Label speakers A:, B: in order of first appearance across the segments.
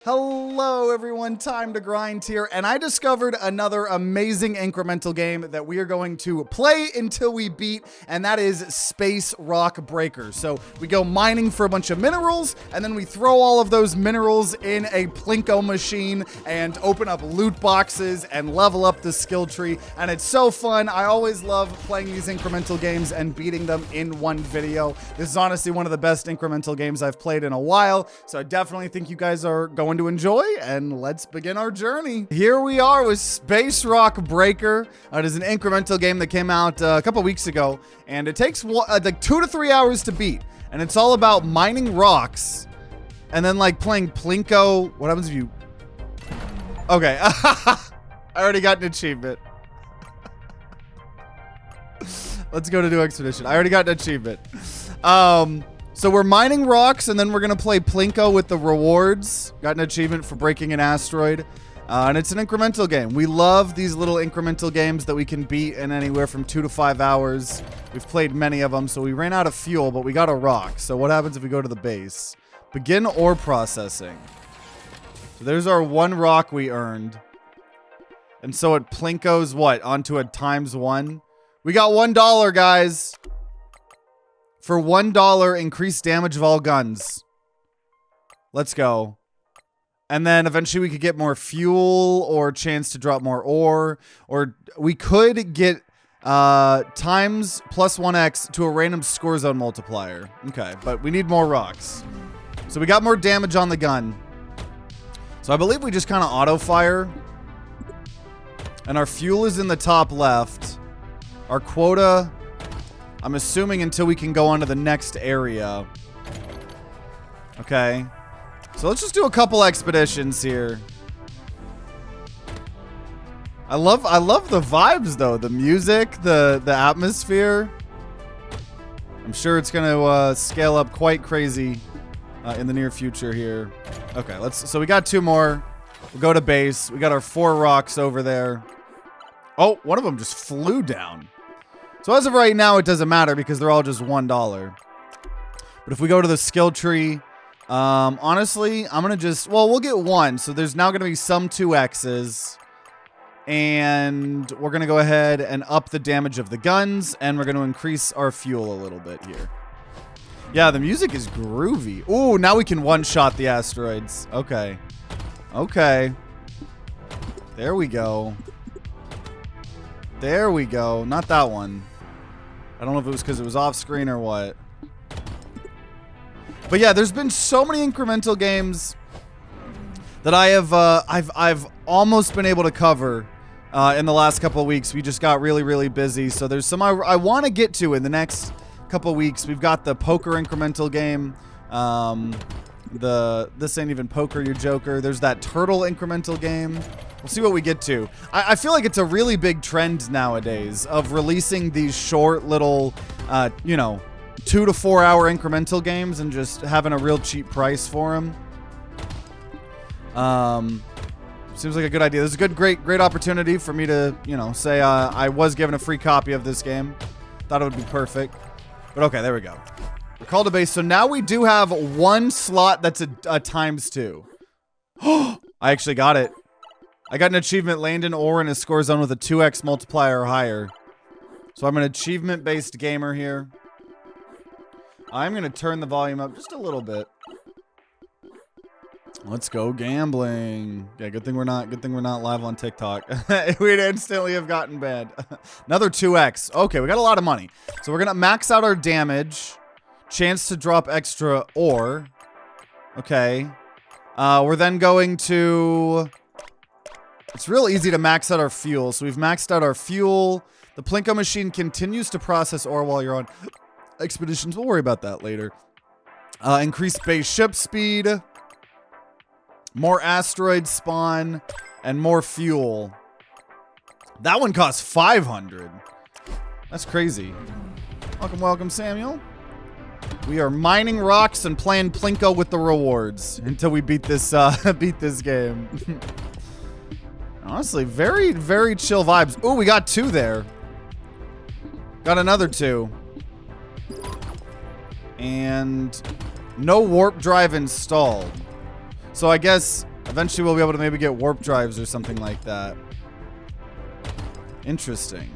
A: Hello everyone, Time to Grind here, and I discovered another amazing incremental game that we are going to play until we beat, and that is Space Rock Breaker. So we go mining for a bunch of minerals, and then we throw all of those minerals in a Plinko machine and open up loot boxes and level up the skill tree, and it's so fun. I always love playing these incremental games and beating them in one video. This is honestly one of the best incremental games I've played in a while, so I definitely think you guys are going to enjoy, and let's begin our journey. Here we are with Space Rock Breaker. It is an incremental game that came out a couple weeks ago, and it takes like 2 to 3 hours to beat, and it's all about mining rocks and then like playing Plinko. What happens if you... Okay. I already got an achievement. Let's go to New Expedition. I already got an achievement. So we're mining rocks, and then we're going to play Plinko with the rewards. Got an achievement for breaking an asteroid. And it's an incremental game. We love these little incremental games that we can beat in anywhere from 2 to 5 hours. We've played many of them, so we ran out of fuel, but we got a rock. So what happens if we go to the base? Begin ore processing. So there's our one rock we earned. And so it Plinko's what? Onto a ×1. We got $1, guys. For $1, increase damage of all guns. Let's go. And then eventually we could get more fuel or chance to drop more ore. Or we could get times +1x to a random score zone multiplier. Okay, but we need more rocks. So we got more damage on the gun. So I believe we just kind of auto fire. And our fuel is in the top left. Our quota... I'm assuming until we can go on to the next area. Okay. So let's just do a couple expeditions here. I love the vibes though. The music, the atmosphere. I'm sure it's gonna scale up quite crazy in the near future here. Okay, so we got 2 more. We'll go to base. We got our 4 rocks over there. Oh, one of them just flew down. So as of right now, it doesn't matter because they're all just $1. But if we go to the skill tree, honestly, I'm going to just... Well, we'll get 1. So there's now going to be some 2Xs. And we're going to go ahead and up the damage of the guns. And we're going to increase our fuel a little bit here. Yeah, the music is groovy. Ooh, now we can one-shot the asteroids. Okay. Okay. There we go. There we go. Not that one. I don't know if it was because it was off screen or what. But yeah, there's been so many incremental games that I have I've almost been able to cover in the last couple of weeks. We just got really, really busy. So there's some I want to get to in the next couple of weeks. We've got the poker incremental game. This ain't even poker, you joker. There's that turtle incremental game. We'll see what we get to. I feel like it's a really big trend nowadays of releasing these short little, 2 to 4 hour incremental games and just having a real cheap price for them. Seems like a good idea. This is a great opportunity for me to, say I was given a free copy of this game. Thought it would be perfect. But okay, there we go. We're called to base. So now we do have 1 slot that's a ×2. I actually got it. I got an achievement, land an ore in a score zone with a 2x multiplier or higher. So I'm an achievement-based gamer here. I'm going to turn the volume up just a little bit. Let's go gambling. Yeah, good thing we're not live on TikTok. We'd instantly have gotten banned. Another 2x. Okay, we got a lot of money. So we're going to max out our damage. Chance to drop extra ore. Okay. We're then going to... It's real easy to max out our fuel. So we've maxed out our fuel. The Plinko machine continues to process ore while you're on expeditions. We'll worry about that later. Increase base ship speed. More asteroids spawn. And more fuel. That one costs 500. That's crazy. Welcome, Samuel. We are mining rocks and playing Plinko with the rewards until we beat this game. Honestly, very, very chill vibes. Ooh, we got 2 there. Got another 2. And no warp drive installed. So I guess Eventually we'll be able to maybe get warp drives or something like that. Interesting.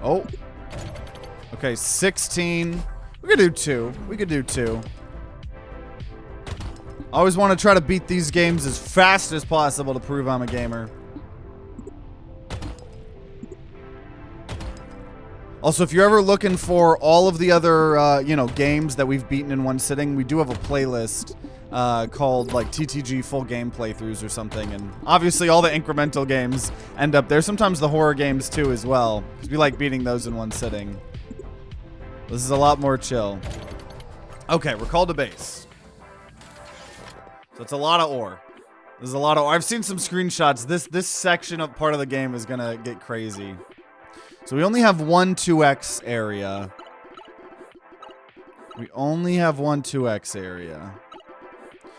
A: Oh. Okay, 16. We could do 2. We could do 2. I always want to try to beat these games as fast as possible to prove I'm a gamer. Also, if you're ever looking for all of the other, you know, games that we've beaten in one sitting, we do have a playlist called, like, TTG Full Game Playthroughs or something. And obviously, all the incremental games end up there. Sometimes the horror games, too, as well. Because we like beating those in one sitting. This is a lot more chill. Okay, we're called to base. So it's a lot of ore. There's a lot of ore. I've seen some screenshots. This section of part of the game is going to get crazy. So we only have one 2x area. We only have one 2x area.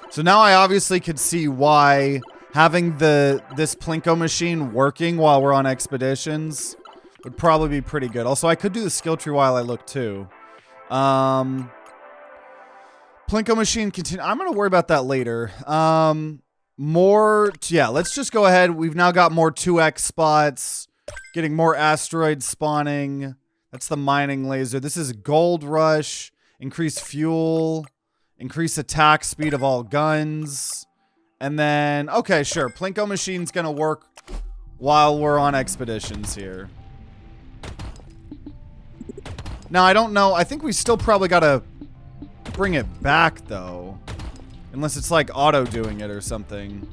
A: So now I obviously could see why having this Plinko machine working while we're on expeditions would probably be pretty good. Also, I could do the skill tree while I look too. Plinko machine continue. I'm going to worry about that later. Yeah, let's just go ahead. We've now got more 2x spots. Getting more asteroids spawning. That's the mining laser. This is gold rush. Increase fuel. Increase attack speed of all guns. And then, okay, sure. Plinko machine's going to work while we're on expeditions here. Now, I don't know. I think we still probably got to bring it back, though. Unless it's like auto doing it or something.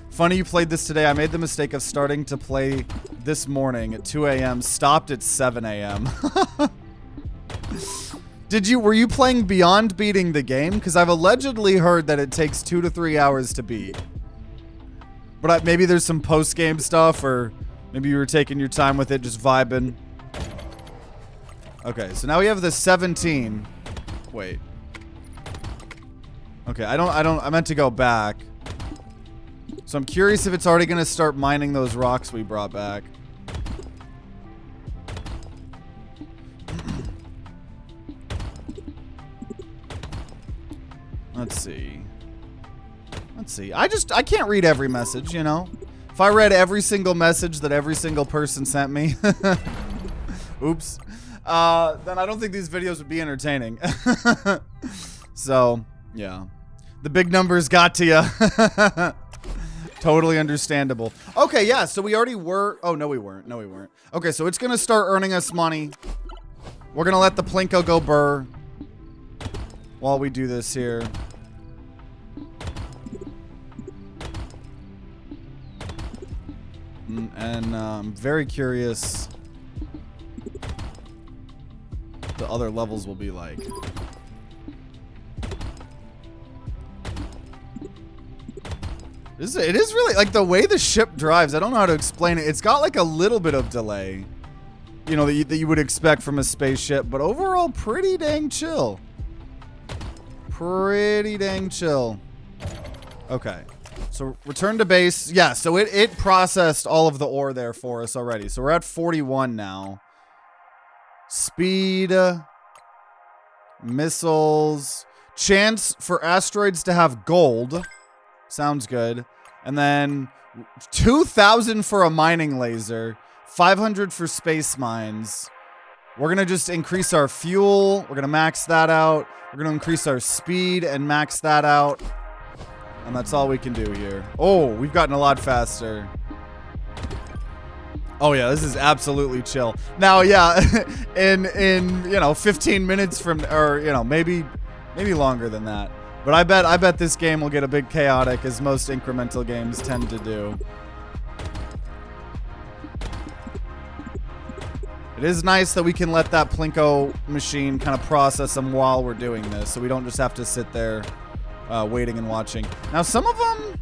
A: Funny you played this today. I made the mistake of starting to play this morning at 2 a.m. Stopped at 7 a.m. Were you playing beyond beating the game? Because I've allegedly heard that it takes 2 to 3 hours to beat. But maybe there's some post-game stuff, or maybe you were taking your time with it, just vibing. Okay, so now we have the 17. Wait. Okay, I meant to go back. So I'm curious if it's already going to start mining those rocks we brought back. Let's see. I can't read every message, you know? If I read every single message that every single person sent me, oops, then I don't think these videos would be entertaining. So, yeah. The big numbers got to you. Totally understandable. Okay, yeah, so we already were... Oh, no, we weren't. No, we weren't. Okay, so it's going to start earning us money. We're going to let the Plinko go burr while we do this here. And I'm very curious what the other levels will be like. It is really, like, the way the ship drives, I don't know how to explain it. It's got, like, a little bit of delay, you know, that you would expect from a spaceship, but overall, pretty dang chill. Pretty dang chill. Okay, so return to base. Yeah, so it processed all of the ore there for us already. So we're at 41 now. Speed, missiles, chance for asteroids to have gold. Sounds good. And then 2,000 for a mining laser, 500 for space mines. We're going to just increase our fuel. We're going to max that out. We're going to increase our speed and max that out. And that's all we can do here. Oh, we've gotten a lot faster. Oh yeah, this is absolutely chill. Now, yeah, in you know, 15 minutes from, or you know, maybe longer than that. But I bet this game will get a bit chaotic, as most incremental games tend to do. It is nice that we can let that Plinko machine kind of process them while we're doing this, so we don't just have to sit there waiting and watching. Now, some of them...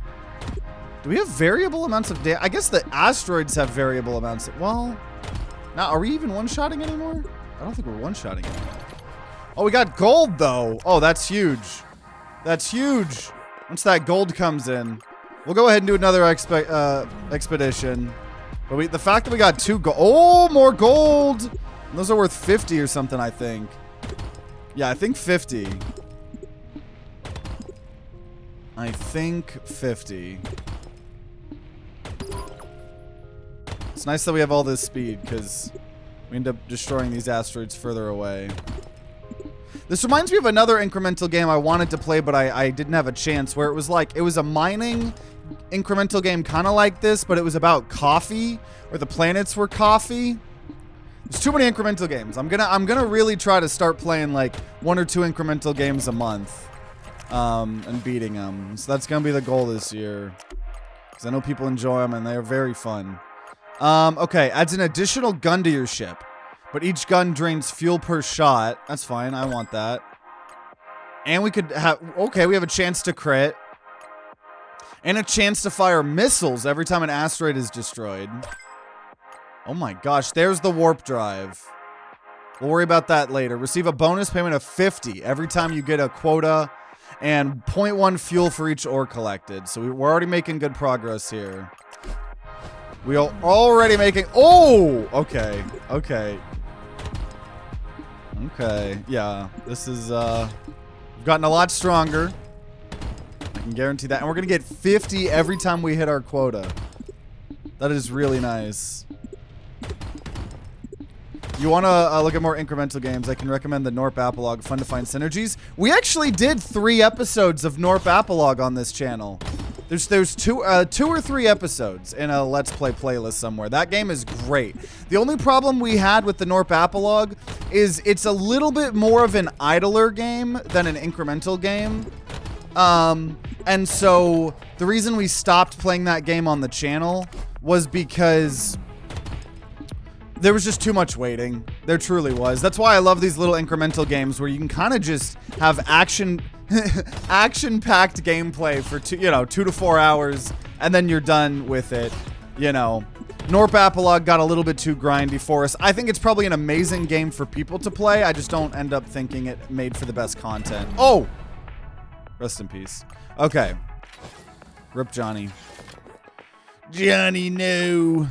A: Do we have variable amounts of damage? I guess the asteroids have variable amounts of... Well... Now, are we even one-shotting anymore? I don't think we're one-shotting anymore. Oh, we got gold, though. Oh, that's huge. That's huge. Once that gold comes in, we'll go ahead and do another expedition. But the fact that we got 2 gold... Oh, more gold! And those are worth 50 or something, I think. Yeah, I think 50. I think 50. It's nice that we have all this speed because we end up destroying these asteroids further away. This reminds me of another incremental game I wanted to play, but I didn't have a chance, where it was like, it was a mining incremental game kind of like this, but it was about coffee, where the planets were coffee. There's too many incremental games. I'm gonna really try to start playing like 1 or 2 incremental games a month, and beating them. So that's gonna be the goal this year, because I know people enjoy them and they are very fun. Okay, adds an additional gun to your ship, but each gun drains fuel per shot. That's fine. I want that. And we could have, okay, we have a chance to crit. And a chance to fire missiles every time an asteroid is destroyed. Oh my gosh, there's the warp drive. We'll worry about that later. Receive a bonus payment of 50 every time you get a quota, and 0.1 fuel for each ore collected. So we're already making good progress here. We are already making... Oh! Okay. Okay. Okay. Yeah. This is, we've gotten a lot stronger. I can guarantee that. And we're going to get 50 every time we hit our quota. That is really nice. You want to look at more incremental games, I can recommend the Norp Apolog. Fun to find synergies. We actually did 3 episodes of Norp Apolog on this channel. There's 2 or 3 episodes in a Let's Play playlist somewhere. That game is great. The only problem we had with the Norp Apolog is it's a little bit more of an idler game than an incremental game. And so the reason we stopped playing that game on the channel was because there was just too much waiting. There truly was. That's why I love these little incremental games where you can kind of just have action action-packed gameplay for 2 to 4 hours, and then you're done with it. You know, Norp Apolog got a little bit too grindy for us. I think it's probably an amazing game for people to play. I just don't end up thinking it made for the best content. Oh! Rest in peace. Okay. Rip Johnny. Johnny, no.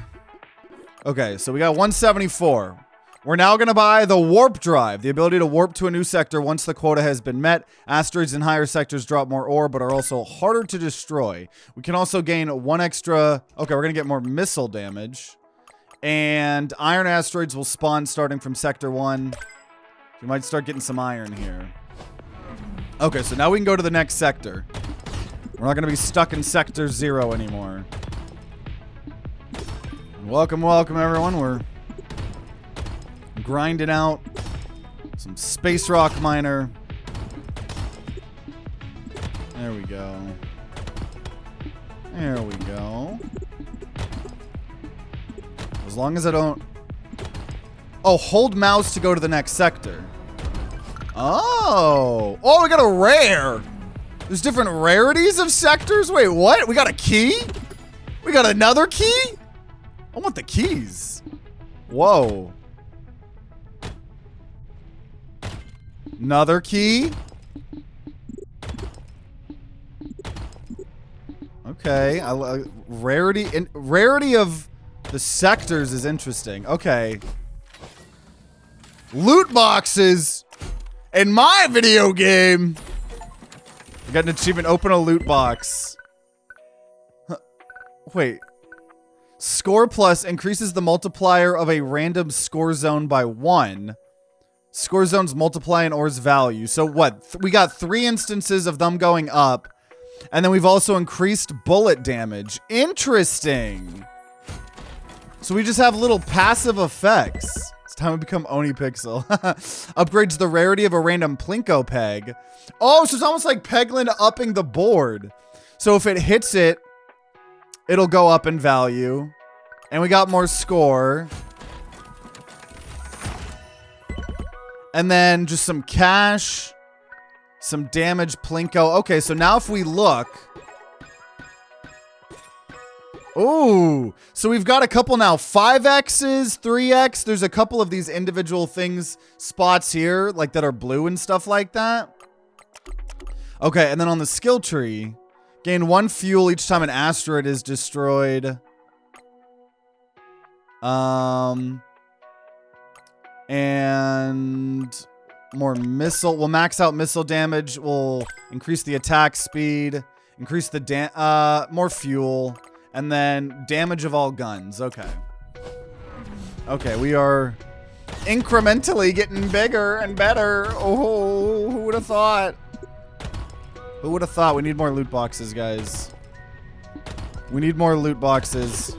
A: Okay, so we got 174. We're now going to buy the warp drive, the ability to warp to a new sector once the quota has been met. Asteroids in higher sectors drop more ore, but are also harder to destroy. We can also gain 1 extra... Okay, we're going to get more missile damage. And iron asteroids will spawn starting from Sector 1. We might start getting some iron here. Okay, so now we can go to the next sector. We're not going to be stuck in Sector 0 anymore. Welcome, welcome, everyone. We're grinding out some space rock miner. There we go. There we go. As long as I don't... Oh, hold mouse to go to the next sector. Oh. Oh, we got a rare. There's different rarities of sectors? Wait, what? We got a key? We got another key? I want the keys. Whoa. Another key. Okay. Rarity of the sectors is interesting. Okay. Loot boxes in my video game. I got an achievement. Open a loot box. Huh. Wait. Score plus increases the multiplier of a random score zone by 1. Score zones multiply an ore's value. So what? We got 3 instances of them going up. And then we've also increased bullet damage. Interesting. So we just have little passive effects. It's time to become Oni Pixel. Upgrades the rarity of a random Plinko peg. Oh, so it's almost like Peglin upping the board. So if it hits it, it'll go up in value. And we got more score. And then just some cash. Some damage Plinko. Okay, so now if we look. Ooh. So we've got a couple now. 5X's, 3X. There's a couple of these individual things, spots here, like that are blue and stuff like that. Okay, and then on the skill tree, gain 1 fuel each time an asteroid is destroyed. And more missile. We'll max out missile damage. We'll increase the attack speed. Increase the more fuel. And then damage of all guns. Okay. Okay, we are incrementally getting bigger and better. Oh, who would have thought? Who would have thought? We need more loot boxes, guys. We need more loot boxes.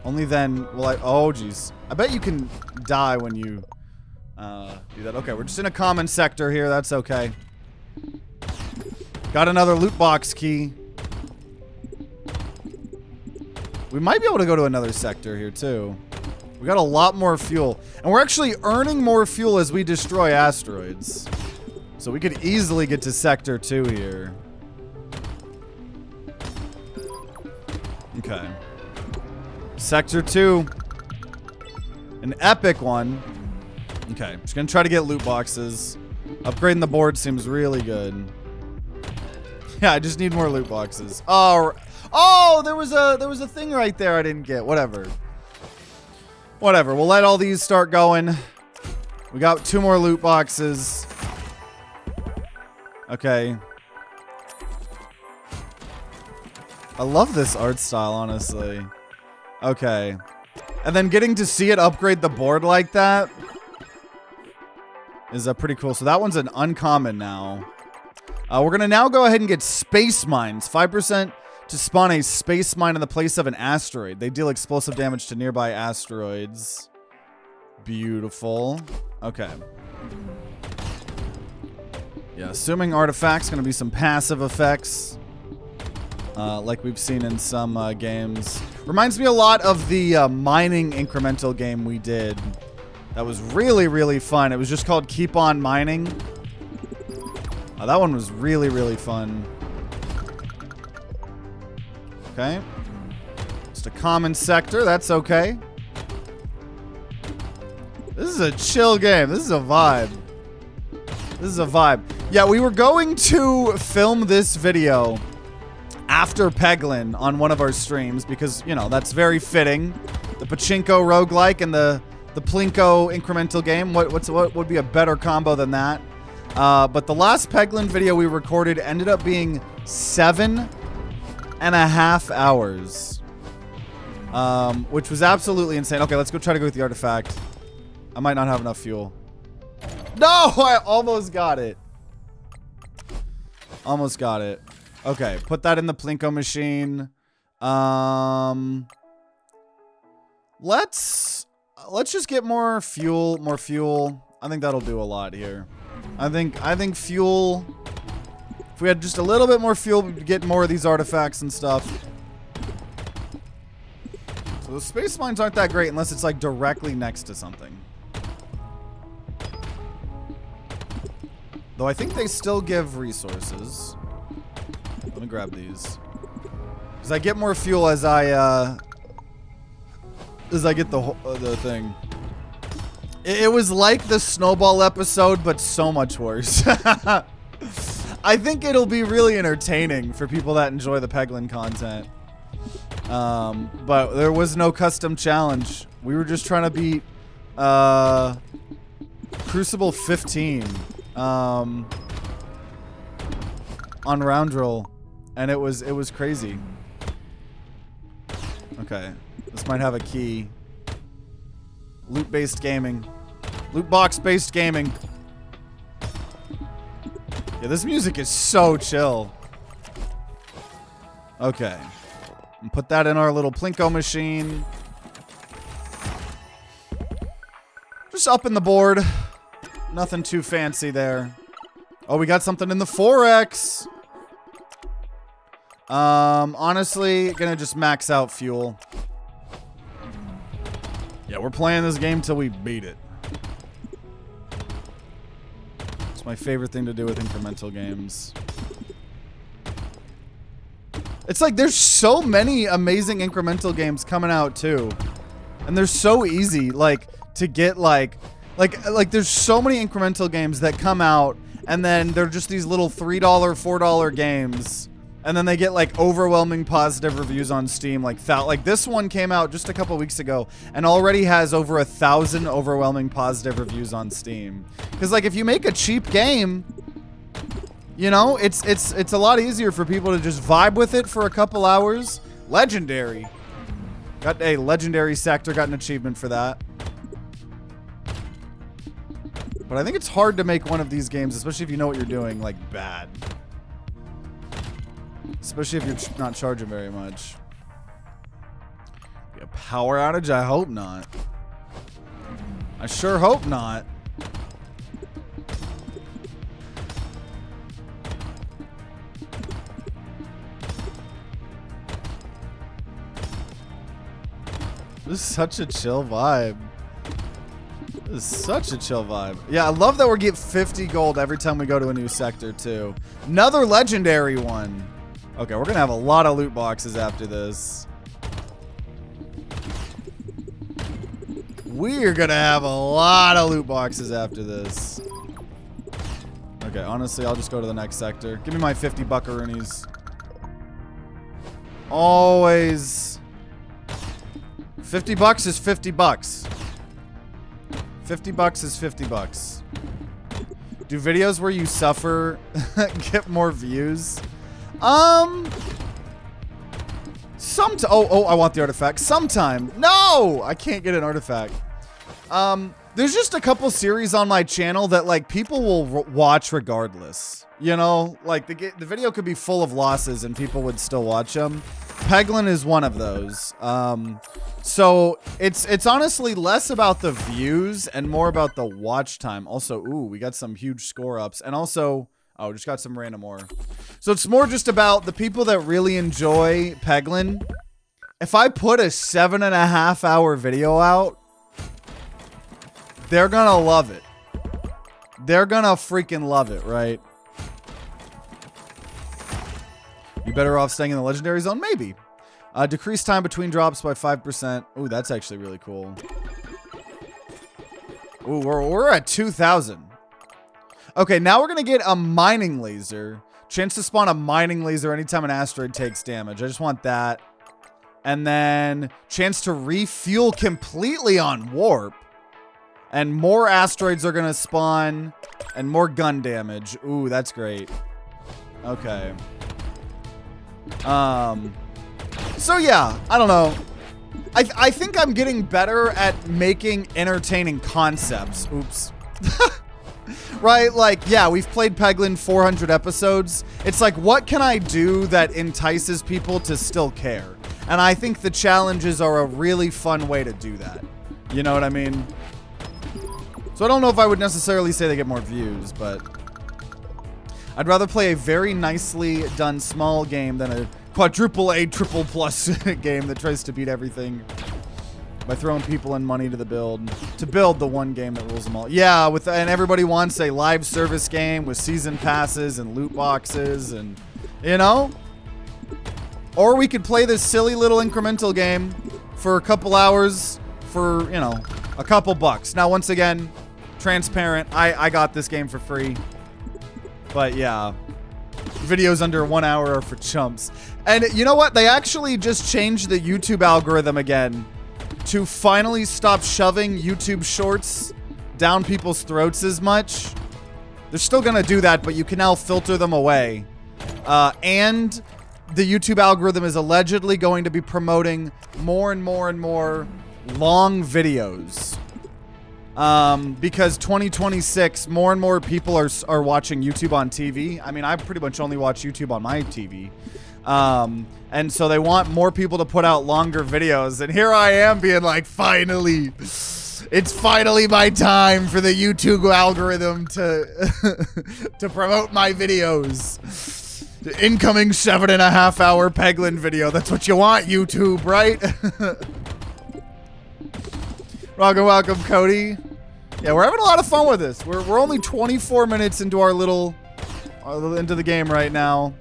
A: Only then will I... Oh, jeez. I bet you can die when you do that. Okay, we're just in a common sector here. That's okay. Got another loot box key. We might be able to go to another sector here, too. We got a lot more fuel. And we're actually earning more fuel as we destroy asteroids. So we could easily get to Sector 2 here. Okay. Sector 2. An epic one. Okay, just gonna try to get loot boxes. Upgrading the board seems really good. Yeah, I just need more loot boxes. Oh, there was a thing right there I didn't get. Whatever. Whatever. We'll let all these start going. We got 2 more loot boxes. Okay. I love this art style, honestly. Okay. And then getting to see it upgrade the board like that is pretty cool. So that one's an uncommon now. We're going to now go ahead and get space mines. 5% to spawn a space mine in the place of an asteroid. They deal explosive damage to nearby asteroids. Beautiful. Okay. Yeah, assuming artifacts, going to be some passive effects. Like we've seen in some games. Reminds me a lot of the mining incremental game we did. That was really, really fun. It was just called Keep On Mining. That one was really, really fun. Okay. Just a common sector. That's okay. This is a chill game. This is a vibe. This is a vibe. Yeah, we were going to film this video after Peglin on one of our streams because, you know, that's very fitting. The Pachinko roguelike and the Plinko incremental game. What would be a better combo than that? But the last Peglin video we recorded ended up being 7.5 hours. Which was absolutely insane. Okay, let's go try to go with the artifact. I might not have enough fuel. No, I almost got it. Almost got it. Okay, put that in the Plinko machine. Let's just get more fuel. I think that'll do a lot here. I think fuel. If we had just a little bit more fuel, we'd get more of these artifacts and stuff. So the space mines aren't that great unless it's like directly next to something. Though I think they still give resources. Let me grab these. Because I get more fuel as I get the thing. It was like the Snowball episode, but so much worse. I think it'll be really entertaining for people that enjoy the Peglin content. But there was no custom challenge. We were just trying to beat Crucible 15 on Roundroll, and it was crazy. Okay, this might have a key. Loot-based gaming. Loot box-based gaming. Yeah, this music is so chill. Okay. And put that in our little Plinko machine. Just up in the board. Nothing too fancy there. Oh, we got something in the 4X. Honestly, gonna just max out fuel. Yeah, we're playing this game till we beat it. It's my favorite thing to do with incremental games. It's like there's so many amazing incremental games coming out too. And they're so easy, like, to get like there's so many incremental games that come out and then they're just these little $3, $4 games. And then they get like overwhelming positive reviews on Steam. Like this one came out just a couple weeks ago and already has over 1,000 overwhelming positive reviews on Steam. Because like if you make a cheap game, You know, it's a lot easier for people to just vibe with it for a couple hours. Legendary. Got a legendary sector, got an achievement for that. But I think it's hard to make one of these games, especially if you know what you're doing, like, bad. Especially if you're not charging very much. Be a power outage? I hope not. I sure hope not. This is such a chill vibe. This is such a chill vibe. Yeah, I love that we get 50 gold every time we go to a new sector, too. Another legendary one. Okay, we're going to have a lot of loot boxes after this. We're going to have a lot of loot boxes after this. Okay, honestly, I'll just go to the next sector. Give me my 50 buckaroonies. Always. 50 bucks is 50 bucks. 50 bucks is 50 bucks. Do videos where you suffer get more views? Oh, I want the artifact. Sometime. No! I can't get an artifact. There's just a couple series on my channel that, like, people will watch regardless. You know? Like, the video could be full of losses and people would still watch them. Peglin is one of those. So it's honestly less about the views and more about the watch time. Also, ooh, we got some huge score ups. And also, oh, just got some random ore. So it's more just about the people that really enjoy Peglin. If I put a 7.5 hour video out, they're gonna love it. They're gonna freaking love it, right? You better off staying in the legendary zone? Maybe. Decrease time between drops by 5%. Ooh, that's actually really cool. Ooh, we're at 2,000. Okay, now we're going to get a mining laser. Chance to spawn a mining laser anytime an asteroid takes damage. I just want that. And then chance to refuel completely on warp. And more asteroids are going to spawn. And more gun damage. Ooh, that's great. Okay. So yeah, I don't know. I think I'm getting better at making entertaining concepts. Oops. Right? Like, yeah, we've played Peglin 400 episodes. It's like, what can I do that entices people to still care? And I think the challenges are a really fun way to do that. You know what I mean? So I don't know if I would necessarily say they get more views, but I'd rather play a very nicely done small game than a quadruple A triple plus game that tries to beat everything by throwing people and money to the build. To build the one game that rules them all. Yeah, and everybody wants a live service game with season passes and loot boxes and, you know? Or we could play this silly little incremental game for a couple hours for, you know, a couple bucks. Now, once again, transparent. I got this game for free. But yeah, videos under 1 hour are for chumps. And you know what? They actually just changed the YouTube algorithm again to finally stop shoving YouTube shorts down people's throats as much. They're still going to do that, but you can now filter them away. And the YouTube algorithm is allegedly going to be promoting more and more and more long videos. Because 2026, more and more people are watching YouTube on TV. I mean, I pretty much only watch YouTube on my TV. And so they want more people to put out longer videos. And here I am being like, finally, it's finally my time for the YouTube algorithm to promote my videos. The incoming 7.5 hour Peglin video. That's what you want, YouTube, right? Welcome, Cody. Yeah, we're having a lot of fun with this. We're only 24 minutes into into the game right now.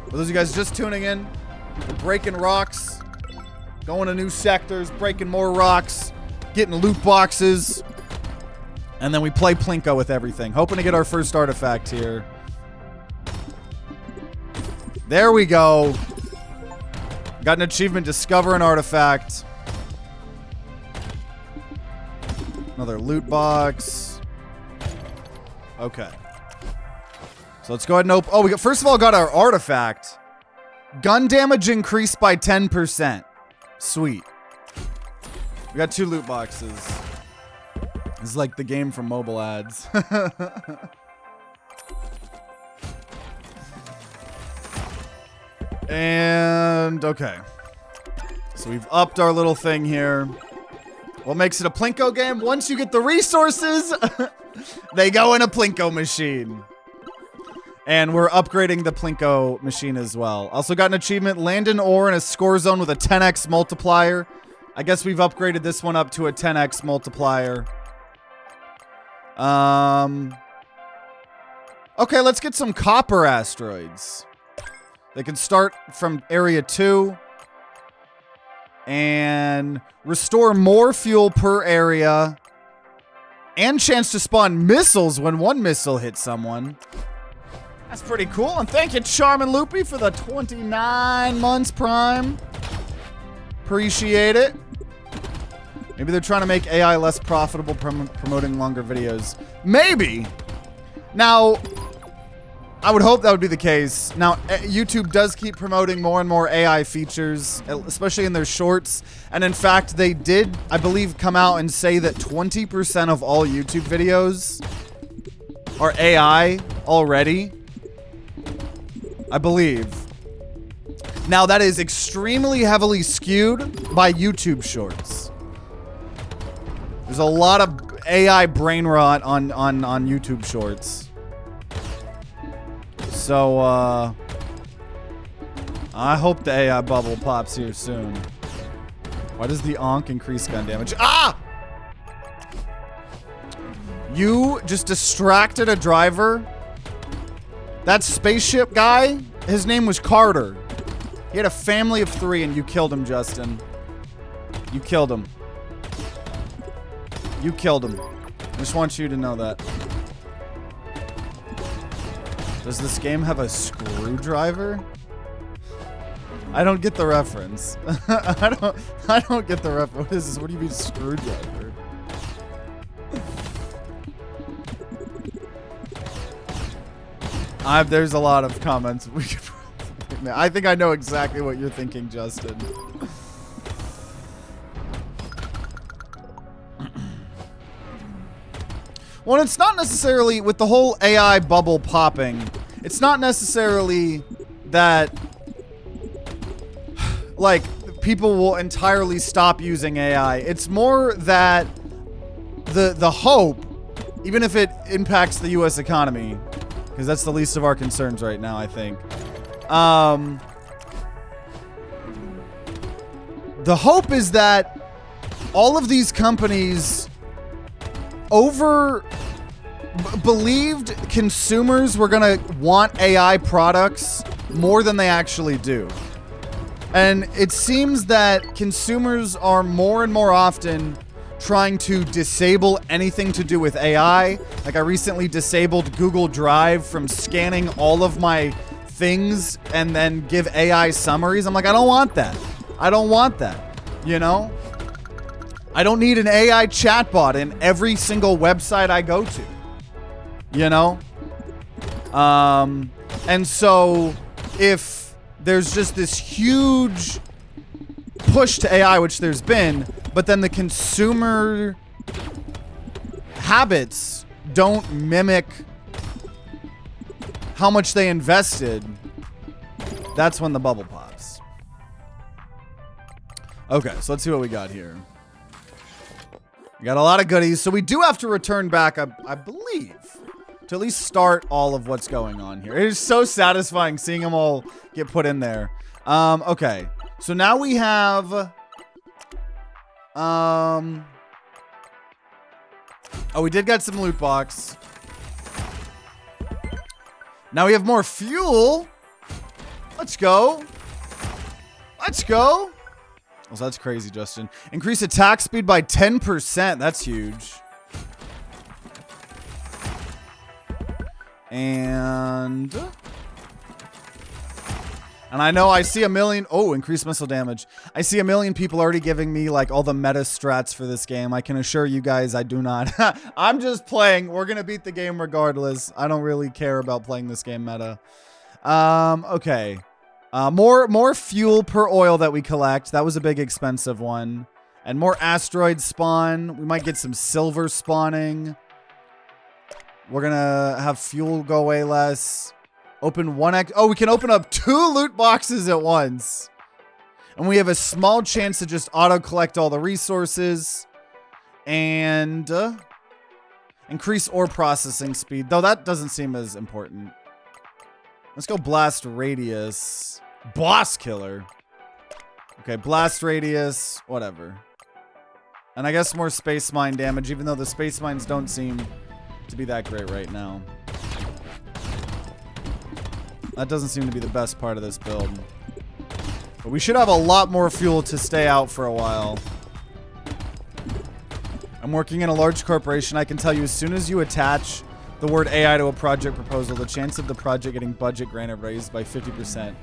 A: For those of you guys just tuning in, we're breaking rocks, going to new sectors, breaking more rocks, getting loot boxes, and then we play Plinko with everything. Hoping to get our first artifact here. There we go. Got an achievement, discover an artifact. Another loot box. Okay. So let's go ahead and open. Oh, we got, first of all, got our artifact. Gun damage increased by 10%. Sweet. We got 2 loot boxes. This is like the game from mobile ads. And okay. So we've upped our little thing here. What makes it a Plinko game? Once you get the resources, they go in a Plinko machine. And we're upgrading the Plinko machine as well. Also got an achievement, land an ore in a score zone with a 10x multiplier. I guess we've upgraded this one up to a 10x multiplier. Okay, let's get some copper asteroids. They can start from area 2 and restore more fuel per area and chance to spawn missiles when one missile hits someone. That's pretty cool. And thank you, Charmin Loopy, for the 29 months Prime. Appreciate it. Maybe they're trying to make AI less profitable, promoting longer videos. Maybe. Now, I would hope that would be the case. Now, YouTube does keep promoting more and more AI features, especially in their shorts. And in fact, they did, I believe, come out and say that 20% of all YouTube videos are AI already. I believe. Now, that is extremely heavily skewed by YouTube shorts. There's a lot of AI brain rot on YouTube shorts. So, I hope the AI bubble pops here soon. Why does the Onk increase gun damage? Ah! You just distracted a driver. That spaceship guy, his name was Carter. He had a family of 3 and you killed him, Justin. You killed him. You killed him. I just want you to know that. Does this game have a screwdriver? I don't get the reference. I don't get the reference. What is this? What do you mean screwdriver? There's a lot of comments we could probably make. I think I know exactly what you're thinking, Justin. Well, it's not necessarily with the whole AI bubble popping. It's not necessarily that like people will entirely stop using AI. It's more that the hope, even if it impacts the US economy, because that's the least of our concerns right now, I think. The hope is that all of these companies believed consumers were gonna want AI products more than they actually do. And it seems that consumers are more and more often trying to disable anything to do with AI. Like I recently disabled Google Drive from scanning all of my things and then give AI summaries. I'm like, I don't want that. I don't want that, you know? I don't need an AI chatbot in every single website I go to, you know? And so if there's just this huge push to AI, which there's been, but then the consumer habits don't mimic how much they invested, that's when the bubble pops. Okay, so let's see what we got here. We got a lot of goodies, so we do have to return back, I believe, to at least start all of what's going on here. It is so satisfying seeing them all get put in there. Okay, so now we have... Oh, we did get some loot box. Now we have more fuel. Let's go. Let's go. Oh, so that's crazy, Justin. Increase attack speed by 10%. That's huge. And And I know I see a million... Oh, increased missile damage. I see a million people already giving me, like, all the meta strats for this game. I can assure you guys I do not. I'm just playing. We're going to beat the game regardless. I don't really care about playing this game meta. Okay. More fuel per oil that we collect. That was a big expensive one. And more asteroids spawn. We might get some silver spawning. We're going to have fuel go away less. Open 1x. Oh, we can open up 2 loot boxes at once. And we have a small chance to just auto-collect all the resources. And increase ore processing speed. Though that doesn't seem as important. Let's go blast radius. Boss killer. Okay, blast radius. Whatever. And I guess more space mine damage, even though the space mines don't seem to be that great right now. That doesn't seem to be the best part of this build. But we should have a lot more fuel to stay out for a while. I'm working in a large corporation. I can tell you as soon as you attach the word AI to a project proposal, the chance of the project getting budget granted raised by 50%.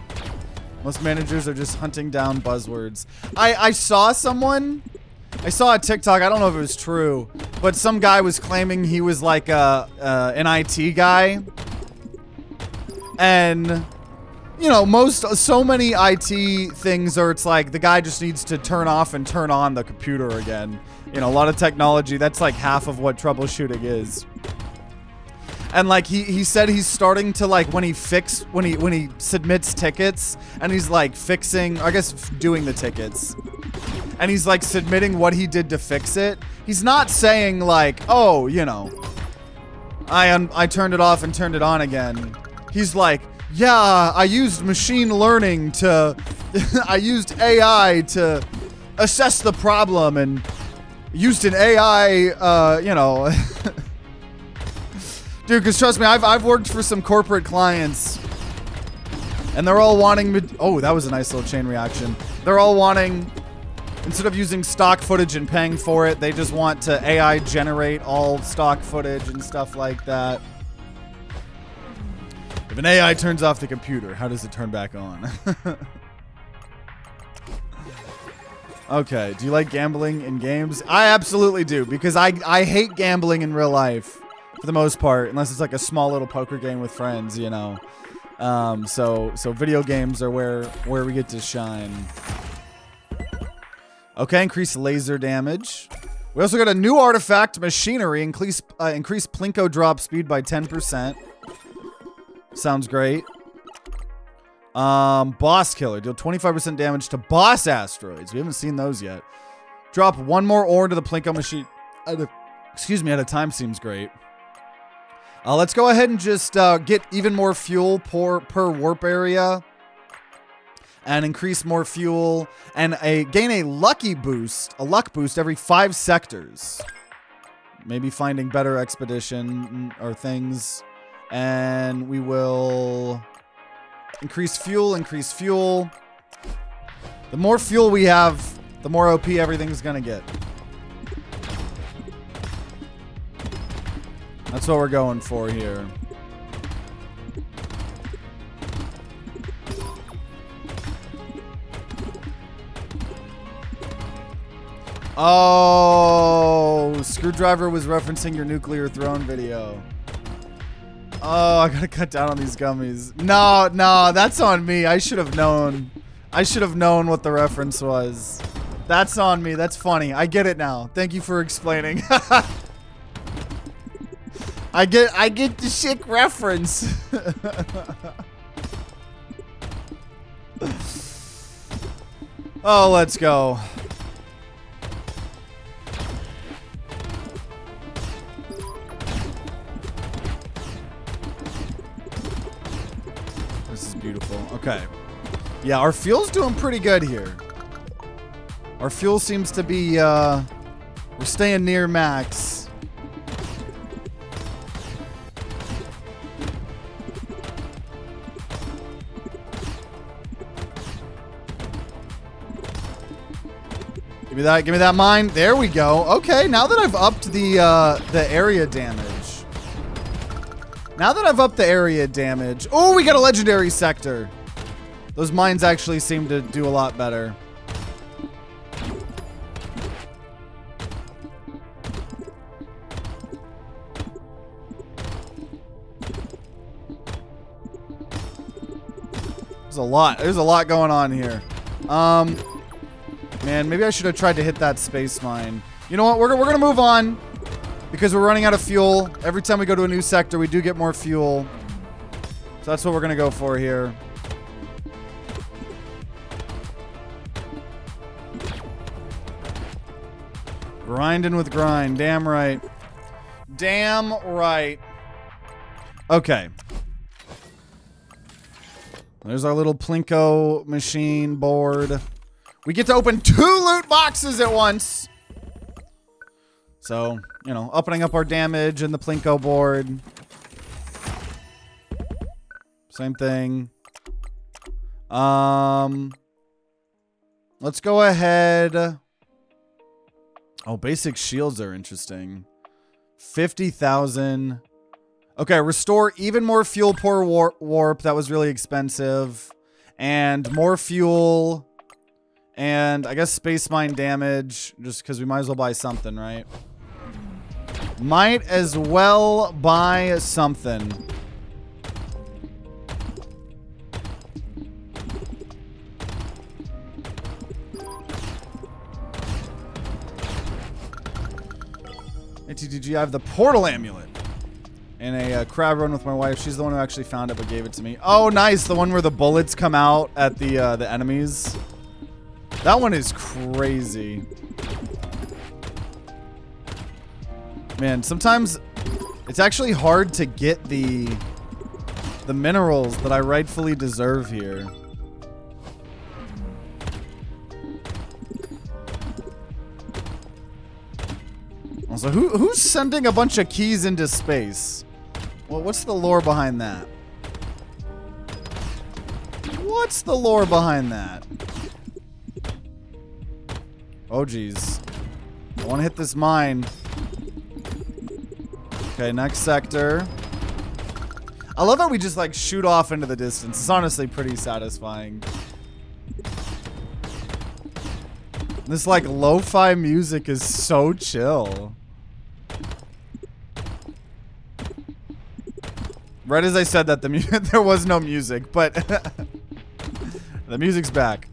A: Most managers are just hunting down buzzwords. I saw someone... I saw a TikTok, I don't know if it was true, but some guy was claiming he was like an IT guy. And, you know, so many IT things are, it's like the guy just needs to turn off and turn on the computer again. You know, a lot of technology, that's like half of what troubleshooting is. And like he said he's starting to like when he submits tickets and he's like fixing, I guess doing the tickets. And he's like submitting what he did to fix it. He's not saying like, oh, you know, I turned it off and turned it on again. He's like, yeah, I used machine learning to, I used AI to assess the problem and used an AI, you know. Dude, because trust me, I've worked for some corporate clients and they're all wanting, oh, that was a nice little chain reaction. They're all wanting, instead of using stock footage and paying for it, they just want to AI generate all stock footage and stuff like that. If an AI turns off the computer, how does it turn back on? Okay, do you like gambling in games? I absolutely do, because I hate gambling in real life, for the most part, unless it's like a small little poker game with friends, you know. So video games are where we get to shine. Okay, increase laser damage. We also got a new artifact, machinery, increase Plinko drop speed by 10%. Sounds great. Boss killer. Deal 25% damage to boss asteroids. We haven't seen those yet. Drop 1 more ore into the Plinko machine. At a time seems great. Let's go ahead and just get even more fuel per warp area. And increase more fuel. And gain a luck boost every 5 sectors. Maybe finding better expedition or things. And we will increase fuel. The more fuel we have, the more OP everything's gonna get. That's what we're going for here. Oh, Screwdriver was referencing your nuclear throne video. Oh, I gotta cut down on these gummies. No, that's on me. I should have known. I should have known what the reference was. That's on me. That's funny. I get it now. Thank you for explaining. I get the sick reference. Oh, let's go. This is beautiful. Okay. Yeah, our fuel's doing pretty good here. Our fuel seems to be, we're staying near max. Give me that mine. There we go. Okay, now that I've upped the area damage. Oh, we got a legendary sector. Those mines actually seem to do a lot better. There's a lot going on here. Man, maybe I should have tried to hit that space mine. You know what? We're gonna move on because we're running out of fuel. Every time we go to a new sector, we do get more fuel. So that's what we're gonna go for here. Grinding with grind. Damn right. Damn right. Okay. There's our little Plinko machine board. We get to open 2 loot boxes at once. So, you know, opening up our damage and the Plinko board. Same thing. Let's go ahead. Oh, basic shields are interesting. 50,000. Okay, restore even more fuel per warp. That was really expensive. And more fuel. And I guess space mine damage. Just because we might as well buy something, right? Might as well buy something. ATTG, I have the portal amulet. And a crab run with my wife. She's the one who actually found it but gave it to me. Oh, nice. The one where the bullets come out at the enemies. That one is crazy. Man, sometimes it's actually hard to get the minerals that I rightfully deserve here. Also, who's sending a bunch of keys into space? Well, what's the lore behind that? What's the lore behind that? Oh, geez. I want to hit this mine. Okay, next sector. I love how we just, like, shoot off into the distance. It's honestly pretty satisfying. This, like, lo-fi music is so chill. Right as I said that, there was no music, but the music's back.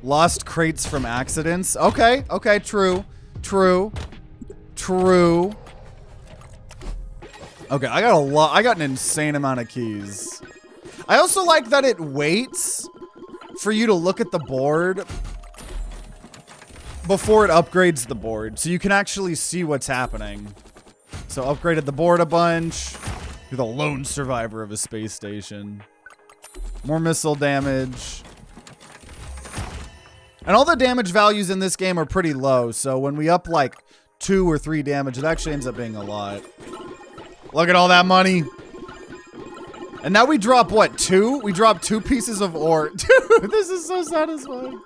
A: Lost crates from accidents. Okay, okay, true. True. True. Okay, I got a lot. I got an insane amount of keys. I also like that it waits for you to look at the board before it upgrades the board, so you can actually see what's happening. So upgraded the board a bunch. You're the lone survivor of a space station. More missile damage. And all the damage values in this game are pretty low, so when we up like 2 or 3 damage, it actually ends up being a lot. Look at all that money. And now we drop what, 2? We drop 2 pieces of ore. Dude, this is so satisfying.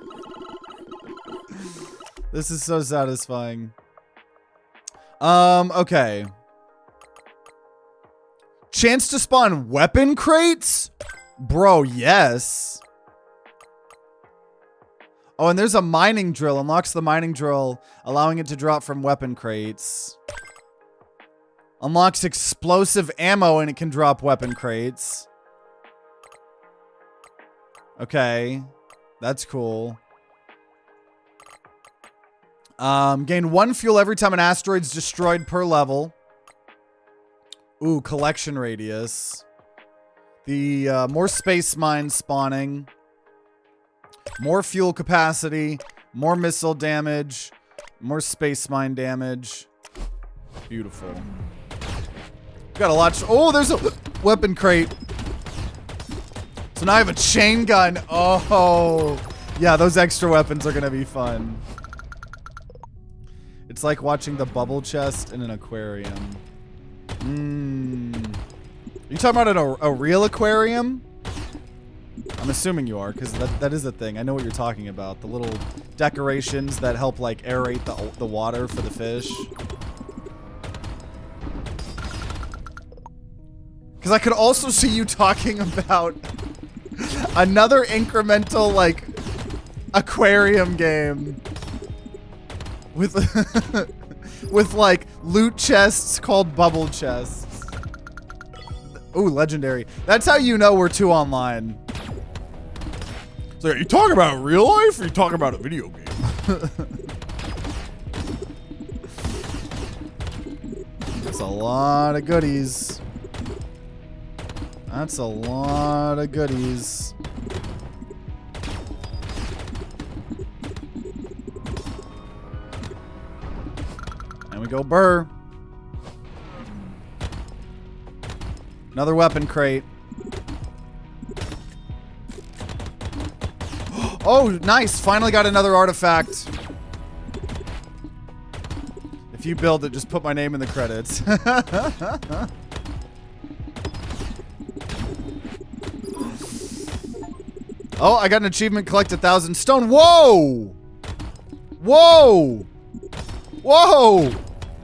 A: This is so satisfying. Okay. Chance to spawn weapon crates? Bro, yes. Oh, and there's a mining drill. Unlocks the mining drill, allowing it to drop from weapon crates. Unlocks explosive ammo and it can drop weapon crates. Okay. That's cool. Gain 1 fuel every time an asteroid's destroyed per level. Ooh, collection radius. The more space mines spawning. More fuel capacity. More missile damage. More space mine damage. Beautiful. Got a lot. Oh, there's a weapon crate. So now I have a chain gun. Oh, yeah, those extra weapons are going to be fun. It's like watching the bubble chest in an aquarium. You talking about a real aquarium? I'm assuming you are, because that is a thing. I know what you're talking about. The little decorations that help, like, aerate the water for the fish. Because I could also see you talking about another incremental, like, aquarium game with, with like, loot chests called bubble chests. Ooh, legendary. That's how you know we're 2 online. So are you talking about real life or are you talking about a video game? That's a lot of goodies. That's a lot of goodies. And we go burr. Another weapon crate. Oh, nice. Finally got another artifact. If you build it, just put my name in the credits. Oh, I got an achievement, collect 1,000 stone. Whoa! Whoa! Whoa!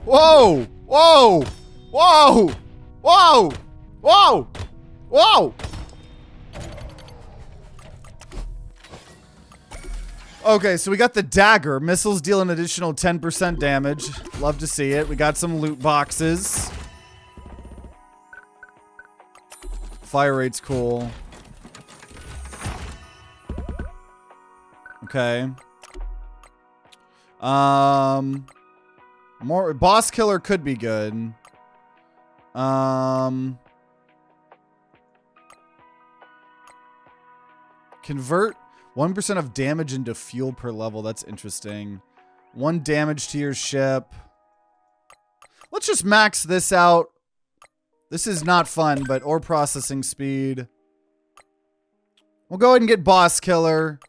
A: Whoa! Whoa! Whoa! Whoa! Whoa! Whoa! Okay, so we got the dagger. Missiles deal an additional 10% damage. Love to see it. We got some loot boxes. Fire rate's cool. Okay. More boss killer could be good. Convert 1% of damage into fuel per level. That's interesting. 1 damage to your ship. Let's just max this out. This is not fun, but ore processing speed. We'll go ahead and get boss killer.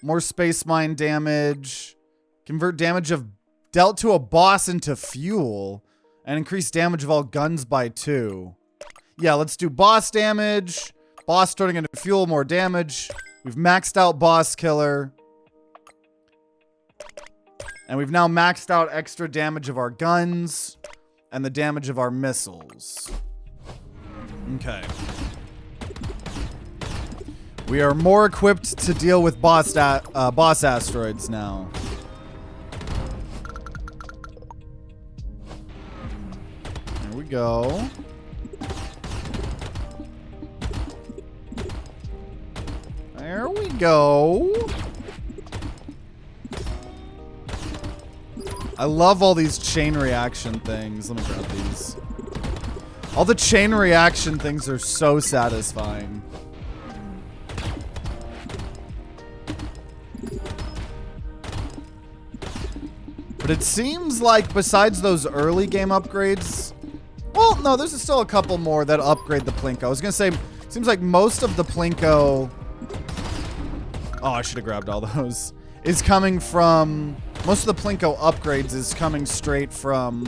A: More space mine damage. Convert damage of dealt to a boss into fuel. And increase damage of all guns by 2. Yeah, let's do boss damage. Boss turning into fuel, more damage. We've maxed out boss killer. And we've now maxed out extra damage of our guns. And the damage of our missiles. Okay. We are more equipped to deal with boss asteroids now. There we go. There we go. I love all these chain reaction things. Let me grab these. All the chain reaction things are so satisfying. But it seems like besides those early game upgrades... Well, no, there's still a couple more that upgrade the Plinko. I was going to say, it seems like most of the Plinko... Oh, I should have grabbed all those. Is coming from... Most of the Plinko upgrades is coming straight from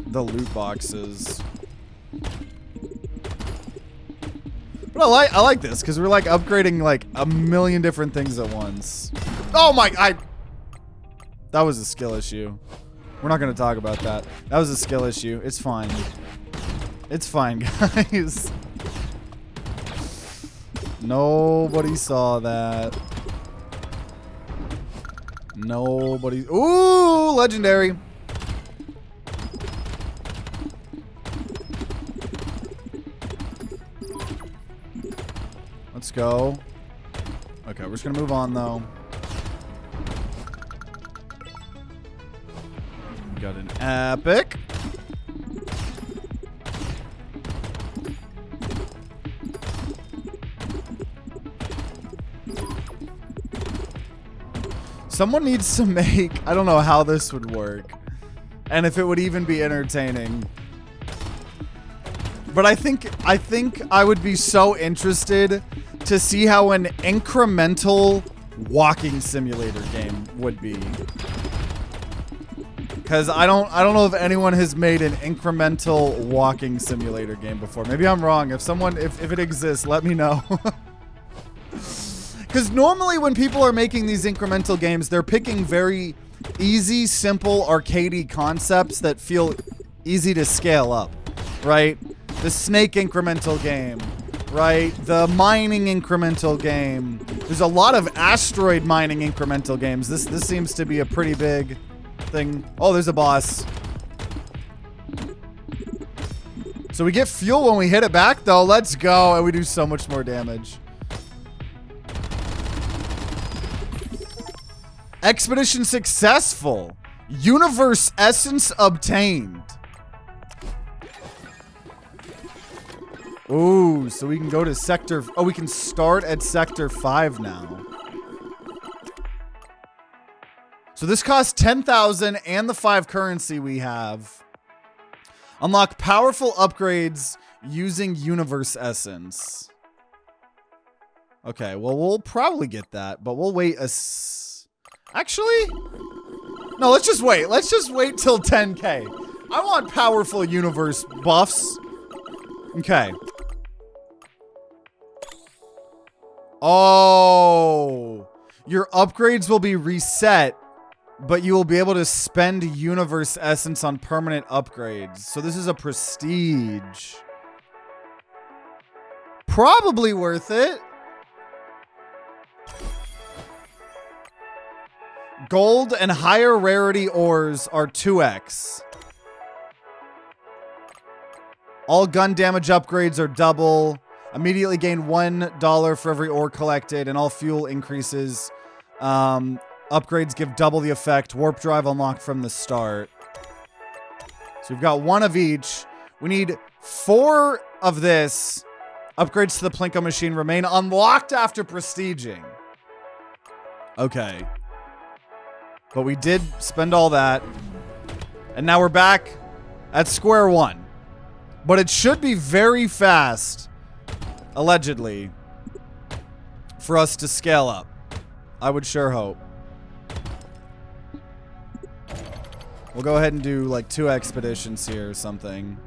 A: the loot boxes. But I like this, because we're like upgrading like a million different things at once. Oh my... That was a skill issue. We're not going to talk about that. That was a skill issue. It's fine. It's fine, guys. Nobody saw that. Nobody. Ooh, legendary. Let's go. Okay, we're just going to move on, though. Got an epic. Someone needs to make... I don't know how this would work. And if it would even be entertaining. But I think I would be so interested to see how an incremental walking simulator game would be. Because I don't know if anyone has made an incremental walking simulator game before. Maybe I'm wrong. If it exists, let me know. Because normally when people are making these incremental games, they're picking very easy, simple, arcadey concepts that feel easy to scale up, right? The snake incremental game, right? The mining incremental game. There's a lot of asteroid mining incremental games. This seems to be a pretty big thing. Oh, there's a boss. So we get fuel when we hit it back, though. Let's go. And we do so much more damage. Expedition successful. Universe essence obtained. Ooh, so we can go to sector... Oh, we can start at sector 5 now. So this costs 10,000 and the 5 currency we have. Unlock powerful upgrades using universe essence. Okay, well, we'll probably get that, but we'll wait Actually? No, let's just wait. Let's just wait till 10K. I want powerful universe buffs. Okay. Oh. Your upgrades will be reset, but you will be able to spend universe essence on permanent upgrades. So this is a prestige. Probably worth it. Gold and higher rarity ores are 2x. All gun damage upgrades are double. Immediately gain $1 for every ore collected, and all fuel increases. Upgrades give double the effect. Warp drive unlocked from the start. So we've got 1 of each. We need 4 of this. Upgrades to the Plinko machine remain unlocked after prestiging. Okay. But we did spend all that. And now we're back at square one. But it should be very fast, allegedly, for us to scale up. I would sure hope. We'll go ahead and do like 2 expeditions here or something.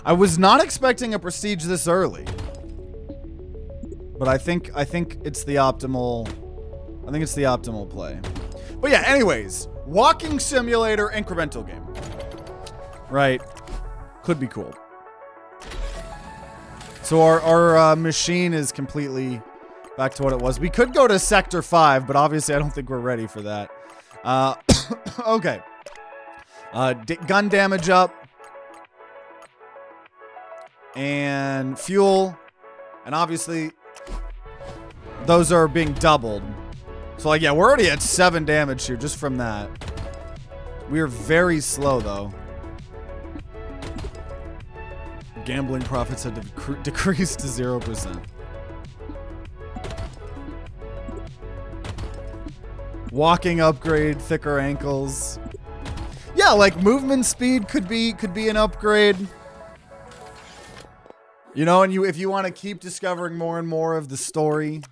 A: I was not expecting a prestige this early. But I think it's the optimal play. But yeah, anyways, walking simulator incremental game. Right. Could be cool. So our machine is completely back to what it was. We could go to sector 5, but obviously I don't think we're ready for that. Okay. Gun damage up. And fuel. And obviously those are being doubled. So like, yeah, we're already at 7 damage here just from that. We are very slow though. Gambling profits have decreased to 0%. Walking upgrade, thicker ankles. Yeah, like movement speed could be an upgrade. You know, and if you want to keep discovering more and more of the story.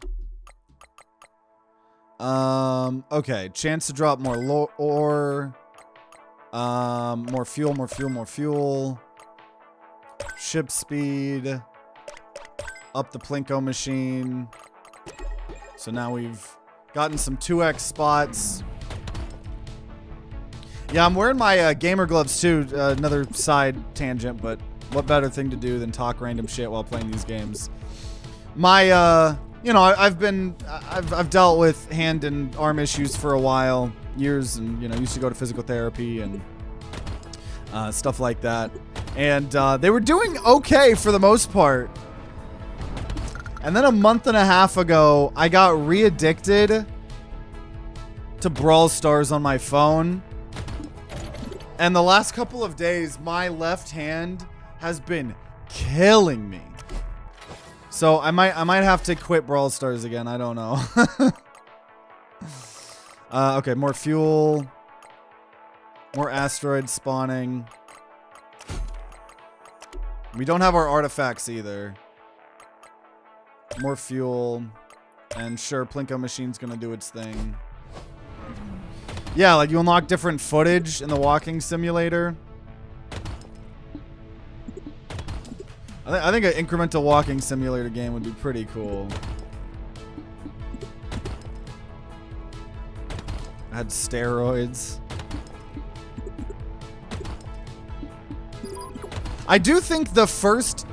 A: Okay, chance to drop more ore. More fuel. Ship speed. Up the Plinko machine. So now we've gotten some 2x spots. Yeah, I'm wearing my gamer gloves too. Another side tangent, but what better thing to do than talk random shit while playing these games? My, you know, I've dealt with hand and arm issues for a while, years, and you know, used to go to physical therapy and stuff like that. And they were doing okay for the most part. And then a month and a half ago, I got re-addicted to Brawl Stars on my phone. And the last couple of days, my left hand has been killing me. So I might have to quit Brawl Stars again. I don't know. Okay, more fuel. More asteroids spawning. We don't have our artifacts either. More fuel. And sure, Plinko machine's gonna do its thing. Yeah, like you unlock different footage in the walking simulator. I think an incremental walking simulator game would be pretty cool. I had steroids. I do think the first,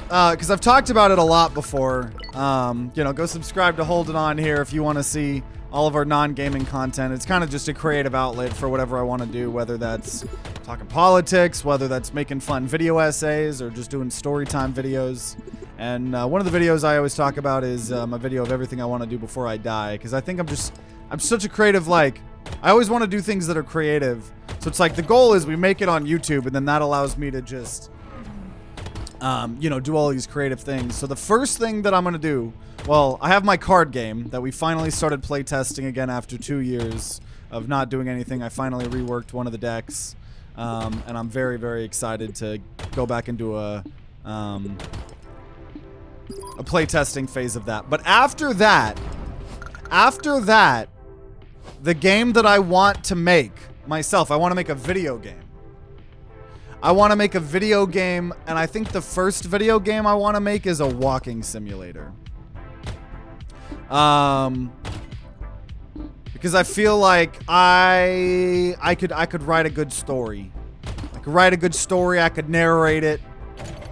A: because I've talked about it a lot before. You know, go subscribe to Hold It On here if you want to see all of our non-gaming content. It's kind of just a creative outlet for whatever I want to do, whether that's talking politics, whether that's making fun video essays, or just doing story time videos. And one of the videos I always talk about is a video of everything I want to do before I die, because I think I'm such a creative, like, I always want to do things that are creative. So it's like the goal is we make it on YouTube, and then that allows me to just, you know, do all these creative things. So the first thing that I'm going to do, well, I have my card game that we finally started playtesting again after 2 years of not doing anything. I finally reworked one of the decks, and I'm very, very excited to go back and do a playtesting phase of that. But after that, the game that I want to make myself, I want to make a video game. I want to make a video game, and I think the first video game I want to make is a walking simulator. Because I feel like I could write a good story. I could write a good story, I could narrate it.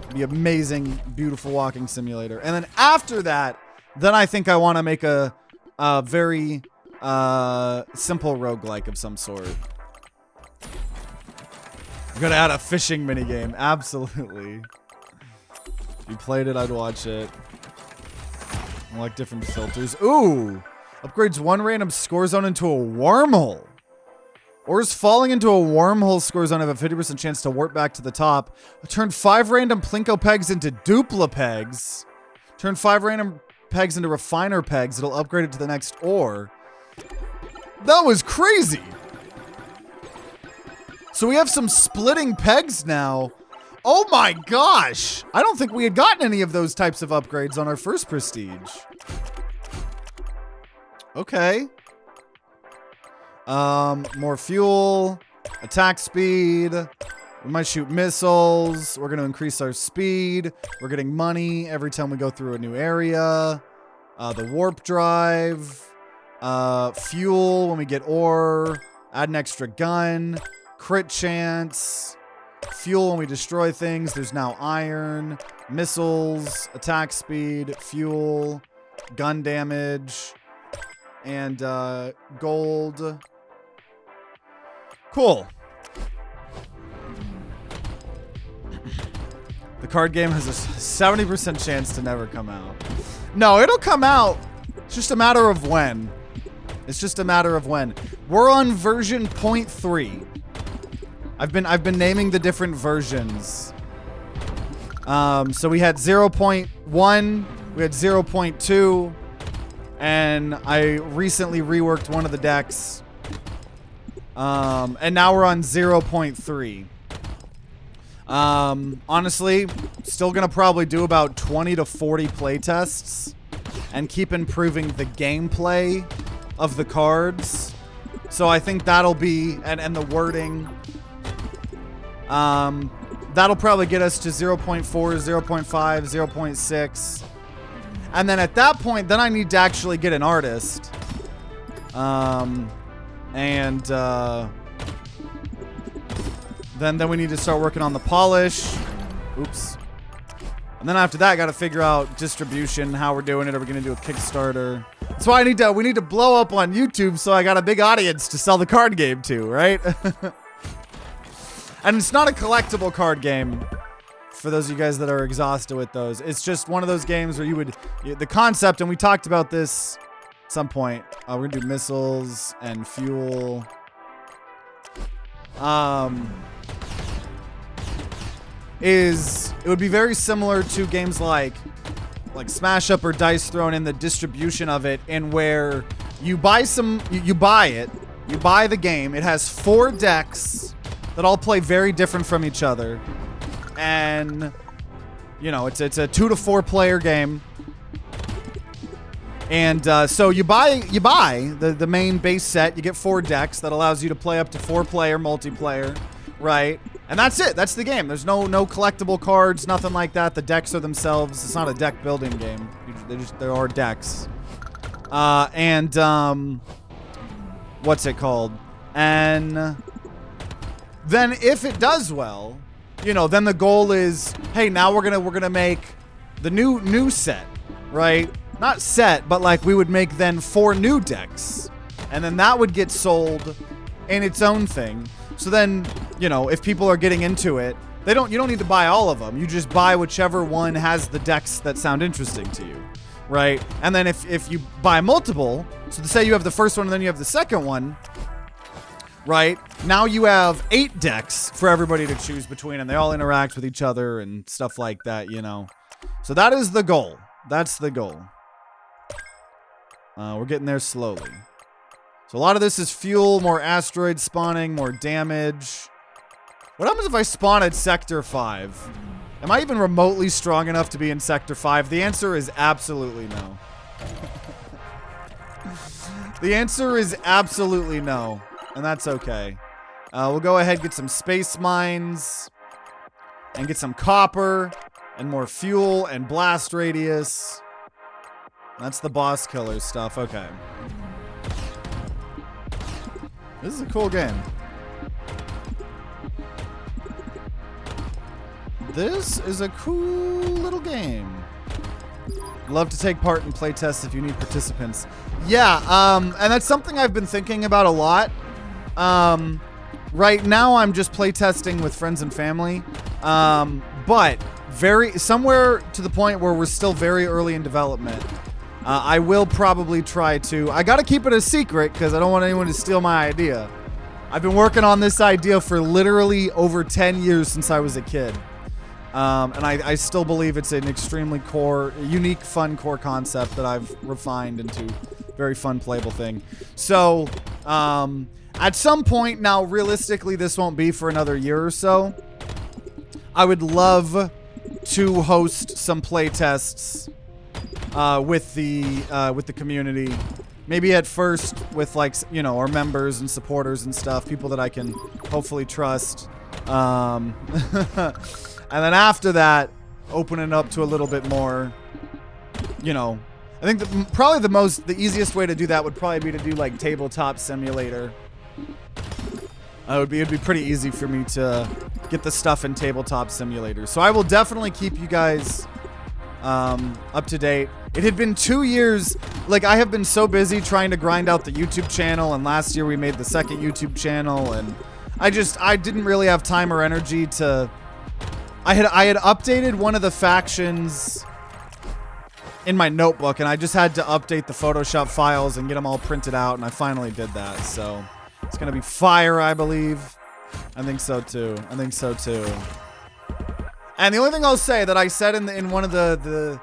A: It'd be amazing, beautiful walking simulator. And then after that, then I think I want to make a very simple roguelike of some sort. I'm gonna add a fishing minigame. Absolutely. If you played it, I'd watch it. I like different filters. Ooh! Upgrades one random score zone into a wormhole. Ores falling into a wormhole score zone have a 50% chance to warp back to the top. Turn 5 random Plinko pegs into dupla pegs. Turn 5 random pegs into refiner pegs. It'll upgrade it to the next ore. That was crazy! So we have some splitting pegs now. Oh my gosh! I don't think we had gotten any of those types of upgrades on our first prestige. Okay. More fuel, attack speed. We might shoot missiles. We're gonna increase our speed. We're getting money every time we go through a new area. The warp drive. Fuel when we get ore. Add an extra gun. Crit chance. Fuel when we destroy things. There's now iron. Missiles. Attack speed. Fuel. Gun damage. And gold. Cool. The card game has a 70% chance to never come out. No, it'll come out. It's just a matter of when. It's just a matter of when. We're on version 0.3. I've been naming the different versions. So we had 0.1, we had 0.2, and I recently reworked one of the decks. And now we're on 0.3. Honestly, still gonna probably do about 20 to 40 playtests and keep improving the gameplay of the cards. So I think that'll be, and the wording, that'll probably get us to 0.4, 0.5, 0.6. And then at that point, then I need to actually get an artist. Then we need to start working on the polish. Oops. And then after that, I got to figure out distribution, how we're doing it. Are we going to do a Kickstarter? That's why we need to blow up on YouTube so I got a big audience to sell the card game to, right? And it's not a collectible card game for those of you guys that are exhausted with those. It's just one of those games where the concept, and we talked about this at some point. We're going to do missiles and fuel. It would be very similar to games like Smash Up or Dice Throne in the distribution of it, in where you buy the game. It has 4 decks that all play very different from each other, and you know it's a 2 to 4 player game. And so you buy the main base set. You get 4 decks that allows you to play up to 4-player multiplayer, right? And that's it. That's the game. There's no collectible cards, nothing like that. The decks are themselves. It's not a deck building game. There are decks. What's it called? And then if it does well, you know, then the goal is, hey, now we're gonna make the new set, right? Not set, but like we would make then 4 new decks, and then that would get sold in its own thing. So then, you know, if people are getting into it, you don't need to buy all of them. You just buy whichever one has the decks that sound interesting to you, right? And then if you buy multiple, so to say you have the first one and then you have the second one, right? Now you have 8 decks for everybody to choose between, and they all interact with each other and stuff like that, you know. So that is the goal. That's the goal. We're getting there slowly. So a lot of this is fuel, more asteroids spawning, more damage. What happens if I spawn at Sector 5? Am I even remotely strong enough to be in Sector 5? The answer is absolutely no. The answer is absolutely no. And that's okay. We'll go ahead and get some space mines. And get some copper. And more fuel and blast radius. That's the boss killer stuff. Okay. This is a cool game. This is a cool little game. Love to take part in playtests if you need participants. Yeah, and that's something I've been thinking about a lot. Right now I'm just playtesting with friends and family. But somewhere to the point where we're still very early in development. I will probably try to. I gotta keep it a secret because I don't want anyone to steal my idea. I've been working on this idea for literally over 10 years since I was a kid. And I still believe it's an extremely unique, fun core concept that I've refined into a very fun, playable thing. So, at some point now, realistically, this won't be for another year or so. I would love to host some playtests with the community. Maybe at first with, like, you know, our members and supporters and stuff, people that I can hopefully trust. And then after that, open it up to a little bit more, you know. I think probably the easiest way to do that would probably be to do like Tabletop Simulator. It'd be pretty easy for me to get the stuff in Tabletop Simulator. So I will definitely keep you guys up to date. It had been 2 years. Like, I have been so busy trying to grind out the YouTube channel, and last year we made the second YouTube channel, and I didn't really have time or energy to. I had updated one of the factions in my notebook, and I just had to update the Photoshop files and get them all printed out, and I finally did that. So it's gonna be fire, I believe. I think so too. And the only thing I'll say that I said in one of the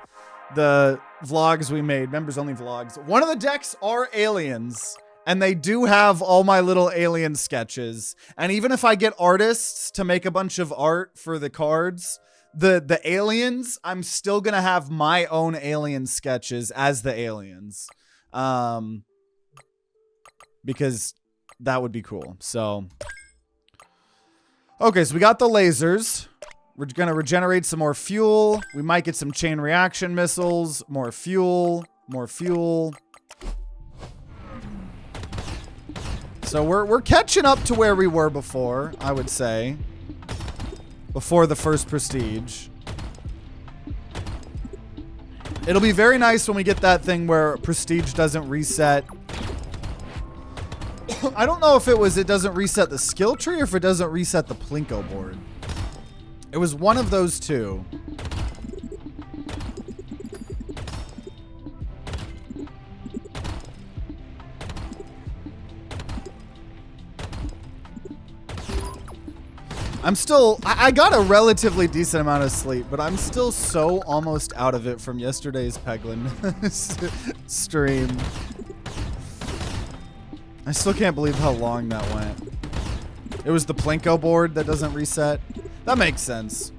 A: vlogs we made, members only vlogs, one of the decks are aliens. And they do have all my little alien sketches. And even if I get artists to make a bunch of art for the cards, the aliens, I'm still going to have my own alien sketches as the aliens. Because that would be cool. So, okay, so we got the lasers. We're going to regenerate some more fuel. We might get some chain reaction missiles. More fuel. So we're catching up to where we were before, I would say. Before the first prestige. It'll be very nice when we get that thing where prestige doesn't reset. I don't know if it doesn't reset the skill tree or if it doesn't reset the Plinko board. It was one of those two. I got a relatively decent amount of sleep, but I'm still so almost out of it from yesterday's Peglin stream. I still can't believe how long that went. It was the Plinko board that doesn't reset. That makes sense.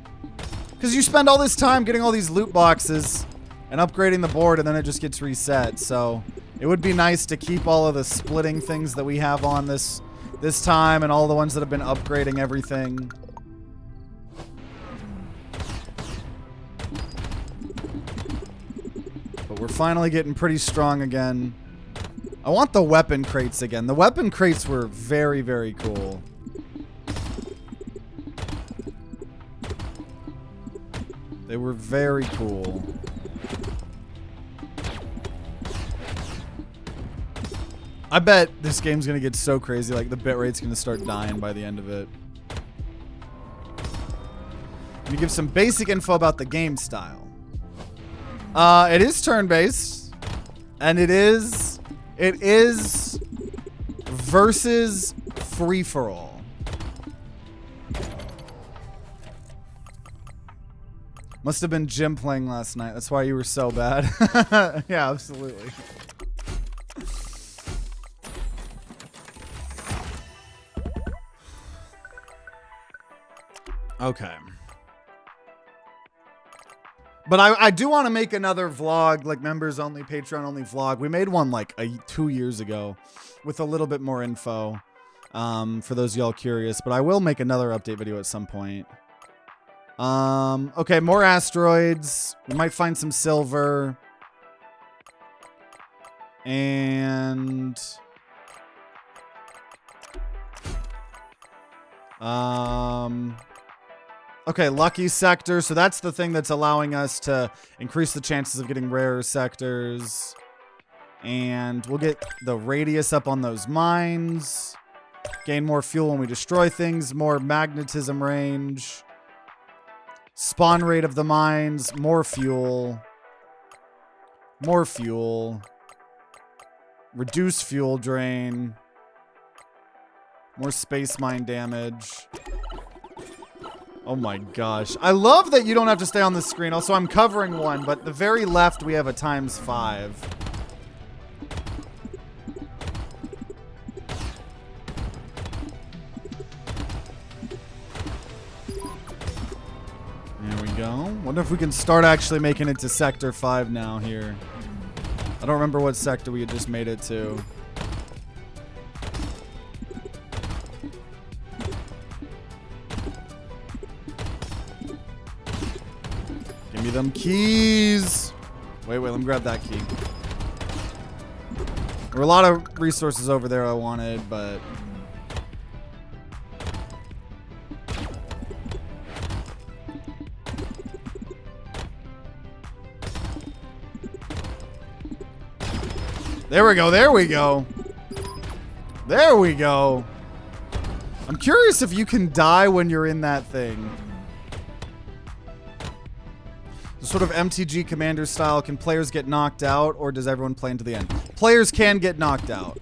A: Because you spend all this time getting all these loot boxes and upgrading the board, and then it just gets reset. So it would be nice to keep all of the splitting things that we have on this time and all the ones that have been upgrading everything. But we're finally getting pretty strong again. I want the weapon crates again. The weapon crates were very, very cool. They were very cool. I bet this game's gonna get so crazy, like the bitrate's gonna start dying by the end of it. Let me give some basic info about the game style. It is turn-based, and it is versus free-for-all. Must have been Jim playing last night. That's why you were so bad. Yeah, absolutely. Okay. But I do want to make another vlog, like members only, Patreon only vlog. We made one like 2 years ago with a little bit more info for those of y'all curious. But I will make another update video at some point. Okay, more asteroids. We might find some silver. And... okay, lucky sector. So that's the thing that's allowing us to increase the chances of getting rarer sectors. And we'll get the radius up on those mines. Gain more fuel when we destroy things. More magnetism range. Spawn rate of the mines. More fuel. More fuel. Reduce fuel drain. More space mine damage. Oh my gosh. I love that you don't have to stay on the screen. Also, I'm covering one, but the very left we have a ×5. There we go. Wonder if we can start actually making it to Sector 5 now here. I don't remember what sector we had just made it to. Give me them keys. Wait, let me grab that key. There were a lot of resources over there I wanted, but... There we go, there we go. There we go. I'm curious if you can die when you're in that thing. The sort of MTG commander style, can players get knocked out or does everyone play into the end? Players can get knocked out.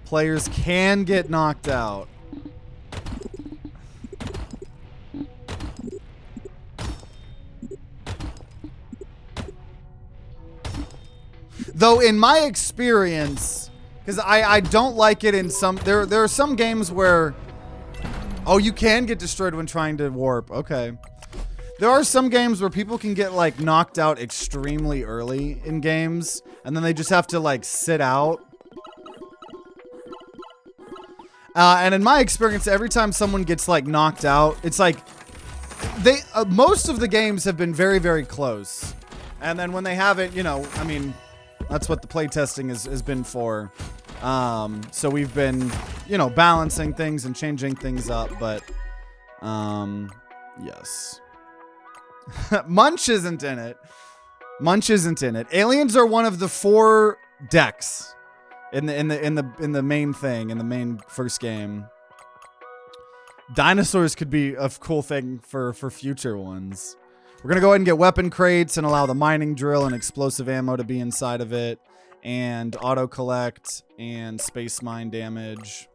A: Players can get knocked out. Though in my experience, because I don't like it in some, there are some games where, oh, you can get destroyed when trying to warp. Okay. There are some games where people can get like knocked out extremely early in games and then they just have to like sit out. And in my experience, every time someone gets like knocked out, it's like they, most of the games have been very, very close. And then when they haven't, you know, I mean, that's what the playtesting has been for. So we've been, you know, balancing things and changing things up, but yes. Munch isn't in it. Munch isn't in it. Aliens are one of the 4 decks in the main thing, in the main first game. Dinosaurs could be a cool thing for future ones. We're gonna go ahead and get weapon crates and allow the mining drill and explosive ammo to be inside of it, and auto collect and space mine damage.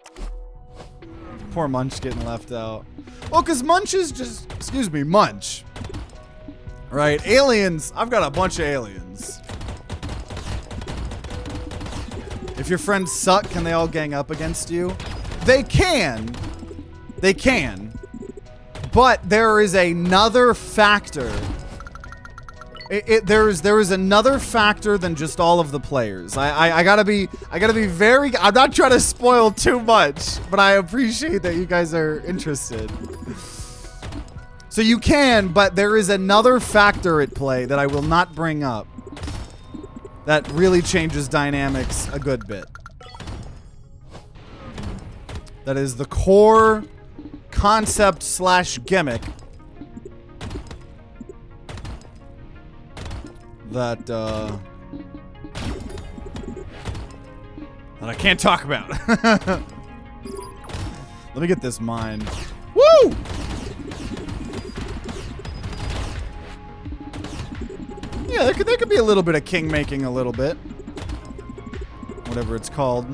A: Poor Munch getting left out. Well, because Munch is just, excuse me, Munch. Right, aliens. I've got a bunch of aliens. If your friends suck, can they all gang up against you? They can. They can. But there is another factor. There is another factor than just all of the players. I gotta be very. I'm not trying to spoil too much, but I appreciate that you guys are interested. So you can, but there is another factor at play that I will not bring up that really changes dynamics a good bit. That is the core concept / gimmick that I can't talk about. Let me get this mine. Woo! Yeah, there could be a little bit of king making a little bit. Whatever it's called.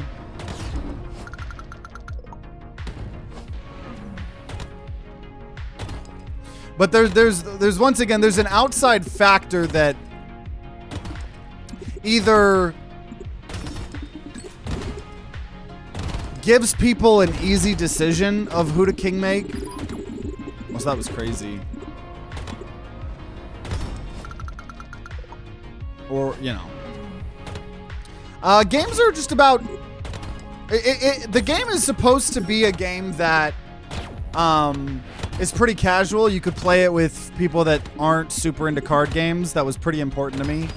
A: But there's once again, there's an outside factor that either gives people an easy decision of who to king make. Oh, so that was crazy. Or, you know. Games are just about... the game is supposed to be a game that is pretty casual. You could play it with people that aren't super into card games. That was pretty important to me.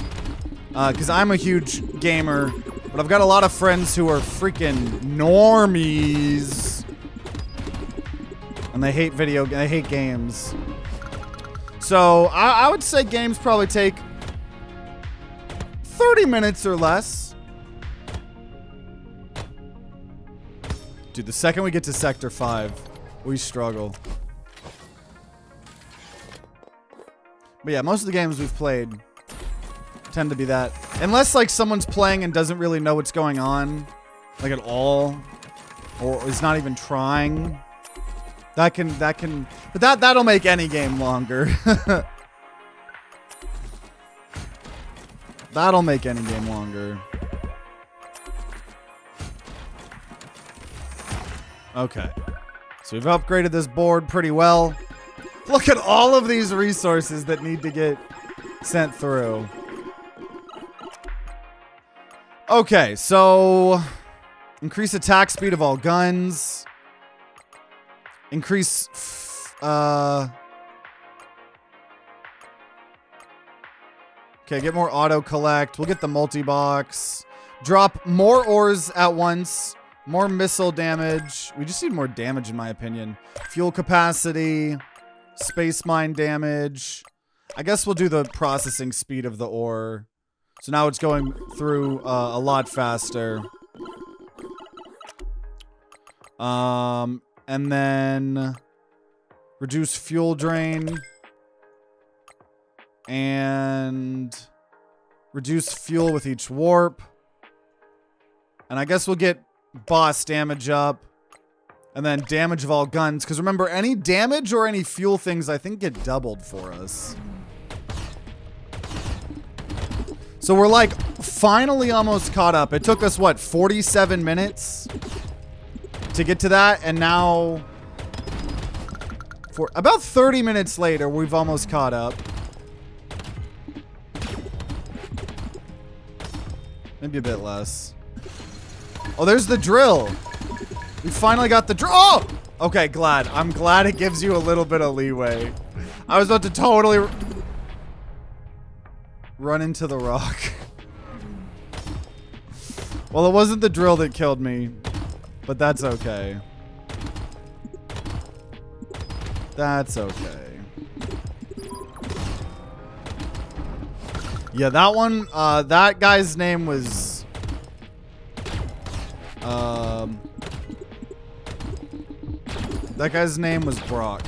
A: Because I'm a huge gamer, but I've got a lot of friends who are freaking normies. And they hate they hate games. So I would say games probably take 30 minutes or less. Dude, the second we get to Sector 5, we struggle. But yeah, most of the games we've played tend to be that. Unless like someone's playing and doesn't really know what's going on, like at all, or is not even trying. But that'll make any game longer. That'll make any game longer. Okay. So we've upgraded this board pretty well. Look at all of these resources that need to get sent through. Okay, so increase attack speed of all guns. Increase okay, get more auto collect. We'll get the multi-box. Drop more ores at once. More missile damage. We just need more damage in my opinion. Fuel capacity. Space mine damage. I guess we'll do the processing speed of the ore. So now it's going through a lot faster. And then reduce fuel drain. And reduce fuel with each warp. And I guess we'll get boss damage up. And then damage of all guns. Because remember, any damage or any fuel things, I think, get doubled for us. So we're like finally almost caught up. It took us, what, 47 minutes to get to that. And now, for about 30 minutes later, we've almost caught up. Maybe a bit less. Oh, there's the drill. We finally got the drill. Oh! Okay, glad. I'm glad it gives you a little bit of leeway. I was about to totally run into the rock. Well, it wasn't the drill that killed me, but that's okay. That's okay. Yeah, that one, that guy's name was, that guy's name was Brock.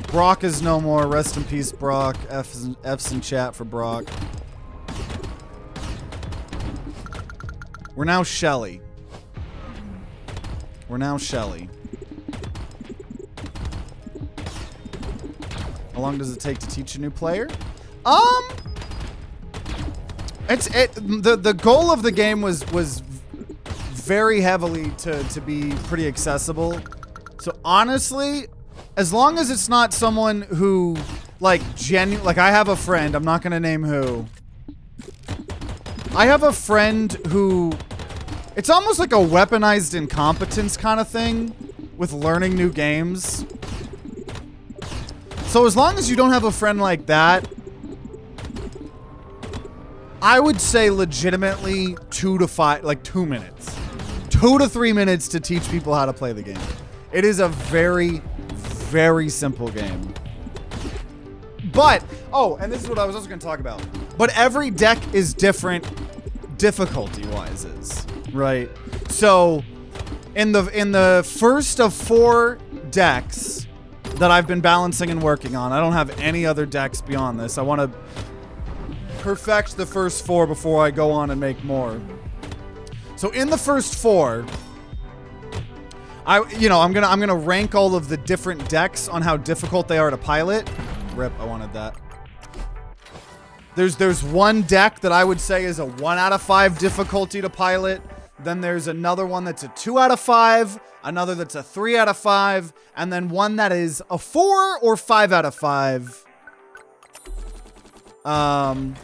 A: Brock is no more. Rest in peace, Brock. F's in chat for Brock. We're now Shelly. We're now Shelly. How long does it take to teach a new player? The goal of the game was very heavily to be pretty accessible. So honestly, as long as it's not someone who like like I have a friend, I'm not gonna name who. I have a friend who, it's almost like a weaponized incompetence kind of thing with learning new games. So as long as you don't have a friend like that, I would say legitimately 2 to 5, like 2 minutes. 2 to 3 minutes to teach people how to play the game. It is a very, very simple game. But, oh, and this is what I was also going to talk about. But every deck is different difficulty-wise, right? So, in the first of 4 decks that I've been balancing and working on, I don't have any other decks beyond this. I want to perfect the first 4 before I go on and make more. So in the first 4, I'm gonna rank all of the different decks on how difficult they are to pilot. Rip, I wanted that. There's one deck that I would say is a 1 out of 5 difficulty to pilot. Then there's another one that's a 2 out of 5, another that's a 3 out of 5, and then one that is a 4 or 5 out of 5. And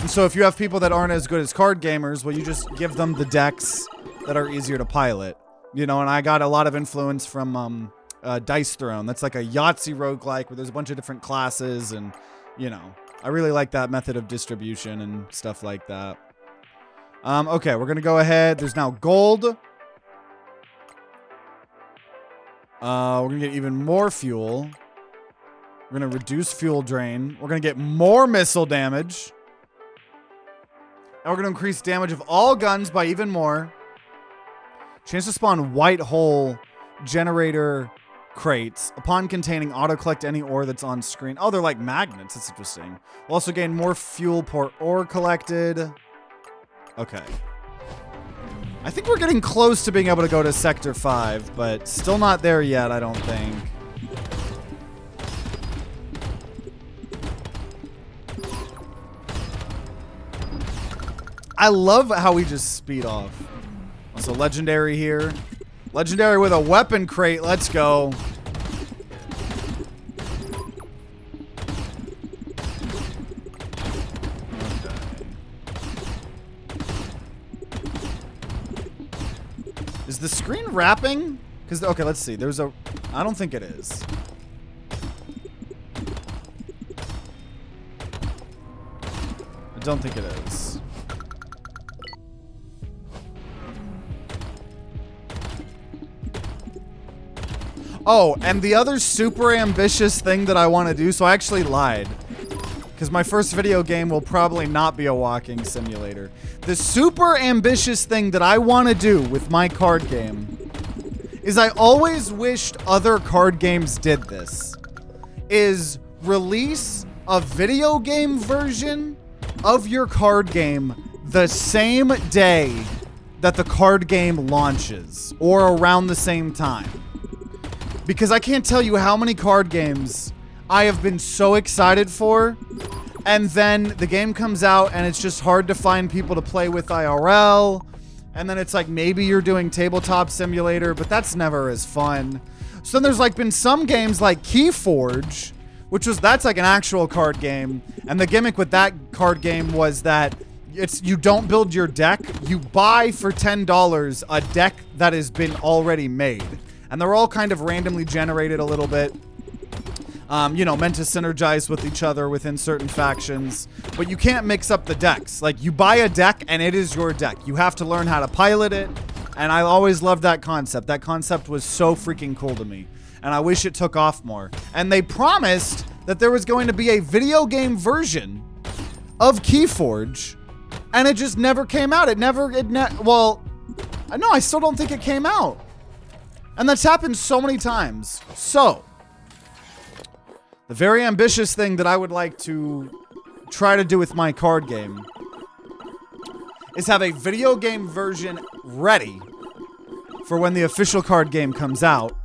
A: so if you have people that aren't as good as card gamers, well, you just give them the decks that are easier to pilot. You know, and I got a lot of influence from Dice Throne. That's like a Yahtzee roguelike where there's a bunch of different classes, and, you know, I really like that method of distribution and stuff like that. Okay, we're going to go ahead. There's now gold. We're going to get even more fuel. We're going to reduce fuel drain. We're going to get more missile damage. And we're going to increase damage of all guns by even more. Chance to spawn white hole generator crates upon containing auto-collect any ore that's on screen. Oh, they're like magnets. That's interesting. We'll also gain more fuel per ore collected. Okay. I think we're getting close to being able to go to Sector 5, but still not there yet, I don't think. I love how we just speed off. Also, legendary here. Legendary with a weapon crate. Let's go. Is the screen wrapping? Because, okay, let's see. There's a... I don't think it is. I don't think it is. Oh, and the other super ambitious thing that I want to do, so I actually lied. Because my first video game will probably not be a walking simulator. The super ambitious thing that I want to do with my card game is I always wished other card games did this. Is release a video game version of your card game the same day that the card game launches. Or around the same time. Because I can't tell you how many card games I have been so excited for, and then the game comes out and it's just hard to find people to play with IRL, and then it's like maybe you're doing Tabletop Simulator, but that's never as fun. So then there's like been some games like Keyforge, that's like an actual card game, and the gimmick with that card game was that you don't build your deck, you buy for $10 a deck that has been already made. And they're all kind of randomly generated a little bit. You know, meant to synergize with each other within certain factions. But you can't mix up the decks. Like, you buy a deck and it is your deck. You have to learn how to pilot it. And I always loved that concept. That concept was so freaking cool to me. And I wish it took off more. And they promised that there was going to be a video game version of Keyforge. And it just never came out. Well, no, I still don't think it came out. And that's happened so many times. So, the very ambitious thing that I would like to try to do with my card game is have a video game version ready for when the official card game comes out.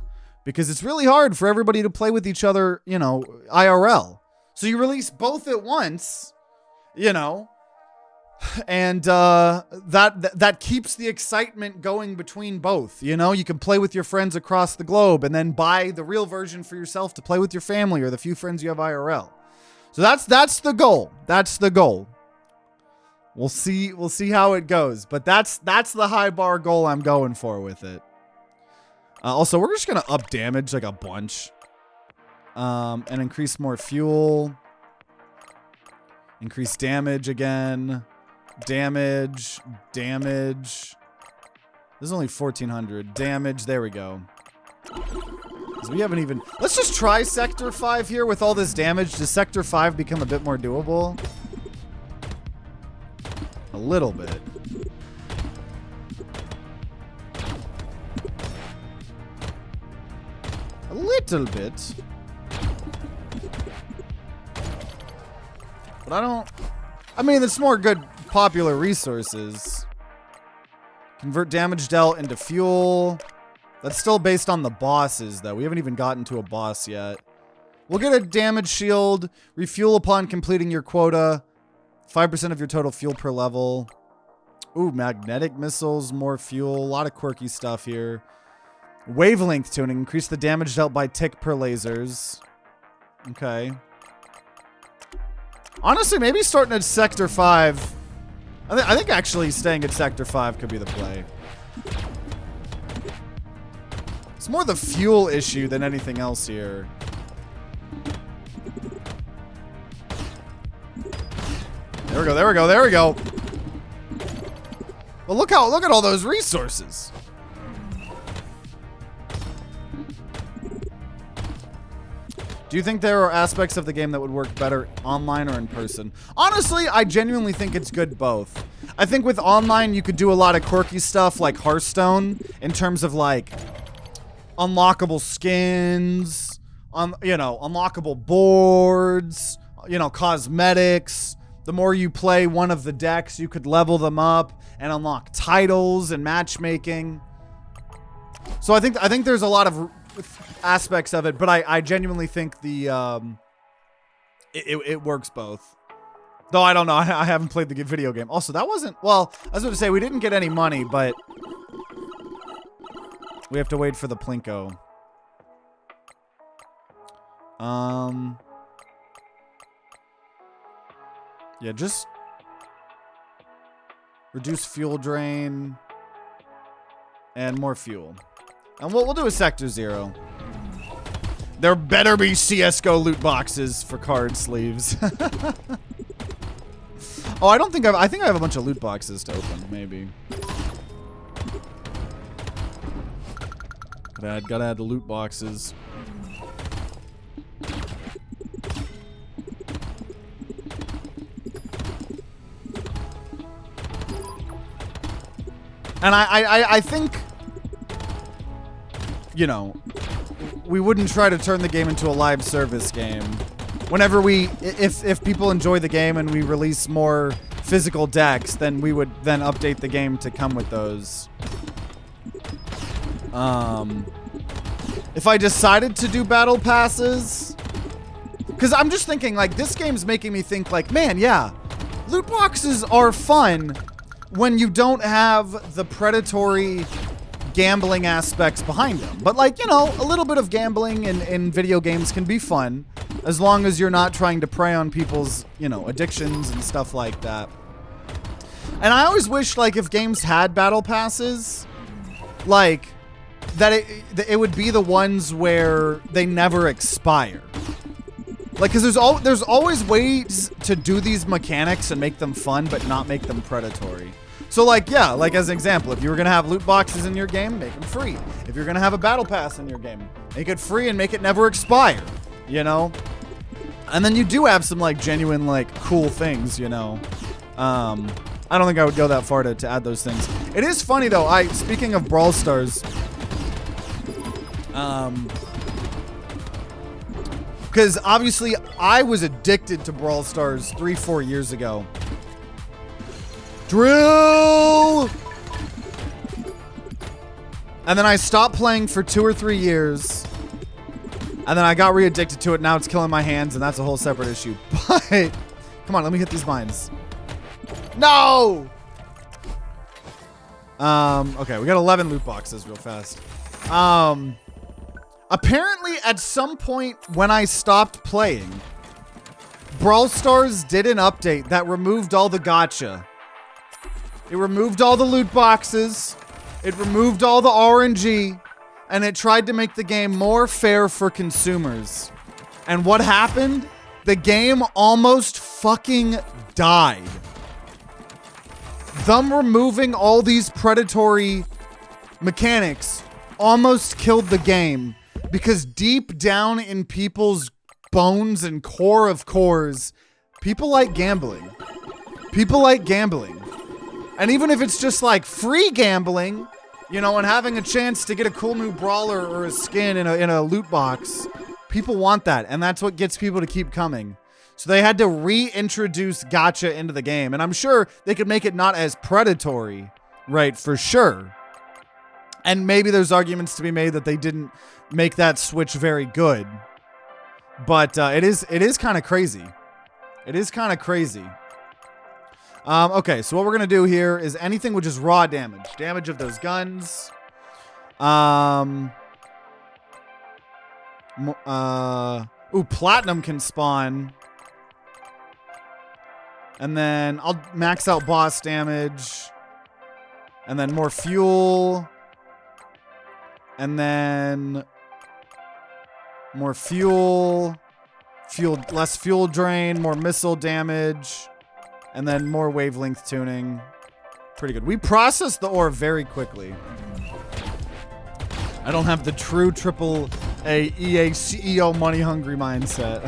A: Because it's really hard for everybody to play with each other, you know, IRL. So you release both at once, you know, and that keeps the excitement going between both. You know, you can play with your friends across the globe and then buy the real version for yourself to play with your family or the few friends you have IRL. So that's the goal. That's the goal. We'll see how it goes, but that's the high bar goal I'm going for with it. Also, we're just gonna up damage like a bunch, and increase more fuel. Increase damage again. Damage. This is only 1400. Damage. There we go. We haven't even... Let's just try Sector 5 here with all this damage. Does Sector 5 become a bit more doable? A little bit. A little bit. But I don't... I mean, it's more good popular resources. Convert damage dealt into fuel. That's still based on the bosses, though. We haven't even gotten to a boss yet. We'll get a damage shield. Refuel upon completing your quota. 5% of your total fuel per level. Ooh, magnetic missiles, more fuel. A lot of quirky stuff here. Wavelength tuning. Increase the damage dealt by tick per lasers. Okay. Honestly, maybe starting at Sector 5. I think actually staying at Sector 5 could be the play. It's more the fuel issue than anything else here. There we go, there we go, there we go. Well, look at all those resources. Do you think there are aspects of the game that would work better online or in person? Honestly, I genuinely think it's good both. I think with online, you could do a lot of quirky stuff like Hearthstone in terms of like unlockable skins, unlockable boards, cosmetics. The more you play one of the decks, you could level them up and unlock titles and matchmaking. So I think there's a lot of aspects of it, but I genuinely think the it works both. Though I don't know, I haven't played the video game. Also, that wasn't, well, I was going to say we didn't get any money, but we have to wait for the Plinko. Yeah, just reduce fuel drain and more fuel. And we'll do a Sector 0. There better be CSGO loot boxes for card sleeves. Oh, I think I have a bunch of loot boxes to open, maybe. Gotta add the loot boxes. And I think, we wouldn't try to turn the game into a live service game. Whenever if people enjoy the game and we release more physical decks, then we would then update the game to come with those. If I decided to do battle passes, because I'm just thinking, like, this game's making me think, like, man, yeah, loot boxes are fun when you don't have the predatory gambling aspects behind them. But, like, a little bit of gambling in video games can be fun, as long as you're not trying to prey on people's, addictions and stuff like that. And I always wish, like, if games had battle passes, like, that it would be the ones where they never expire. Like, because there's always ways to do these mechanics and make them fun, but not make them predatory. So, like, yeah, like, as an example, if you were going to have loot boxes in your game, make them free. If you're going to have a battle pass in your game, make it free and make it never expire, And then you do have some, like, genuine, like, cool things, I don't think I would go that far to add those things. It is funny, though. Speaking of Brawl Stars, because obviously I was addicted to Brawl Stars 3-4 years ago. Drill! And then I stopped playing for 2 or 3 years. And then I got re-addicted to it. Now it's killing my hands, and that's a whole separate issue. But, come on, let me hit these mines. No! Okay, we got 11 loot boxes real fast. Apparently, at some point when I stopped playing, Brawl Stars did an update that removed all the gacha. It removed all the loot boxes. It removed all the RNG. And it tried to make the game more fair for consumers. And what happened? The game almost fucking died. Them removing all these predatory mechanics almost killed the game Because deep down in people's bones and core of cores, people like gambling. People like gambling. And even if it's just like free gambling, you know, and having a chance to get a cool new brawler or a skin in a loot box, people want that. And that's what gets people to keep coming. So they had to reintroduce gacha into the game. And I'm sure they could make it not as predatory, right? For sure. And maybe there's arguments to be made that they didn't make that switch very good. But it is kind of crazy. It is kind of crazy. Okay, so what we're going to do here is anything with just raw damage. Damage of those guns. Ooh, platinum can spawn. And then I'll max out boss damage. And then more fuel. And then more fuel. Less fuel drain, more missile damage. And then more wavelength tuning. Pretty good. We process the ore very quickly. I don't have the true triple A EA CEO money hungry mindset.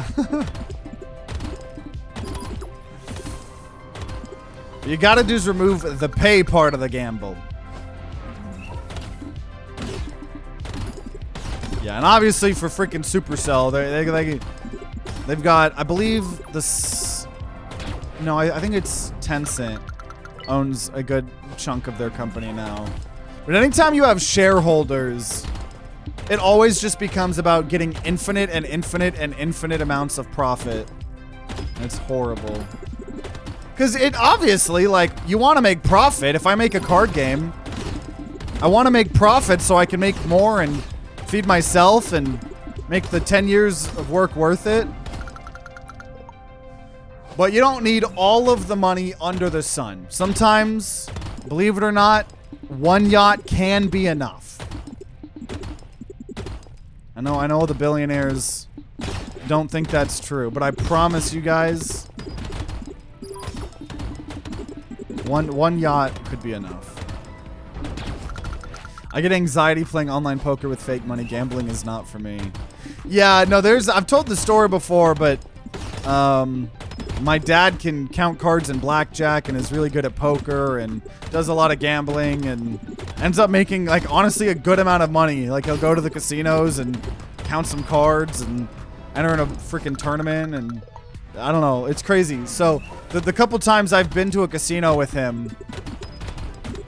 A: What you gotta do is remove the pay part of the gamble. Yeah, and obviously for freaking Supercell, they've got, I believe, this. No, I think it's Tencent owns a good chunk of their company now. But anytime you have shareholders, it always just becomes about getting infinite and infinite and infinite amounts of profit. And it's horrible. Because it obviously, like, you want to make profit. If I make a card game, I want to make profit so I can make more and feed myself and make the 10 years of work worth it. But you don't need all of the money under the sun. Sometimes, believe it or not, one yacht can be enough. I know the billionaires don't think that's true, but I promise you guys, one yacht could be enough. I get anxiety playing online poker with fake money. Gambling is not for me. Yeah, no, I've told the story before, but my dad can count cards in blackjack and is really good at poker and does a lot of gambling and ends up making, like, honestly a good amount of money. Like, he'll go to the casinos and count some cards and enter in a freaking tournament, and I don't know, it's crazy. So the couple times I've been to a casino with him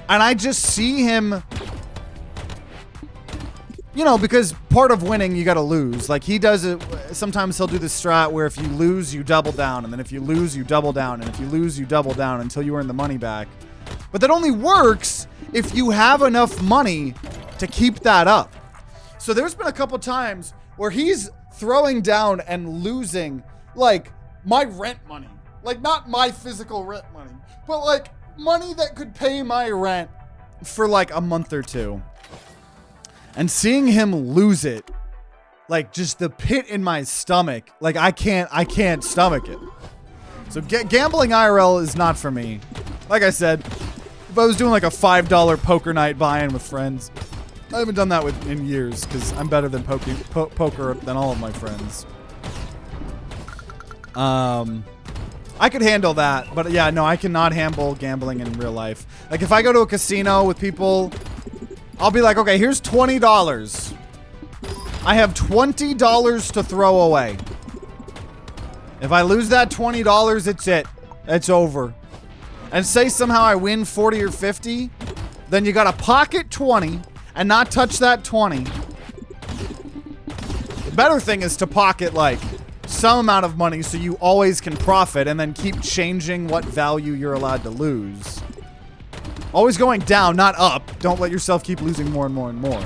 A: and I just see him, you know, because part of winning, you got to lose. Like, he does it. Sometimes he'll do the strat where if you lose, you double down. And then if you lose, you double down. And if you lose, you double down until you earn the money back. But that only works if you have enough money to keep that up. So there's been a couple times where he's throwing down and losing, like, my rent money. Like, not my physical rent money, but, like, money that could pay my rent for, like, a month or two. And seeing him lose it, like, just the pit in my stomach, like, I can't stomach it. So gambling IRL is not for me. Like I said, if I was doing like a $5 poker night buy-in with friends, I haven't done that in years because I'm better than poker than all of my friends. I could handle that, but yeah, no, I cannot handle gambling in real life. Like, if I go to a casino with people, I'll be like, okay, here's $20. I have $20 to throw away. If I lose that $20, it's it. It's over. And say somehow I win 40 or 50, then you gotta pocket 20 and not touch that 20. The better thing is to pocket, like, some amount of money so you always can profit and then keep changing what value you're allowed to lose. Always going down, not up. Don't let yourself keep losing more and more and more.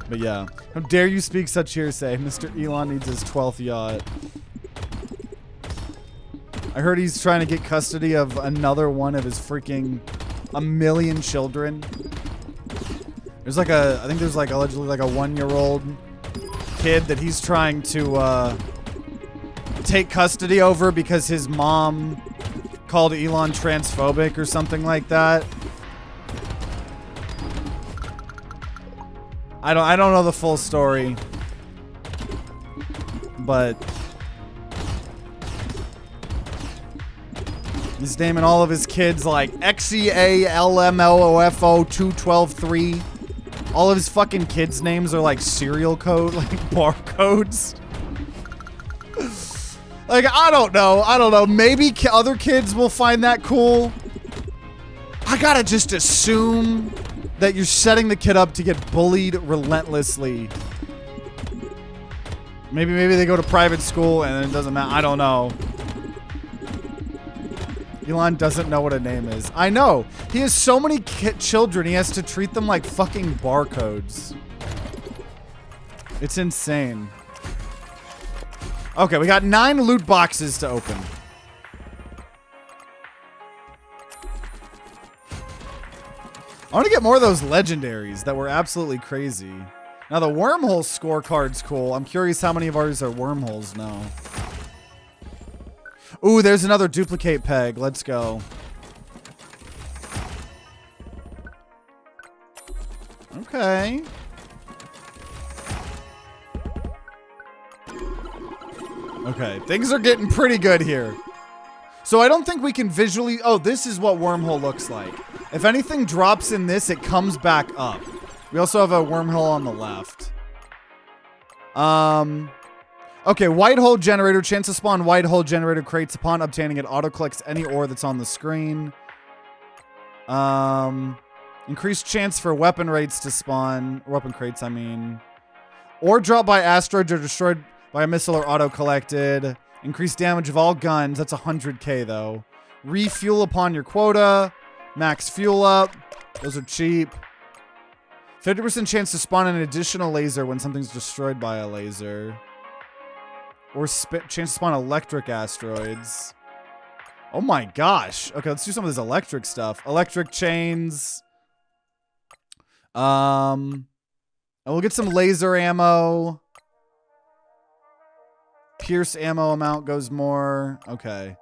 A: But yeah. How dare you speak such hearsay? Mr. Elon needs his 12th yacht. I heard he's trying to get custody of another one of his freaking 1 million children. There's like I think there's like allegedly like a 1-year-old kid that he's trying to take custody over because his mom called Elon transphobic or something like that. I don't know the full story. But he's naming all of his kids like XEALMLOFO2123. All of his fucking kids' names are like serial code, like barcodes. Like, I don't know. Maybe other kids will find that cool. I gotta just assume that you're setting the kid up to get bullied relentlessly. Maybe they go to private school and it doesn't matter. I don't know. Elon doesn't know what a name is. I know. He has so many children, he has to treat them like fucking barcodes. It's insane. Okay, we got 9 loot boxes to open. I want to get more of those legendaries that were absolutely crazy. Now, the wormhole scorecard's cool. I'm curious how many of ours are wormholes now. Ooh, there's another duplicate peg. Let's go. Okay. Okay, things are getting pretty good here. So I don't think we can visually... Oh, this is what wormhole looks like. If anything drops in this, it comes back up. We also have a wormhole on the left. Okay, white hole generator. Chance to spawn white hole generator crates upon obtaining it. Auto collects any ore that's on the screen. Increased chance for weapon rates to spawn. Weapon crates, I mean. Ore dropped by asteroids or destroyed by a missile or auto collected. Increased damage of all guns. That's 100k though. Refuel upon your quota. Max fuel up. Those are cheap. 50% chance to spawn an additional laser when something's destroyed by a laser. Or chance to spawn electric asteroids. Oh my gosh. Okay, let's do some of this electric stuff. Electric chains. And we'll get some laser ammo. Pierce ammo amount goes more. Okay.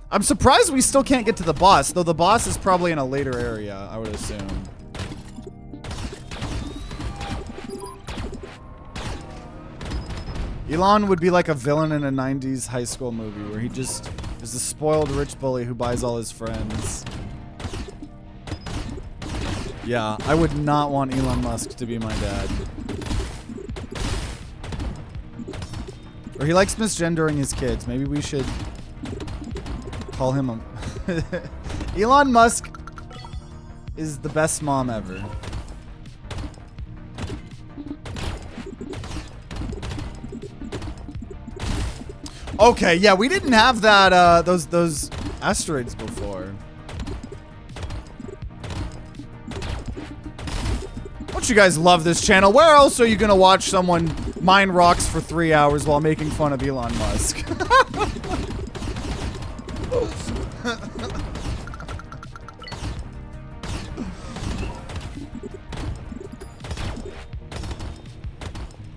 A: I'm surprised we still can't get to the boss, though the boss is probably in a later area, I would assume. Elon would be like a villain in a 90s high school movie where he just is a spoiled rich bully who buys all his friends. Yeah, I would not want Elon Musk to be my dad. Or he likes misgendering his kids. Maybe we should call him a... Elon Musk is the best mom ever. Okay, yeah, we didn't have that those asteroids before. Don't you guys love this channel? Where else are you gonna watch someone mine rocks for 3 hours while making fun of Elon Musk?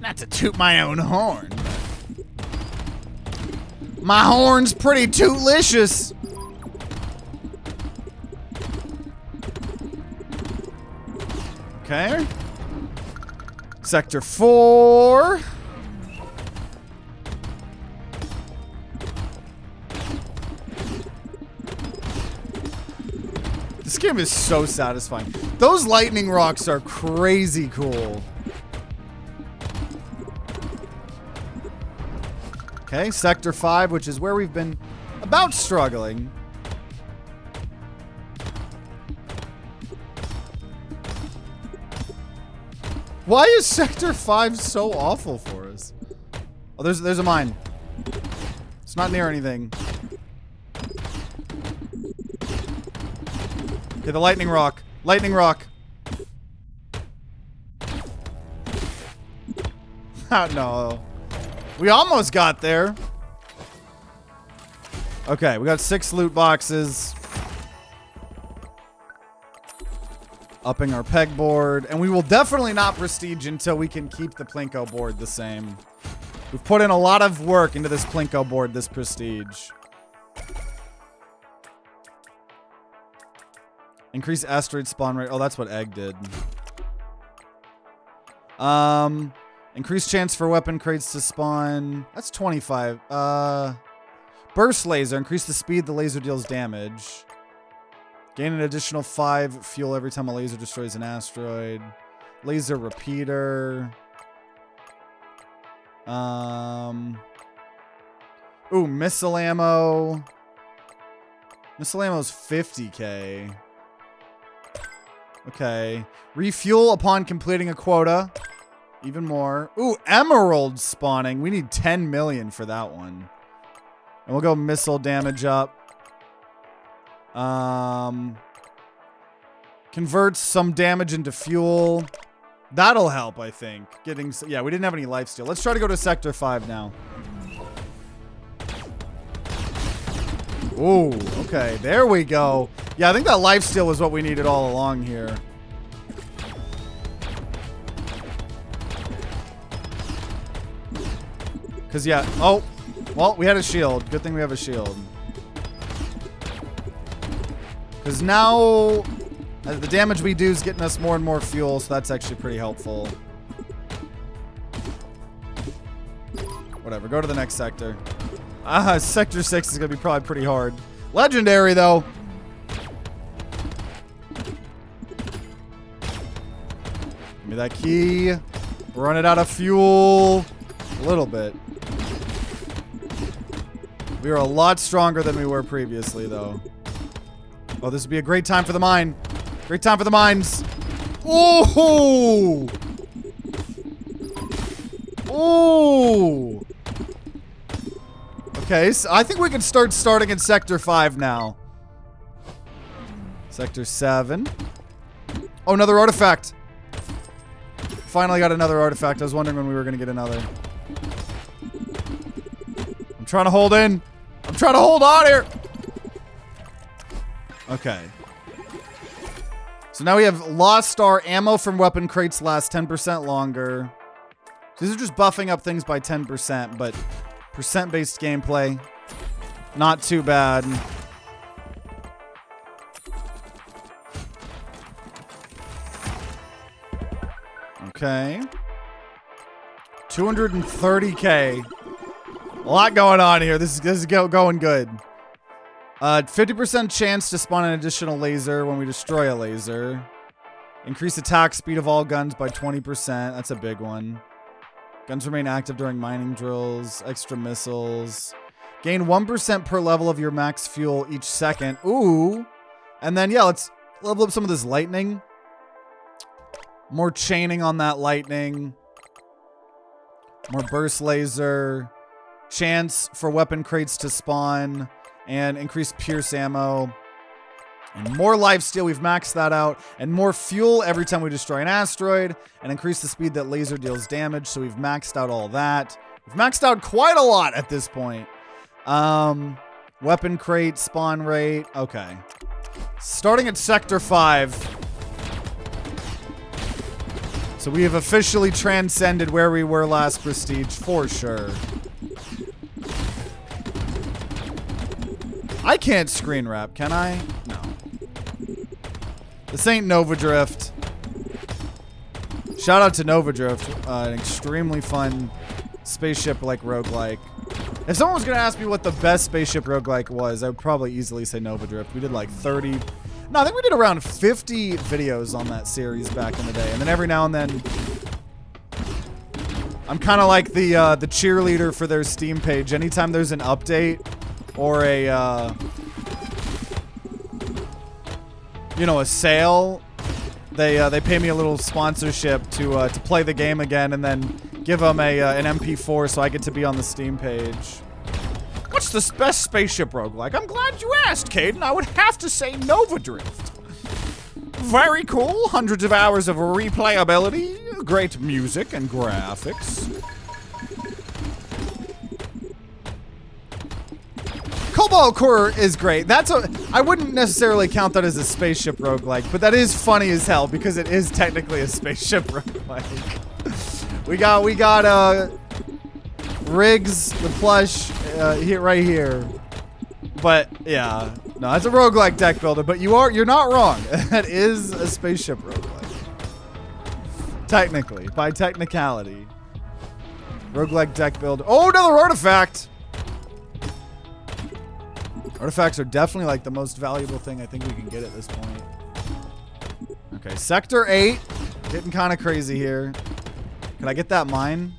A: Not to toot my own horn. My horn's pretty tootlicious. Okay. Sector 4. This game is so satisfying. Those lightning rocks are crazy cool. Okay, Sector 5, which is where we've been about struggling. Why is Sector 5 so awful for us? Oh, there's a mine. It's not near anything. Okay, the lightning rock. Lightning rock. Oh, no. We almost got there. Okay, we got 6 loot boxes. Upping our pegboard. And we will definitely not prestige until we can keep the Plinko board the same. We've put in a lot of work into this Plinko board, this prestige. Increase asteroid spawn rate. Oh, that's what egg did. Increased chance for weapon crates to spawn. That's 25. Burst laser. Increase the speed the laser deals damage. Gain an additional 5 fuel every time a laser destroys an asteroid. Laser repeater. Ooh, missile ammo. Missile ammo's 50k. Okay. Refuel upon completing a quota. Even more. Ooh, emerald spawning. We need 10 million for that one. And we'll go missile damage up. Converts some damage into fuel. That'll help, I think. Yeah, we didn't have any lifesteal. Let's try to go to Sector 5 now. Ooh, okay. There we go. Yeah, I think that lifesteal was what we needed all along here. Because, yeah. Oh, well, we had a shield. Good thing we have a shield. Because now the damage we do is getting us more and more fuel, so that's actually pretty helpful. Whatever, go to the next sector. Sector 6 is going to be probably pretty hard. Legendary, though. Give me that key. We're running out of fuel. A little bit. We are a lot stronger than we were previously, though. Oh, this would be a great time for the mine. Great time for the mines. Oh! Oh! Okay, so I think we can starting in Sector 5 now. Sector 7. Oh, another artifact. Finally got another artifact. I was wondering when we were going to get another. I'm trying to hold in. I'm trying to hold on here. Okay. So now we have Lost Star. Ammo from weapon crates lasts 10% longer. So these are just buffing up things by 10%, but percent-based gameplay. Not too bad. Okay. 230k. A lot going on here. This is going good. 50% chance to spawn an additional laser when we destroy a laser. Increase attack speed of all guns by 20%. That's a big one. Guns remain active during mining drills. Extra missiles. Gain 1% per level of your max fuel each second. Ooh. And then, yeah, let's level up some of this lightning. More chaining on that lightning. More burst laser. Chance for weapon crates to spawn. And increased pierce ammo. And more lifesteal, we've maxed that out. And more fuel every time we destroy an asteroid. And increase the speed that laser deals damage. So we've maxed out all that. We've maxed out quite a lot at this point. Weapon crate, spawn rate. Okay. Starting at Sector 5. So we have officially transcended where we were last Prestige, for sure. I can't screen wrap, can I? No. This ain't Nova Drift. Shout out to Nova Drift. An extremely fun spaceship-like roguelike. If someone was going to ask me what the best spaceship roguelike was, I would probably easily say Nova Drift. We did like 30... No, I think we did around 50 videos on that series back in the day. And then every now and then... I'm kind of like the cheerleader for their Steam page. Anytime there's an update or a... you know, a sale, they pay me a little sponsorship to play the game again, and then give them an MP4 so I get to be on the Steam page. What's the best spaceship roguelike? I'm glad you asked, Kaiden. I would have to say Nova Drift. Very cool. Hundreds of hours of replayability, great music and graphics. Cobalt Core is great. I wouldn't necessarily count that as a spaceship roguelike, but that is funny as hell because it is technically a spaceship roguelike. We got Riggs, the plush, here right here. But yeah, no, it's a roguelike deck builder, but you're not wrong. That is a spaceship roguelike. Technically, by technicality. Roguelike deck build. Oh, another artifact! Artifacts are definitely like the most valuable thing I think we can get at this point. Okay, Sector 8. Getting kind of crazy here. Can I get that mine?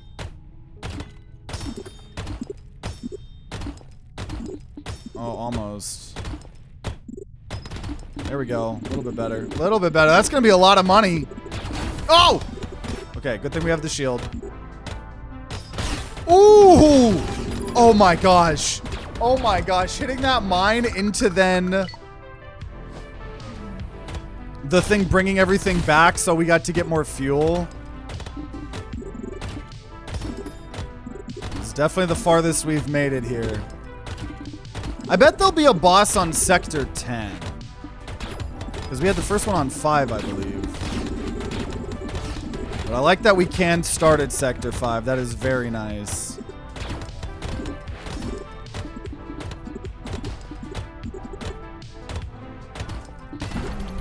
A: Oh, almost. There we go. A little bit better. A little bit better. That's going to be a lot of money. Oh! Okay, good thing we have the shield. Ooh! Oh my gosh. Oh my gosh. Hitting that mine into then the thing bringing everything back so we got to get more fuel. It's definitely the farthest we've made it here. I bet there'll be a boss on Sector 10. Because we had the first one on 5, I believe. But I like that we can start at Sector 5. That is very nice.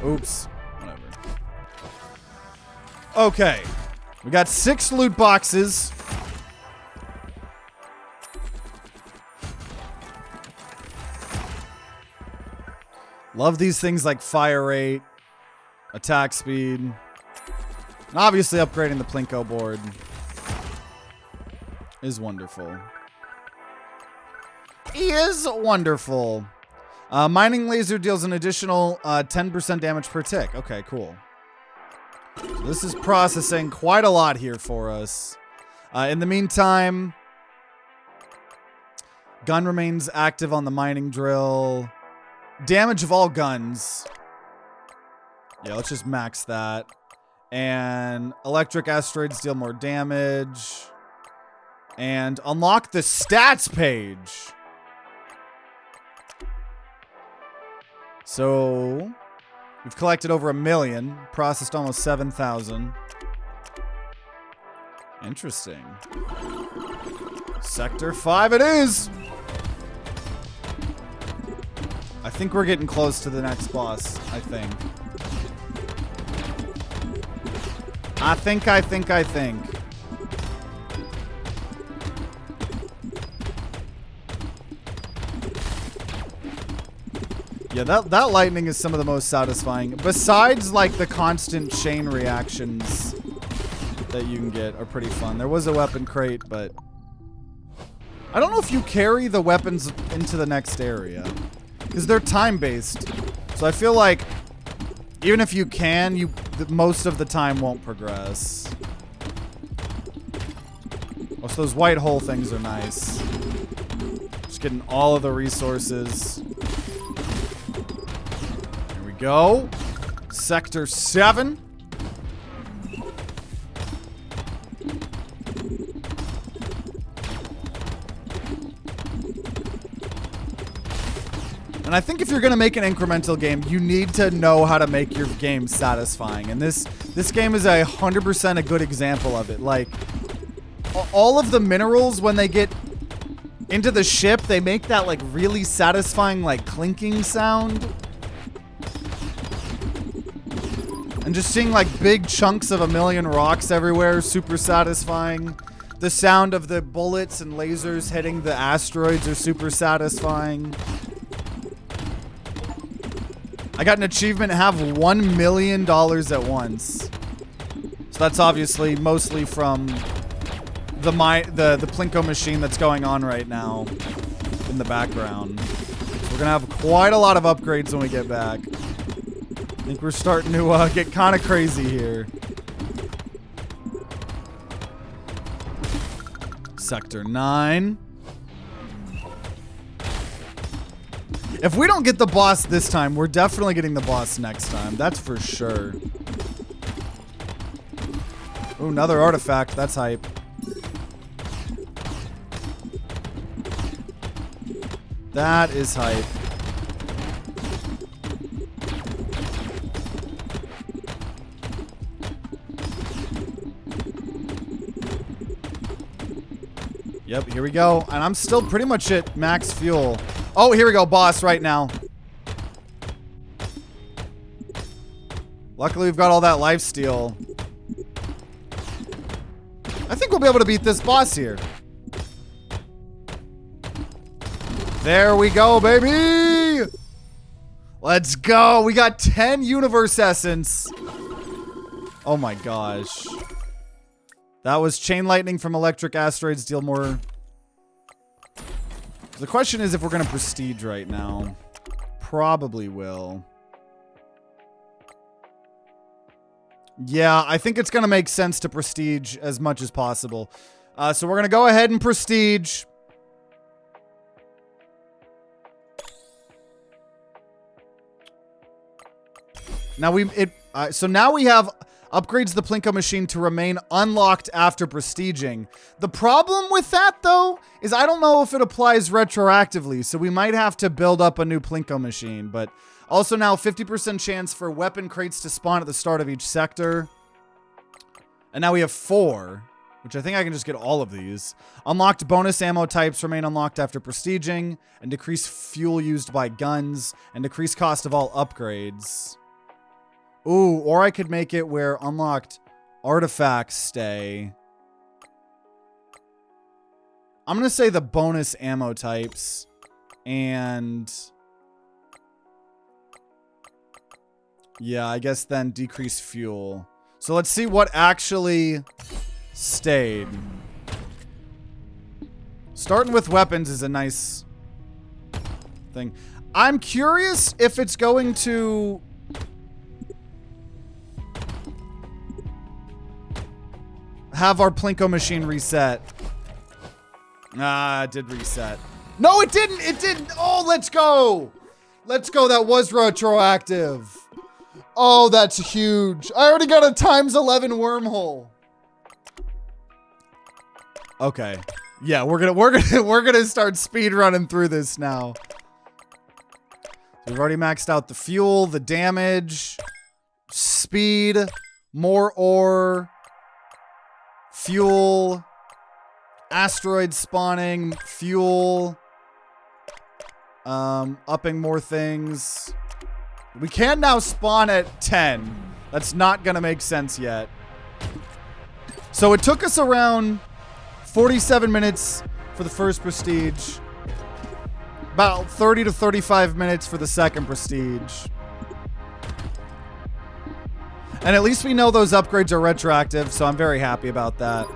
A: Oops. Whatever. Okay. We got 6 loot boxes. Love these things like fire rate, attack speed, and obviously upgrading the Plinko board is wonderful. Is wonderful. Mining laser deals an additional 10% damage per tick. Okay, cool. So this is processing quite a lot here for us. In the meantime, gun remains active on the mining drill. Damage of all guns. Yeah, let's just max that. And electric asteroids deal more damage. And unlock the stats page. So we've collected over 1 million, processed almost 7,000. Interesting. Sector 5 it is. I think we're getting close to the next boss, I think. I think. Yeah, that lightning is some of the most satisfying. Besides, like, the constant chain reactions that you can get are pretty fun. There was a weapon crate, but I don't know if you carry the weapons into the next area. Because they're time-based. So I feel like even if you can, most of the time won't progress. Oh, so those white hole things are nice. Just getting all of the resources. Here we go. Sector 7. And I think if you're going to make an incremental game, you need to know how to make your game satisfying. And this game is 100% a good example of it. Like, all of the minerals, when they get into the ship, they make that, like, really satisfying, like, clinking sound. And just seeing, like, big chunks of 1 million rocks everywhere, super satisfying. The sound of the bullets and lasers hitting the asteroids are super satisfying. I got an achievement, have $1 million at once. So that's obviously mostly from the Plinko machine that's going on right now in the background. So we're gonna have quite a lot of upgrades when we get back. I think we're starting to get kind of crazy here. Sector 9. If we don't get the boss this time, we're definitely getting the boss next time. That's for sure. Ooh, another artifact. That's hype. That is hype. Yep, here we go. And I'm still pretty much at max fuel. Oh, here we go. Boss right now. Luckily, we've got all that lifesteal. I think we'll be able to beat this boss here. There we go, baby! Let's go! We got 10 universe essence. Oh my gosh. That was chain lightning from electric asteroids deal more. The question is if we're going to prestige right now. Probably will. Yeah, I think it's going to make sense to prestige as much as possible. So we're going to go ahead and prestige. Now so now we have upgrades the Plinko machine to remain unlocked after prestiging. The problem with that, though, is I don't know if it applies retroactively, so we might have to build up a new Plinko machine. But also now 50% chance for weapon crates to spawn at the start of each sector. And now we have 4, which I think I can just get all of these. Unlocked bonus ammo types remain unlocked after prestiging, and decrease fuel used by guns, and decrease cost of all upgrades. Ooh, or I could make it where unlocked artifacts stay. I'm going to say the bonus ammo types. And yeah, I guess then decrease fuel. So let's see what actually stayed. Starting with weapons is a nice thing. I'm curious if it's going to have our Plinko machine reset. Ah, it did reset. No, it didn't. It didn't. Oh, let's go. Let's go. That was retroactive. Oh, that's huge. I already got a ×11 wormhole. Okay. Yeah, we're gonna start speed running through this now. We've already maxed out the fuel, the damage, speed, more ore, fuel, asteroid spawning, fuel, upping more things. We can now spawn at 10. That's not gonna make sense yet. So it took us around 47 minutes for the first prestige. About 30 to 35 minutes for the second prestige. And at least we know those upgrades are retroactive, so I'm very happy about that.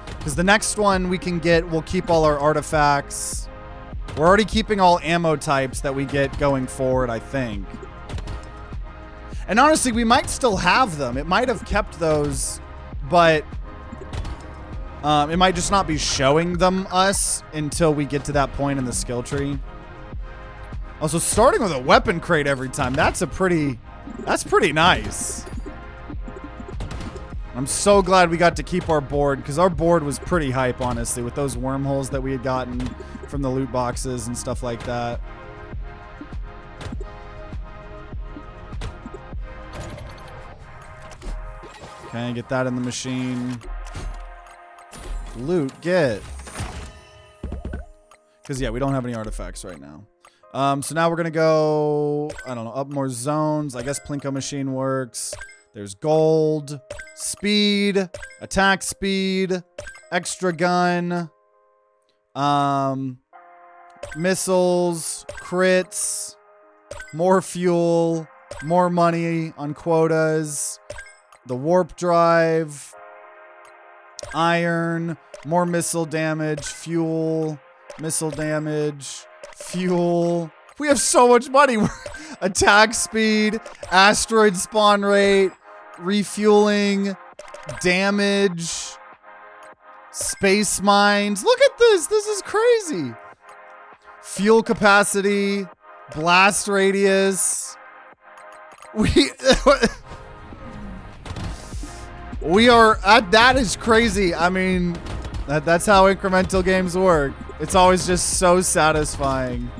A: Because the next one we can get, we'll keep all our artifacts. We're already keeping all ammo types that we get going forward, I think. And honestly, we might still have them. It might have kept those, but it might just not be showing them us until we get to that point in the skill tree. Also, starting with a weapon crate every time, that's pretty nice. I'm so glad we got to keep our board, because our board was pretty hype, honestly, with those wormholes that we had gotten from the loot boxes and stuff like that. Okay, get that in the machine. Loot, get. Because, yeah, we don't have any artifacts right now. So now we're going to go, I don't know, up more zones. I guess Plinko machine works. There's gold, speed, attack speed, extra gun, missiles, crits, more fuel, more money on quotas, the warp drive, iron, more missile damage, fuel, missile damage, fuel. We have so much money. Attack speed, asteroid spawn rate, refueling, damage, space mines. Look at this. This is crazy. Fuel capacity, blast radius. We are at, that is crazy. I mean, that's how incremental games work. It's always just so satisfying.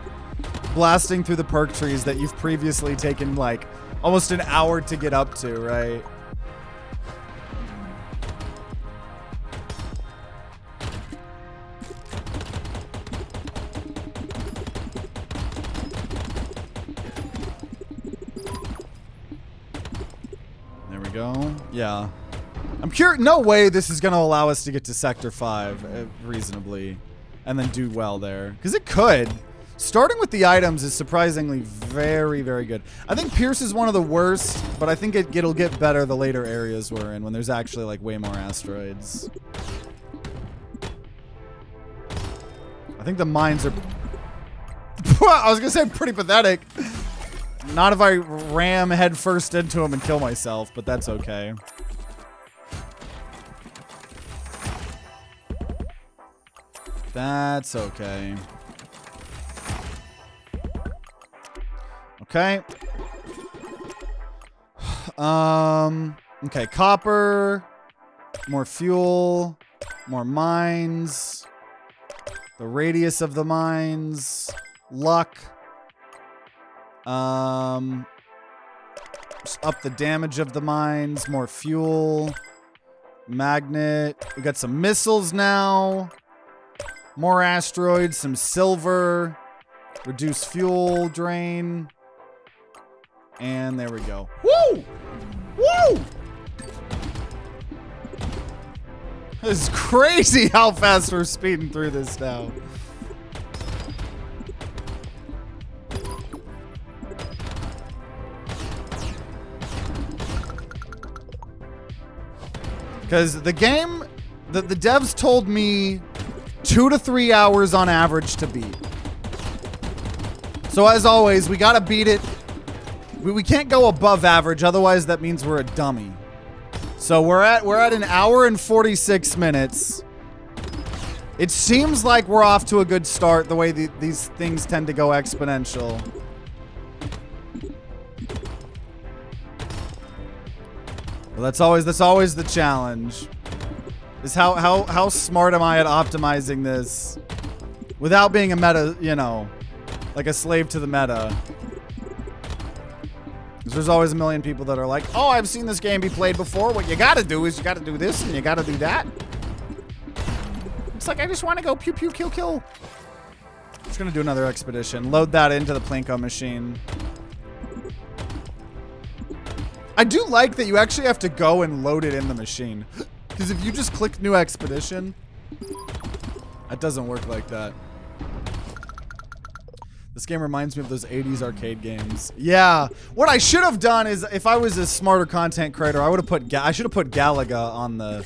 A: Blasting through the perk trees that you've previously taken like almost an hour to get up to, right? There we go. Yeah. I'm curious. No way this is going to allow us to get to Sector 5 reasonably and then do well there. Because it could. Starting with the items is surprisingly very, very good. I think Pierce is one of the worst, but I think it'll get better the later areas we're in when there's actually like way more asteroids. I think the mines are... I was going to say pretty pathetic. Not if I ram head first into them and kill myself, but that's okay. That's okay. Okay. Okay, copper, more fuel, more mines, the radius of the mines, luck. Just up the damage of the mines, more fuel, magnet. We got some missiles now, more asteroids, some silver, reduce fuel drain. And there we go. Woo! Woo! This is crazy how fast we're speeding through this now. Because the game, the devs told me 2 to 3 hours on average to beat. So as always, we gotta beat it. We can't go above average, otherwise that means we're a dummy. So we're at an hour and 46 minutes. It seems like we're off to a good start the way these things tend to go exponential. Well, that's always the challenge. Is how smart am I at optimizing this without being a meta, you know, like a slave to the meta. There's always a million people that are like, oh, I've seen this game be played before. What you gotta do is you gotta do this and you gotta do that. It's like, I just want to go pew, pew, kill, kill. Just gonna do another expedition. Load that into the Plinko machine. I do like that you actually have to go and load it in the machine. Because if you just click new expedition, that doesn't work like that. This game reminds me of those 80s arcade games. Yeah. What I should have done is, if I was a smarter content creator, I should have put Galaga on the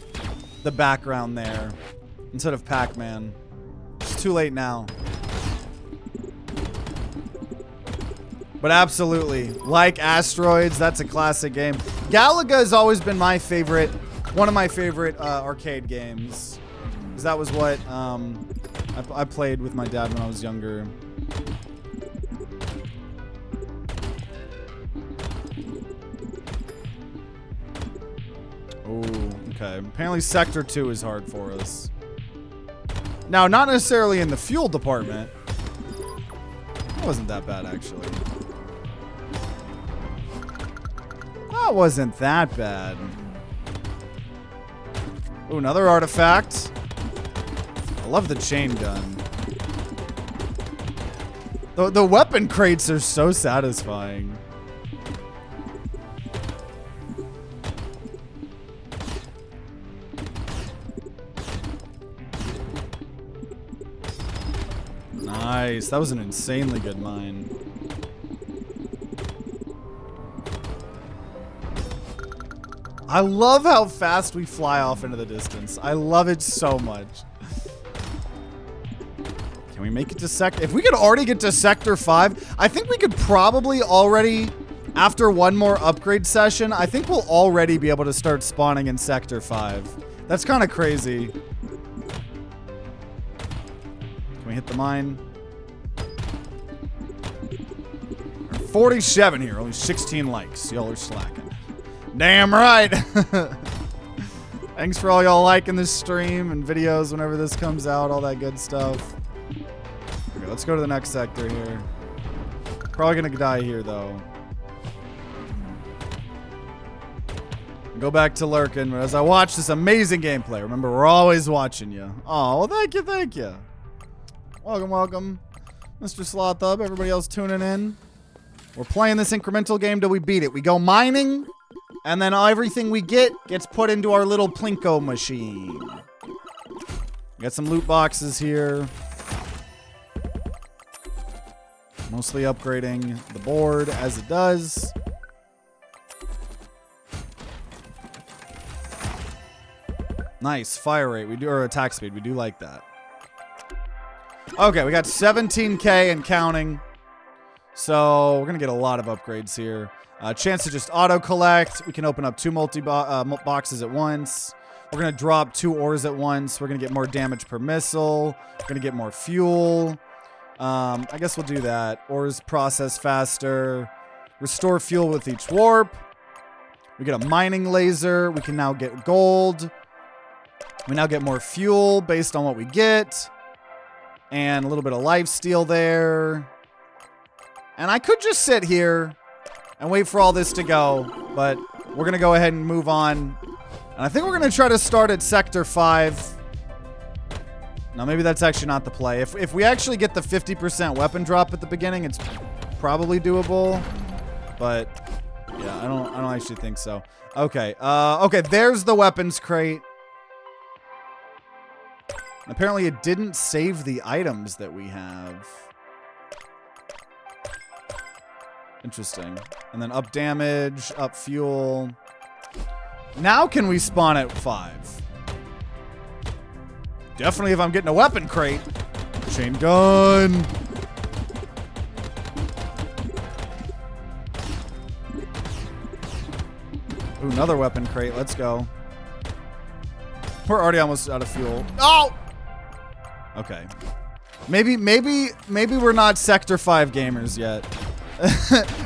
A: background there instead of Pac-Man. It's too late now. But absolutely, like Asteroids, that's a classic game. Galaga has always been my favorite, one of my favorite arcade games. Because that was what I played with my dad when I was younger. Oh, okay. Apparently Sector 2 is hard for us. Now, not necessarily in the fuel department. It wasn't that bad, actually. That wasn't that bad. Ooh, another artifact. I love the chain gun. The weapon crates are so satisfying. Nice. That was an insanely good mine. I love how fast we fly off into the distance. I love it so much. Can we make it to Sector? If we could already get to Sector 5, I think we could probably already, after one more upgrade session, I think we'll already be able to start spawning in Sector 5. That's kind of crazy. Can we hit the mine? 47 here, only 16 likes. Y'all are slacking. Damn right. Thanks for all y'all liking this stream and videos whenever this comes out, all that good stuff. Okay, let's go to the next sector here. Probably gonna die here though. Go back to lurking as I watch this amazing gameplay. Remember, we're always watching you. Oh, well, thank you, thank you. Welcome, welcome, Mr. Slothub. Everybody else tuning in. We're playing this incremental game till we beat it. We go mining, And then everything we get gets put into our little Plinko machine. Got some loot boxes here. Mostly upgrading the board as it does. Nice. Fire rate. We do, or attack speed. We do like that. Okay, we got 17K and counting. So we're going to get a lot of upgrades here. Chance to just auto-collect. We can open up 2 boxes at once. We're going to drop 2 ores at once. We're going to get more damage per missile. We're going to get more fuel. I guess we'll do that. Ores process faster. Restore fuel with each warp. We get a mining laser. We can now get gold. We now get more fuel based on what we get. And a little bit of lifesteal there. And I could just sit here and wait for all this to go, but we're going to go ahead and move on. And I think we're going to try to start at Sector 5. Now, maybe that's actually not the play. If we actually get the 50% weapon drop at the beginning, it's probably doable. But, yeah, I don't actually think so. Okay, okay, there's the weapons crate. Apparently, it didn't save the items that we have. Interesting. And then up damage, up fuel. Now can we spawn at 5? Definitely if I'm getting a weapon crate. Chain gun. Ooh, another weapon crate. Let's go. We're already almost out of fuel. Oh! Okay. Maybe we're not Sector 5 gamers yet.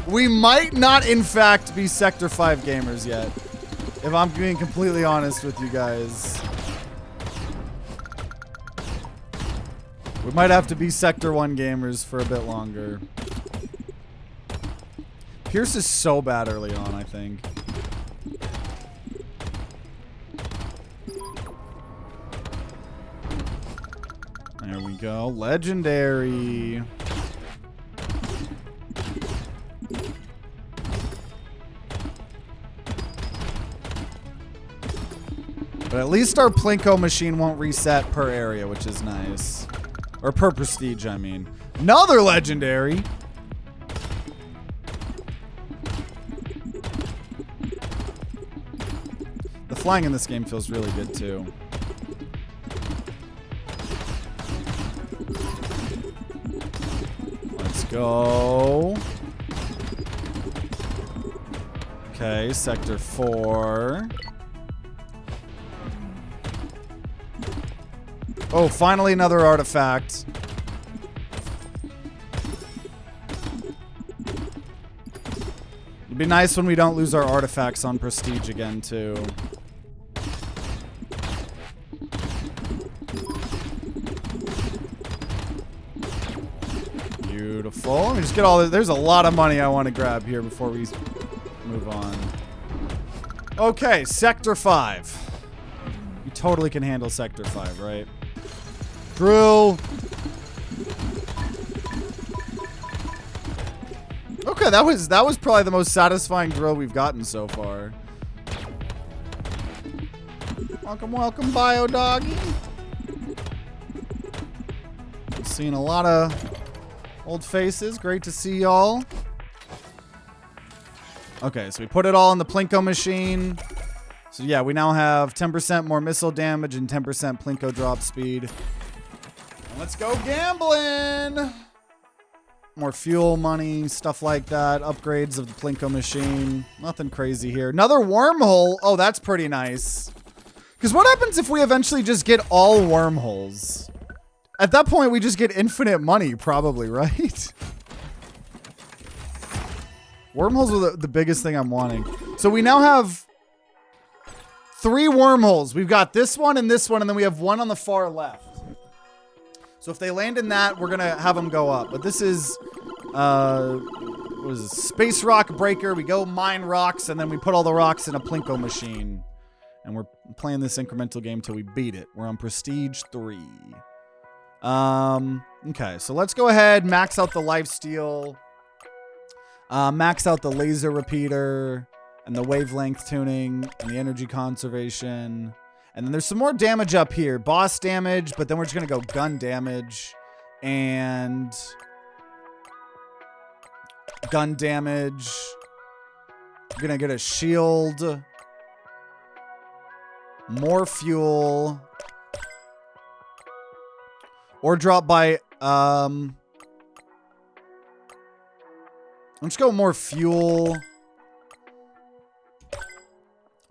A: We might not, in fact, be Sector 5 gamers yet. If I'm being completely honest with you guys. We might have to be Sector 1 gamers for a bit longer. Pierce is so bad early on, I think. There we go. Legendary. But at least our Plinko machine won't reset per area, which is nice. Or per prestige, I mean. Another legendary. The flying in this game feels really good, too. Let's go. Okay, Sector 4. Oh, finally another artifact. It'd be nice when we don't lose our artifacts on Prestige again, too. Beautiful. Let me just get all this. There's a lot of money I want to grab here before we move on. Okay, Sector 5. You totally can handle Sector 5, right? Drill. Okay, that was probably the most satisfying drill we've gotten so far. Welcome, welcome, Bio Doggy. Seeing a lot of old faces. Great to see y'all. Okay, so we put it all in the Plinko machine. So yeah, we now have 10% more missile damage and 10% Plinko drop speed. Let's go gambling. More fuel money, stuff like that. Upgrades of the Plinko machine. Nothing crazy here. Another wormhole. Oh, that's pretty nice. Because what happens if we eventually just get all wormholes? At that point, we just get infinite money, probably, right? Wormholes are the biggest thing I'm wanting. So we now have 3 wormholes. We've got this one, and then we have one on the far left. So if they land in that, we're going to have them go up. But this is, what is this? Space Rock Breaker. We go mine rocks, and then we put all the rocks in a Plinko machine. And we're playing this incremental game till we beat it. We're on Prestige 3. Okay, so let's go ahead, max out the lifesteal. Max out the laser repeater. and the wavelength tuning, and the energy conservation. And then there's some more damage up here. Boss damage, but then we're just going to go gun damage. And gun damage. We're going to get a shield. More fuel. Or drop by... let's go more fuel.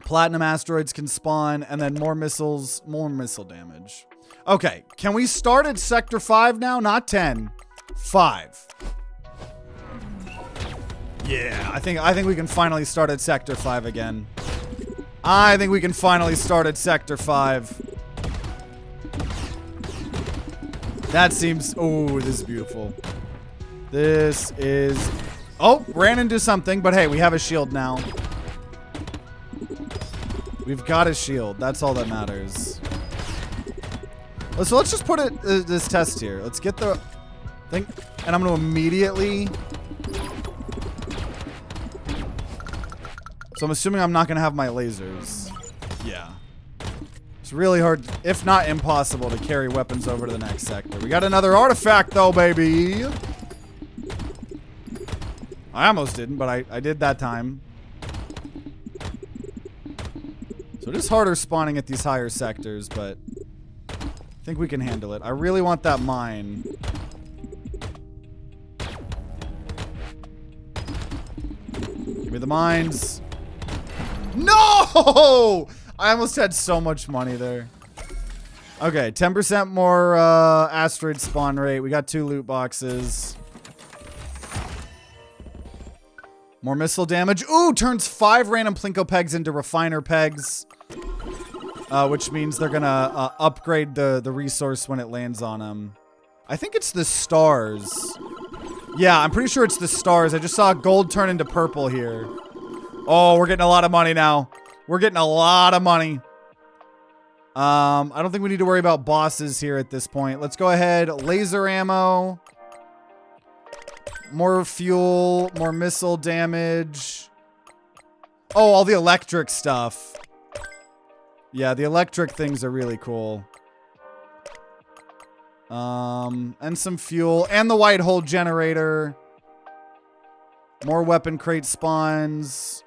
A: Platinum asteroids can spawn, and then more missiles, more missile damage. Okay, can we start at Sector 5 now? Not 10. 5. Yeah, I think we can finally start at Sector 5 again. I think we can finally start at Sector 5. That seems... Oh, this is beautiful. This is... Oh, ran into something, but hey, we have a shield now. We've got a shield. That's all that matters. So let's just put it this test here. Let's get the thing, and I'm going to immediately... So I'm assuming I'm not going to have my lasers. Yeah. It's really hard, if not impossible, to carry weapons over to the next sector. We got another artifact, though, baby. I almost didn't, but I did that time. So it is harder spawning at these higher sectors, but I think we can handle it. I really want that mine. Give me the mines. No! I almost had so much money there. Okay, 10% more asteroid spawn rate. We got 2 loot boxes. More missile damage. Ooh, turns 5 random Plinko pegs into refiner pegs. Which means they're gonna upgrade the resource when it lands on them. I think it's the stars. Yeah, I'm pretty sure it's the stars. I just saw gold turn into purple here. Oh, we're getting a lot of money now. We're getting a lot of money. I don't think we need to worry about bosses here at this point. Let's go ahead. Laser ammo. More fuel. More missile damage. Oh, all the electric stuff. Yeah, the electric things are really cool. And some fuel. And the white hole generator. More weapon crate spawns.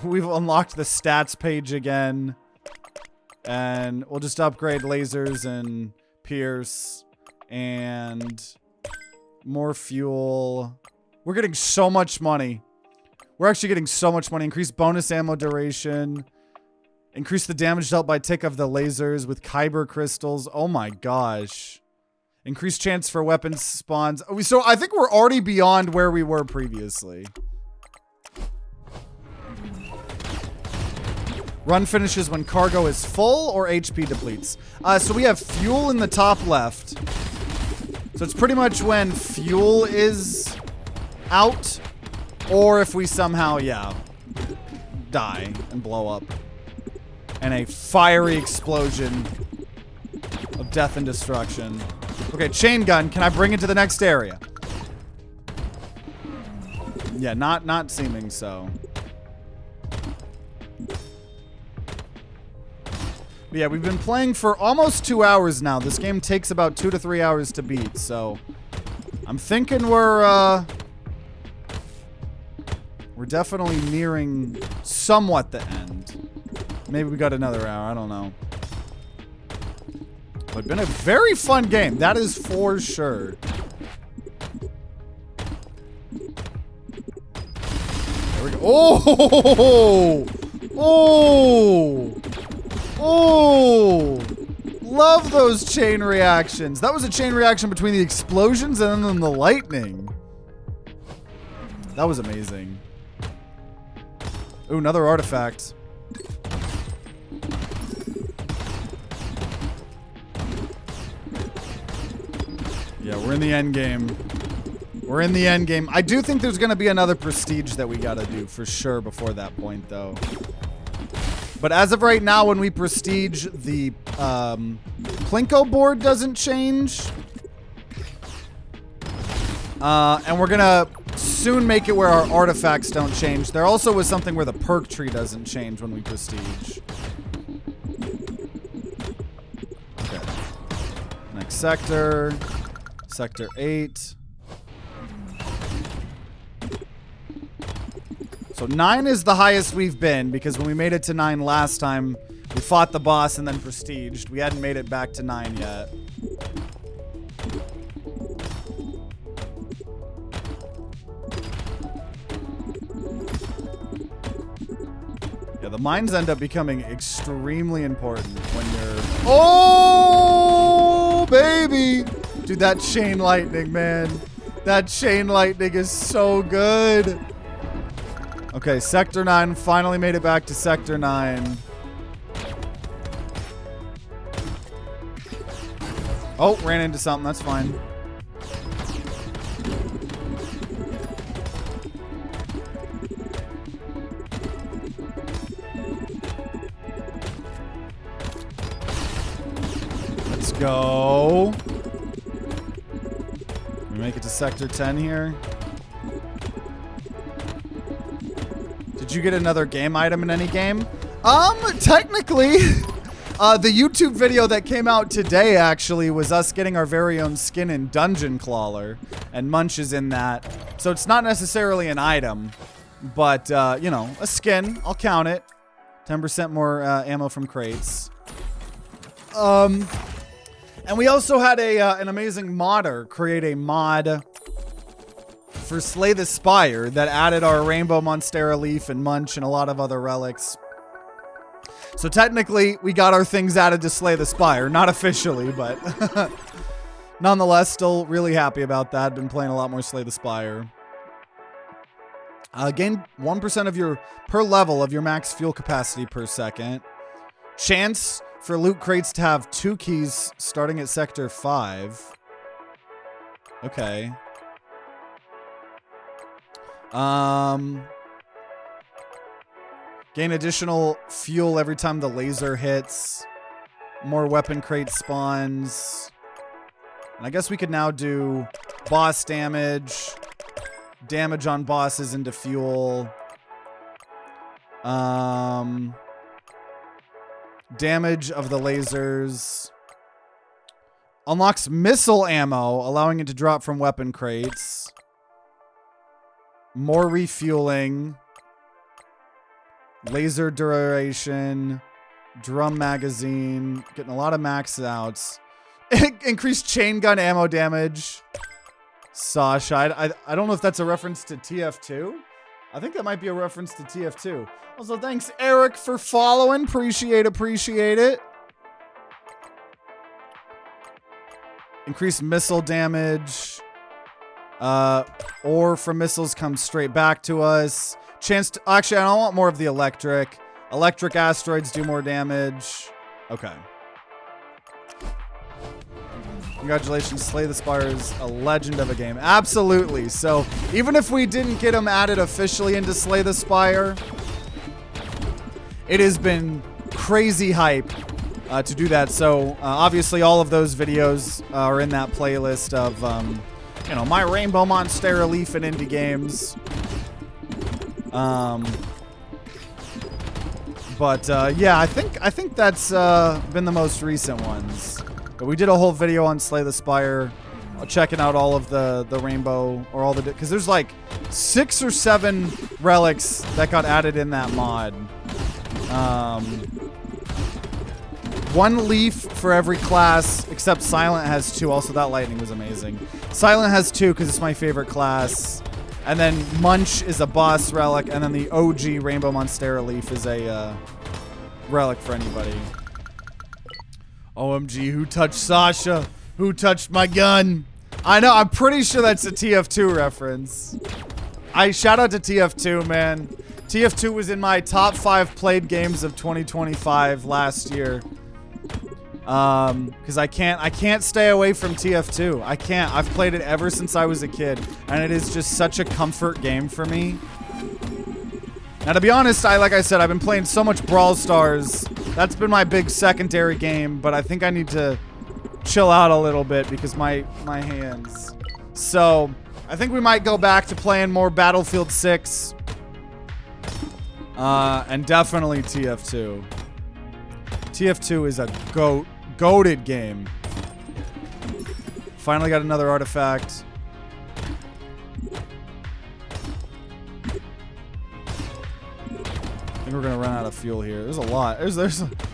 A: We've unlocked the stats page again. And we'll just upgrade lasers and pierce. And more fuel. We're getting so much money. We're actually getting so much money. Increased bonus ammo duration. Increase the damage dealt by tick of the lasers with Kyber crystals. Oh my gosh. Increased chance for weapons spawns. So I think we're already beyond where we were previously. Run finishes when cargo is full or HP depletes. So we have fuel in the top left. So it's pretty much when fuel is out or if we somehow, yeah, die and blow up. And a fiery explosion of death and destruction. Okay, chain gun. Can I bring it to the next area? Yeah, not seeming so. But yeah, we've been playing for almost 2 hours now. This game takes about 2 to 3 hours to beat, so I'm thinking we're definitely nearing somewhat the end. Maybe we got another hour. I don't know. But it's been a very fun game. That is for sure. There we go. Oh! Oh! Oh! Love those chain reactions. That was a chain reaction between the explosions and then the lightning. That was amazing. Ooh, another artifact. Yeah, we're in the end game. We're in the end game. I do think there's going to be another prestige that we got to do for sure before that point, though. But as of right now, when we prestige, the Plinko board doesn't change. And we're going to soon make it where our artifacts don't change. There also was something where the perk tree doesn't change when we prestige. Okay. Next sector. Sector 8. So 9 is the highest we've been, because when we made it to 9 last time, we fought the boss and then prestiged. We hadn't made it back to 9 yet. Yeah, the mines end up becoming extremely important when you're... Oh, baby! Dude, that chain lightning, man. That chain lightning is so good. Okay, Sector 9. Finally made it back to Sector 9. Oh, ran into something. That's fine. Let's go. We make it to Sector 10 here. Did you get another game item in any game? Technically, the YouTube video that came out today actually was us getting our very own skin in Dungeon Crawler, and Munch is in that. So it's not necessarily an item, but, you know, a skin. I'll count it. 10% more ammo from crates. And we also had an amazing modder create a mod for Slay the Spire that added our Rainbow Monstera Leaf and Munch and a lot of other relics. So technically, we got our things added to Slay the Spire. Not officially, but nonetheless, still really happy about that. Been playing a lot more Slay the Spire. Gain 1% of your per level of your max fuel capacity per second. Chance for loot crates to have 2 keys starting at Sector 5. Okay. Gain additional fuel every time the laser hits. More weapon crate spawns. And I guess we could now do boss damage. Damage on bosses into fuel. Damage of the lasers. Unlocks missile ammo, allowing it to drop from weapon crates. More refueling. Laser duration. Drum magazine. Getting a lot of max outs. Increased chain gun ammo damage. Sasha. I don't know if that's a reference to TF2. I think that might be a reference to TF2. Also, thanks, Eric, for following. Appreciate it. Increased missile damage. Ore from missiles comes straight back to us. Chance to... Actually, I don't want more of the electric. Electric asteroids do more damage. Okay. Congratulations, Slay the Spire is a legend of a game. Absolutely. So, even if we didn't get him added officially into Slay the Spire, it has been crazy hype to do that. So, obviously, all of those videos are in that playlist of, you know, my Rainbow Monstera Leaf and indie games. Yeah, I think that's been the most recent ones. But we did a whole video on Slay the Spire, checking out all of the rainbow, or all the... Because there's like 6 or 7 relics that got added in that mod. 1 leaf for every class, except Silent has 2. Also, that lightning was amazing. Silent has 2 because it's my favorite class. And then Munch is a boss relic, and then the OG Rainbow Monstera Leaf is a relic for anybody. OMG, who touched Sasha? Who touched my gun? I know, I'm pretty sure that's a TF2 reference. Shout out to TF2, man. TF2 was in my top 5 played games of 2025 last year. Because I can't stay away from TF2. I can't. I've played it ever since I was a kid, and it is just such a comfort game for me. Now, to be honest, like I said, I've been playing so much Brawl Stars. That's been my big secondary game, but I think I need to chill out a little bit because my hands. So, I think we might go back to playing more Battlefield 6. And definitely TF2. TF2 is a goated game. Finally got another artifact. I think we're gonna run out of fuel here. There's a lot.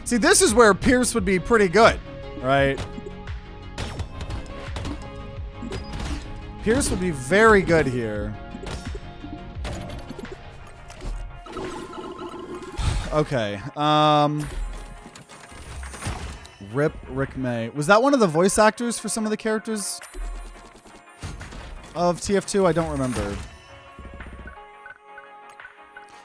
A: See, this is where Pierce would be pretty good, right? Pierce would be very good here. Okay. Rip Rick May. Was that one of the voice actors for some of the characters of TF2? I don't remember.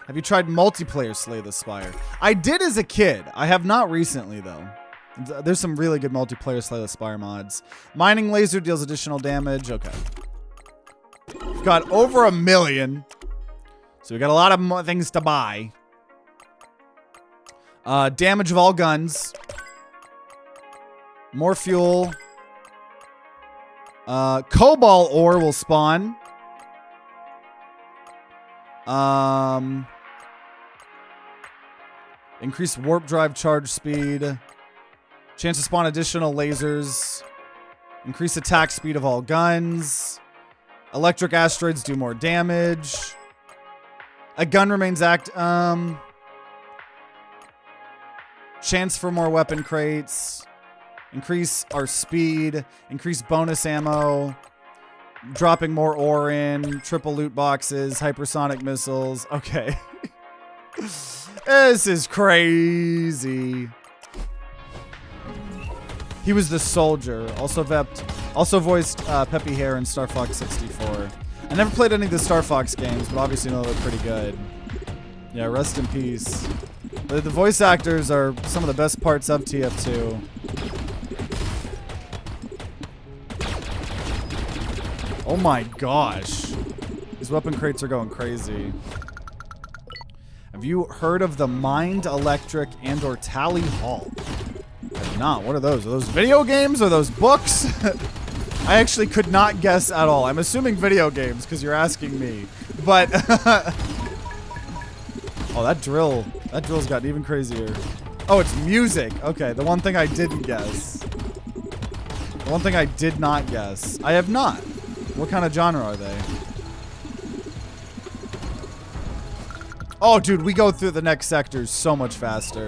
A: Have you tried multiplayer Slay the Spire? I did as a kid. I have not recently, though. There's some really good multiplayer Slay the Spire mods. Mining laser deals additional damage. Okay. We've got over 1 million. So we got a lot of more things to buy. Damage of all guns. More fuel. Cobalt ore will spawn. Increase warp drive charge speed. Chance to spawn additional lasers. Increase attack speed of all guns. Electric asteroids do more damage. A gun remains chance for more weapon crates. Increase our speed. Increase bonus ammo. Dropping more ore in. Triple loot boxes. Hypersonic missiles. Okay. This is crazy. He was the soldier. Also voiced Peppy Hare in Star Fox 64. I never played any of the Star Fox games, but obviously know they're pretty good. Yeah, rest in peace. The voice actors are some of the best parts of TF2. Oh my gosh. These weapon crates are going crazy. Have you heard of the Mind Electric and or Tally Hall? I have not. What are those? Are those video games? Are those books? I actually could not guess at all. I'm assuming video games because you're asking me. But oh, that drill's gotten even crazier. Oh, it's music. Okay, the one thing I didn't guess. The one thing I did not guess. I have not. What kind of genre are they? Oh, dude, we go through the next sectors so much faster.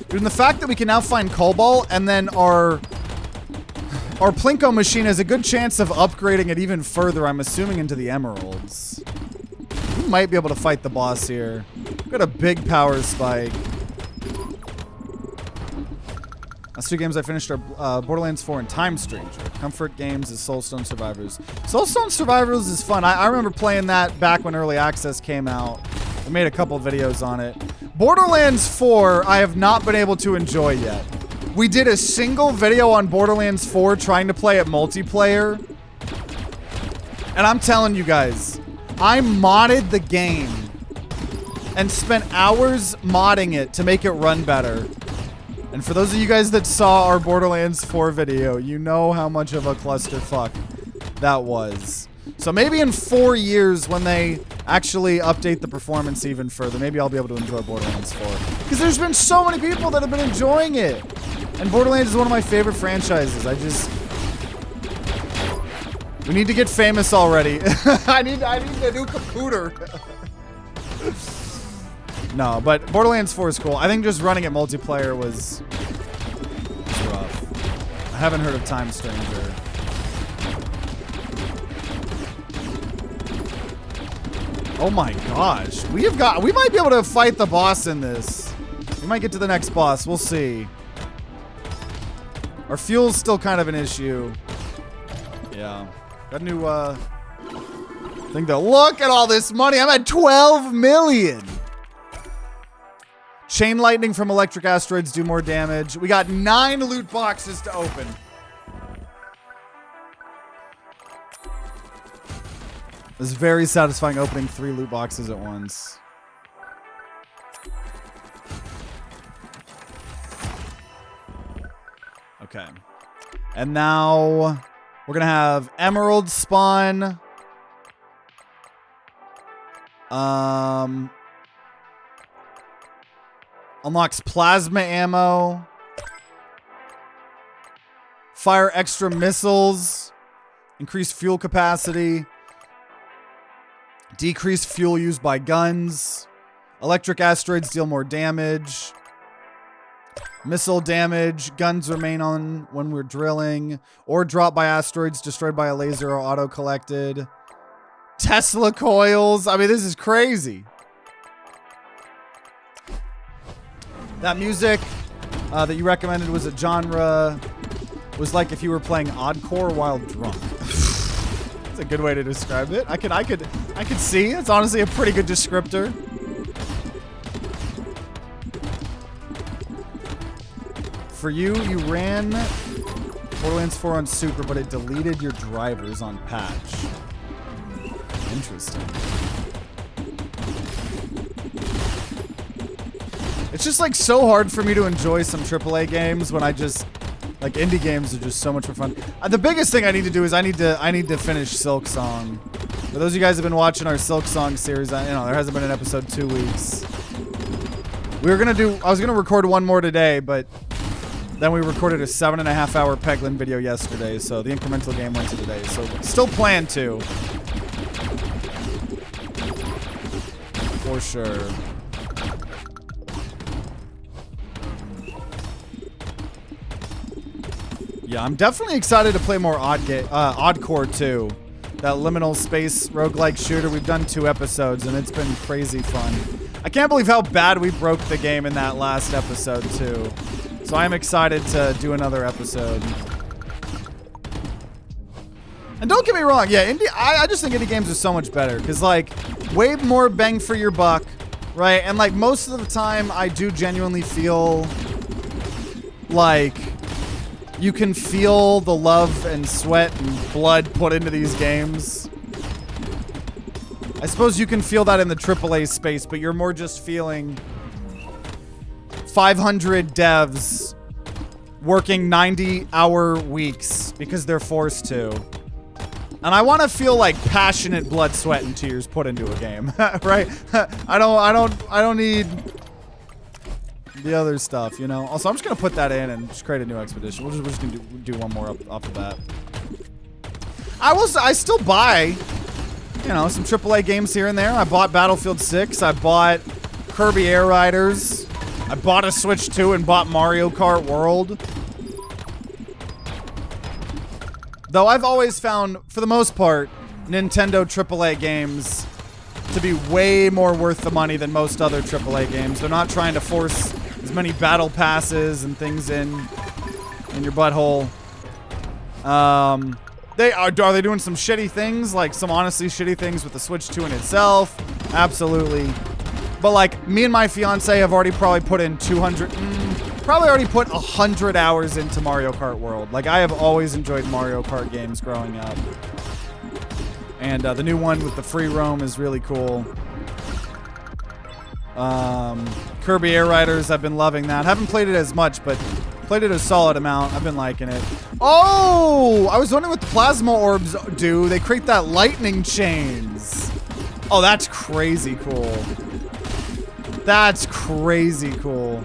A: Dude, and the fact that we can now find Cobalt and then our Plinko machine has a good chance of upgrading it even further, I'm assuming, into the emeralds. We might be able to fight the boss here. We've got a big power spike. Last 2 games I finished are Borderlands 4 and Time Stranger. Comfort Games is Soulstone Survivors. Soulstone Survivors is fun. I remember playing that back when Early Access came out. I made a couple videos on it. Borderlands 4, I have not been able to enjoy yet. We did a single video on Borderlands 4 trying to play it multiplayer. And I'm telling you guys, I modded the game and spent hours modding it to make it run better. And for those of you guys that saw our Borderlands 4 video, you know how much of a clusterfuck that was. So maybe in 4 years when they actually update the performance even further, maybe I'll be able to enjoy Borderlands 4. Because there's been so many people that have been enjoying it. And Borderlands is one of my favorite franchises. We need to get famous already. I need a new computer. No, but Borderlands 4 is cool. I think just running it multiplayer was rough. I haven't heard of Time Stranger. Oh my gosh. We might be able to fight the boss in this. We might get to the next boss. We'll see. Our fuel's still kind of an issue. Yeah. Got a new thing to look at all this money. I'm at 12 million. Chain lightning from electric asteroids do more damage. We got 9 loot boxes to open. It was very satisfying opening 3 loot boxes at once. Okay. And now we're going to have Emerald spawn. Unlocks plasma ammo. Fire extra missiles. Increase fuel capacity. Decrease fuel used by guns. Electric asteroids deal more damage. Missile damage. Guns remain on when we're drilling. Or dropped by asteroids destroyed by a laser or auto-collected. Tesla coils. I mean, this is crazy. That music that you recommended was a genre, was like if you were playing oddcore while drunk. That's a good way to describe it. I could see. It's honestly a pretty good descriptor. For you ran Borderlands 4 on Super, but it deleted your drivers on patch. Interesting. It's just like so hard for me to enjoy some AAA games when I just like indie games are just so much more fun. The biggest thing I need to do is I need to finish Silk Song. For those of you guys who have been watching our Silk Song series, there hasn't been an episode 2 weeks. I was gonna record one more today, but then we recorded a 7.5 hour Peglin video yesterday, so the incremental game went to today. So still plan to. For sure. Yeah, I'm definitely excited to play more Oddcore 2. That liminal space roguelike shooter. We've done 2 episodes, and it's been crazy fun. I can't believe how bad we broke the game in that last episode, too. So I'm excited to do another episode. And don't get me wrong, yeah, I just think indie games are so much better. Because, like, way more bang for your buck, right? And, like, most of the time, I do genuinely feel like you can feel the love and sweat and blood put into these games. I suppose you can feel that in the AAA space, but you're more just feeling 500 devs working 90-hour weeks because they're forced to. And I want to feel like passionate blood, sweat, and tears put into a game, right? I don't need the other stuff, you know. Also, I'm just gonna put that in and just create a new expedition. We're just gonna do one more off the bat. I still buy, you know, some AAA games here and there. I bought Battlefield 6. I bought Kirby Air Riders. I bought a Switch 2 and bought Mario Kart World. Though I've always found, for the most part, Nintendo AAA games to be way more worth the money than most other AAA games. They're not trying to force as many battle passes and things in your butthole. Are they doing some shitty things? Like some honestly shitty things with the Switch 2 in itself? Absolutely. But like me and my fiance have already probably put in 100 hours into Mario Kart World. Like I have always enjoyed Mario Kart games growing up. And the new one with the free roam is really cool. Kirby Air Riders, I've been loving that. Haven't played it as much, but played it a solid amount. I've been liking it. Oh, I was wondering what the plasma orbs do. They create that lightning chains. Oh, that's crazy cool. That's crazy cool.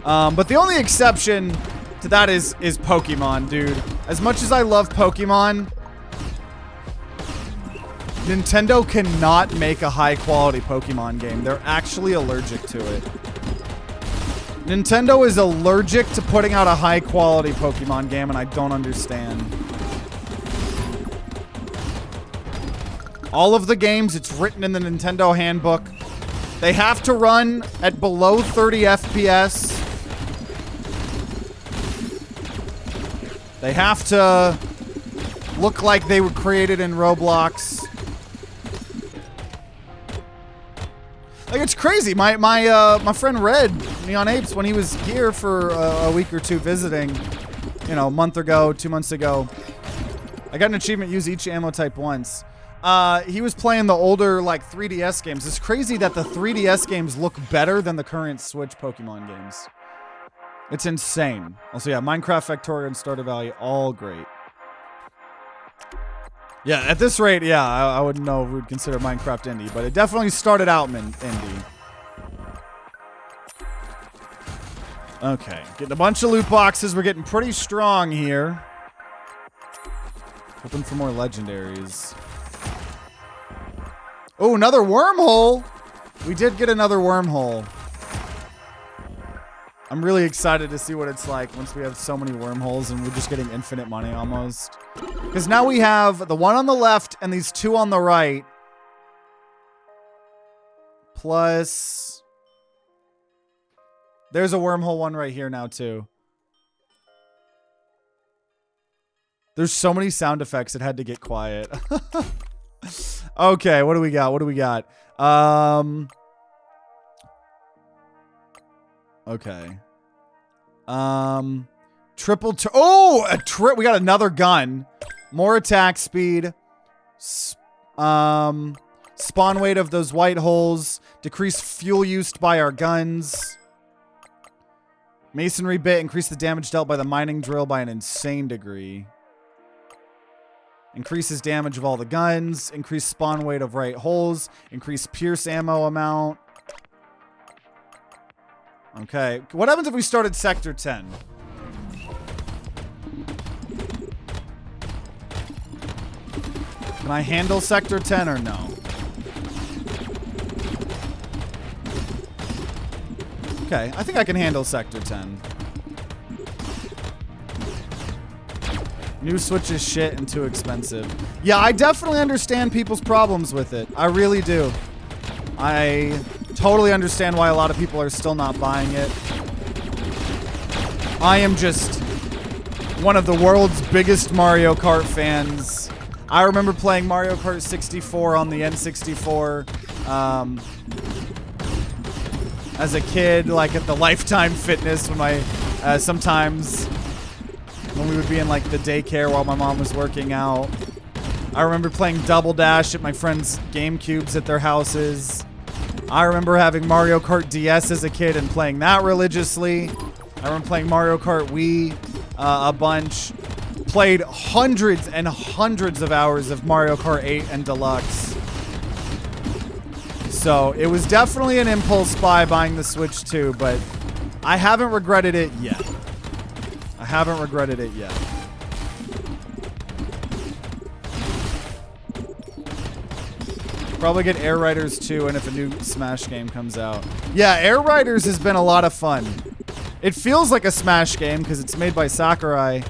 A: But the only exception to that is Pokemon, dude. As much as I love Pokemon, Nintendo cannot make a high-quality Pokemon game. They're actually allergic to it. Nintendo is allergic to putting out a high-quality Pokemon game, and I don't understand. All of the games, it's written in the Nintendo handbook. They have to run at below 30 FPS. They have to look like they were created in Roblox. Like, it's crazy. My friend Red, Neon Apes, when he was here for a week or two visiting, you know, a month ago, 2 months ago, I got an achievement, use each ammo type once. He was playing the older, like, 3DS games. It's crazy that the 3DS games look better than the current Switch Pokemon games. It's insane. Also, yeah, Minecraft, Factorio, and Stardew Valley, all great. Yeah, at this rate, yeah, I wouldn't know if we'd consider Minecraft indie, but it definitely started out indie. Okay, getting a bunch of loot boxes. We're getting pretty strong here. Hoping for more legendaries. Oh, another wormhole. We did get another wormhole. I'm really excited to see what it's like once we have so many wormholes and we're just getting infinite money almost. Because now we have the one on the left and these two on the right. Plus, there's a wormhole one right here now too. There's so many sound effects, it had to get quiet. Okay, what do we got? What do we got? Okay. We got another gun. More attack speed. Spawn weight of those white holes. Decrease fuel used by our guns. Masonry bit. Increase the damage dealt by the mining drill by an insane degree. Increases damage of all the guns. Increase spawn weight of right holes. Increase pierce ammo amount. Okay. What happens if we started Sector 10? Can I handle Sector 10 or no? Okay. I think I can handle Sector 10. New Switch is shit and too expensive. Yeah, I definitely understand people's problems with it. I really do. I totally understand why a lot of people are still not buying it. I am just one of the world's biggest Mario Kart fans. I remember playing Mario Kart 64 on the N64 as a kid, like at the Lifetime Fitness when sometimes when we would be in like the daycare while my mom was working out. I remember playing Double Dash at my friends' GameCubes at their houses. I remember having Mario Kart DS as a kid and playing that religiously. I remember playing Mario Kart Wii a bunch. Played hundreds and hundreds of hours of Mario Kart 8 and Deluxe. So it was definitely an impulse buy buying the Switch 2, but I haven't regretted it yet. I haven't regretted it yet. Probably get Air Riders 2 and if a new Smash game comes out. Yeah, Air Riders has been a lot of fun. It feels like a Smash game because it's made by Sakurai.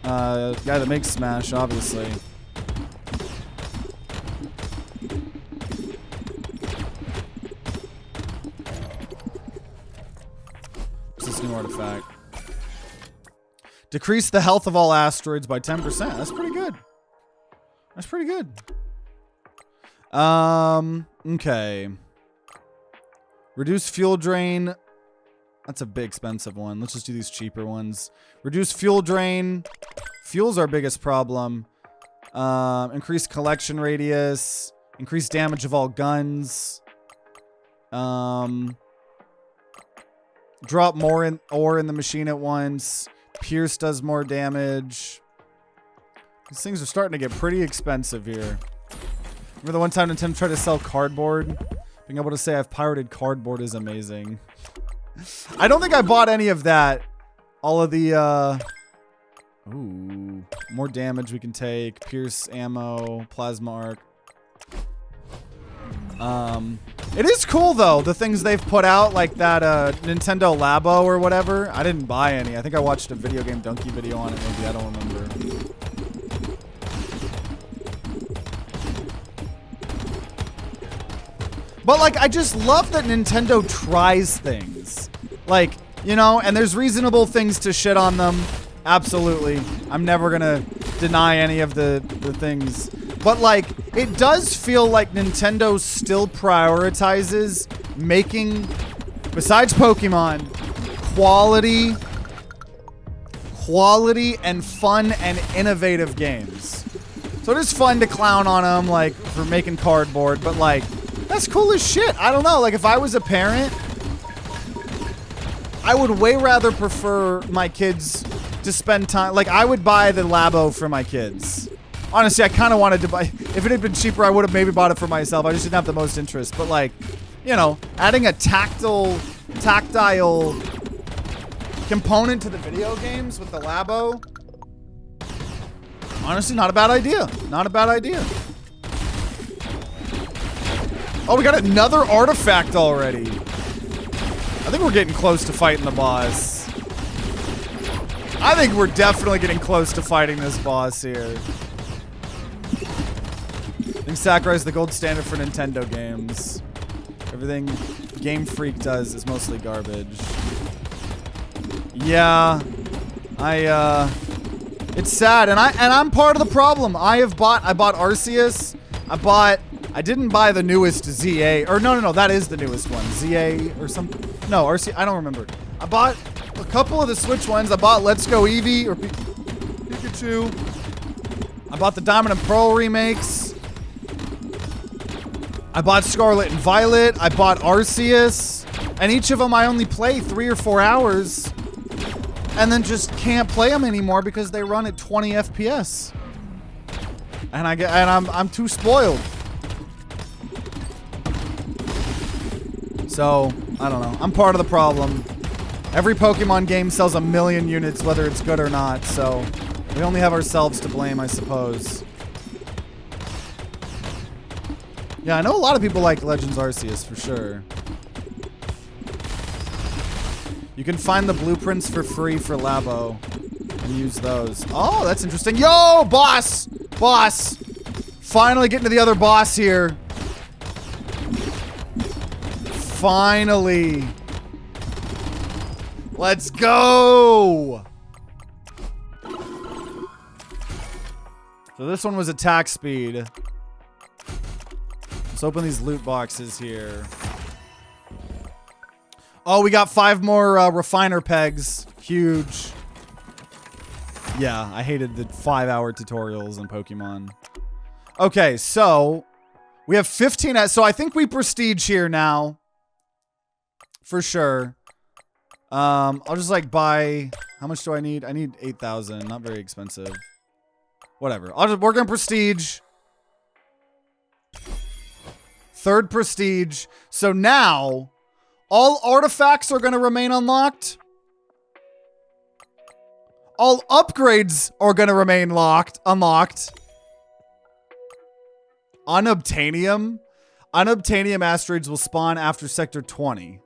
A: Guy that makes Smash, obviously. What's this new artifact? Decrease the health of all asteroids by 10%. That's pretty good. That's pretty good. Okay. Reduce fuel drain. That's a big expensive one. Let's just do these cheaper ones. Reduce fuel drain. Fuel's our biggest problem. Increase collection radius. Increase damage of all guns. Drop more ore in the machine at once. Pierce does more damage. These things are starting to get pretty expensive here. Remember the one time Nintendo tried to sell cardboard? Being able to say I've pirated cardboard is amazing. I don't think I bought any of that. All of the, ooh. More damage we can take. Pierce ammo. Plasma arc. It is cool, though, the things they've put out, like that, Nintendo Labo or whatever. I didn't buy any. I think I watched a Video Game Donkey video on it, maybe. I don't remember. But, like, I just love that Nintendo tries things. Like, you know, and there's reasonable things to shit on them. Absolutely. I'm never gonna deny any of the things. But, like, it does feel like Nintendo still prioritizes making, besides Pokemon, quality and fun and innovative games. So it is fun to clown on them, like, for making cardboard, but, like, that's cool as shit. I don't know. Like, if I was a parent, I would way rather prefer my kids to spend time. Like, I would buy the Labo for my kids. Honestly, I kind of wanted to buy. If it had been cheaper, I would have maybe bought it for myself. I just didn't have the most interest. But, like, you know, adding a tactile component to the video games with the Labo. Honestly, not a bad idea. Not a bad idea. Oh, we got another artifact already. I think we're getting close to fighting the boss. I think we're definitely getting close to fighting this boss here. I think Sakurai is the gold standard for Nintendo games. Everything Game Freak does is mostly garbage. Yeah, it's sad, and I'm part of the problem. I bought Arceus. I didn't buy the newest ZA, or no, that is the newest one. ZA or something. No, Arceus, I don't remember. I bought a couple of the Switch ones. I bought Let's Go Eevee or Pikachu. I bought the Diamond and Pearl remakes. I bought Scarlet and Violet. I bought Arceus. And each of them I only play 3 or 4 hours. And then just can't play them anymore because they run at 20 FPS. And I'm too spoiled. So, I don't know. I'm part of the problem. Every Pokemon game sells 1 million units, whether it's good or not. So, we only have ourselves to blame, I suppose. Yeah, I know a lot of people like Legends Arceus, for sure. You can find the blueprints for free for Labo and use those. Oh, that's interesting. Yo, boss! Boss! Finally getting to the other boss here. Finally. Let's go! So this one was attack speed. Let's open these loot boxes here. Oh, we got 5 more refiner pegs. Huge. Yeah, I hated the 5-hour tutorials in Pokemon. Okay, so we have 15. So I think we prestige here now. For sure. I'll just like buy. How much do I need? I need 8,000. Not very expensive. Whatever. We're gonna prestige. 3rd prestige. So now all artifacts are gonna remain unlocked. All upgrades are gonna remain unlocked. Unobtainium. Unobtainium asteroids will spawn after Sector 20.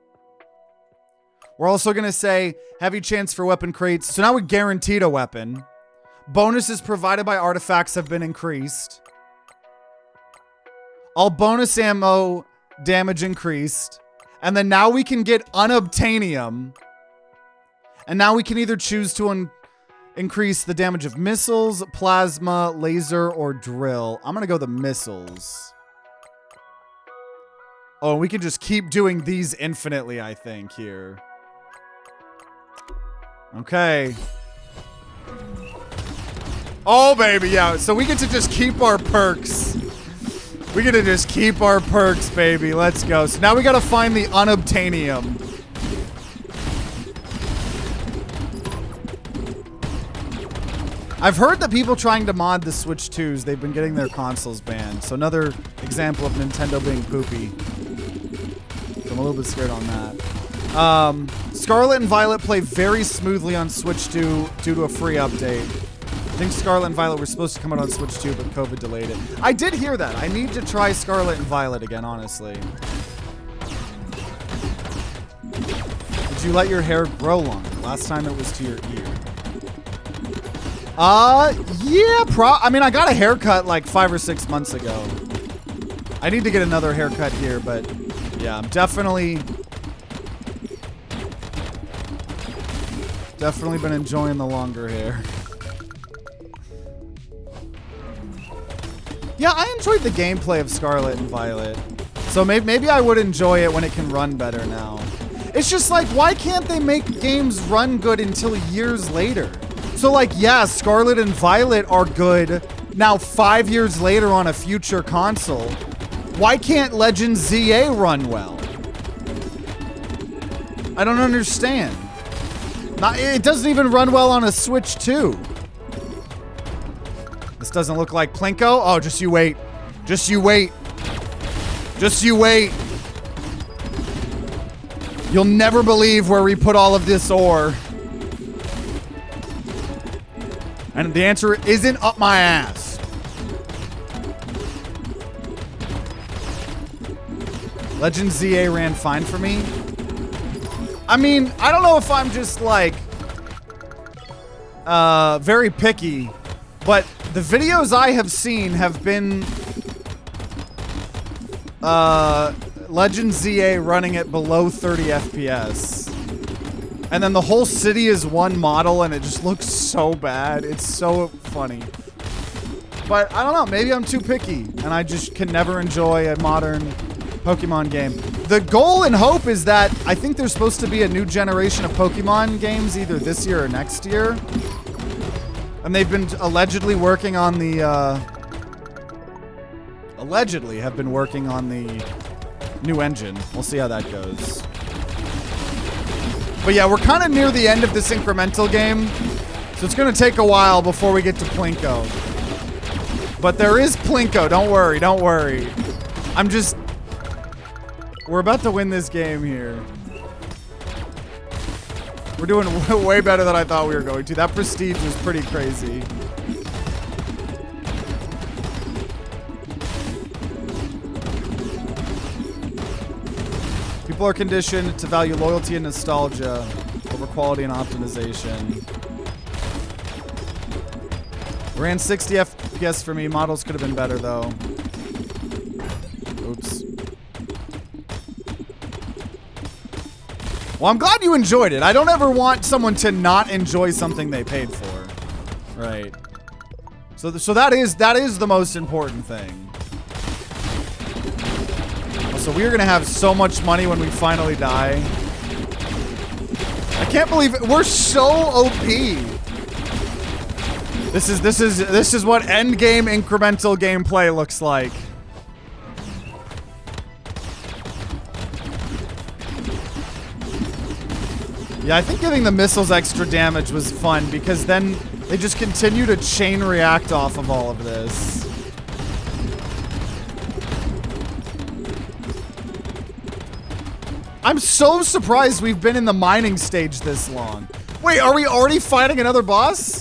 A: We're also going to say heavy chance for weapon crates. So now we're guaranteed a weapon. Bonuses provided by artifacts have been increased. All bonus ammo damage increased. And then now we can get unobtainium. And now we can either choose to increase the damage of missiles, plasma, laser, or drill. I'm going to go the missiles. Oh, we can just keep doing these infinitely, I think, here. Okay. Oh, baby, yeah. So we get to just keep our perks. We get to just keep our perks, baby. Let's go. So now we got to find the unobtainium. I've heard that people trying to mod the Switch 2s, they've been getting their consoles banned. So another example of Nintendo being poopy. So I'm a little bit scared on that. Scarlet and Violet play very smoothly on Switch 2 due to a free update. I think Scarlet and Violet were supposed to come out on Switch 2, but COVID delayed it. I did hear that. I need to try Scarlet and Violet again, honestly. Did you let your hair grow longer? Last time it was to your ear. Yeah, I mean, I got a haircut like 5 or 6 months ago. I need to get another haircut here, but yeah, I'm definitely been enjoying the longer hair. Yeah, I enjoyed the gameplay of Scarlet and Violet. So maybe I would enjoy it when it can run better now. It's just like, why can't they make games run good until years later? So like, yeah, Scarlet and Violet are good now 5 years later on a future console. Why can't Legend ZA run well? I don't understand. It doesn't even run well on a Switch 2. This doesn't look like Plinko. Oh, just you wait. Just you wait. Just you wait. You'll never believe where we put all of this ore. And the answer isn't up my ass. Legend ZA ran fine for me. I mean, I don't know if I'm just like very picky, but the videos I have seen have been Legend ZA running at below 30 FPS. And then the whole city is one model and it just looks so bad. It's so funny. But I don't know, maybe I'm too picky and I just can never enjoy a modern Pokemon game. The goal and hope is that I think there's supposed to be a new generation of Pokemon games either this year or next year. And they've been allegedly working on the, allegedly have been working on the new engine. We'll see how that goes. But yeah, we're kind of near the end of this incremental game. So it's going to take a while before we get to Plinko. But there is Plinko. Don't worry. Don't worry. I'm just... We're about to win this game here. We're doing way better than I thought we were going to. That prestige was pretty crazy. People are conditioned to value loyalty and nostalgia over quality and optimization. Ran 60 FPS for me. Models could have been better though. Oops. Well, I'm glad you enjoyed it. I don't ever want someone to not enjoy something they paid for. Right. So that is the most important thing. So we're gonna have so much money when we finally die. I can't believe it. We're so OP. This is what endgame incremental gameplay looks like. Yeah, I think giving the missiles extra damage was fun because then they just continue to chain react off of all of this. I'm so surprised we've been in the mining stage this long. Wait, are we already fighting another boss?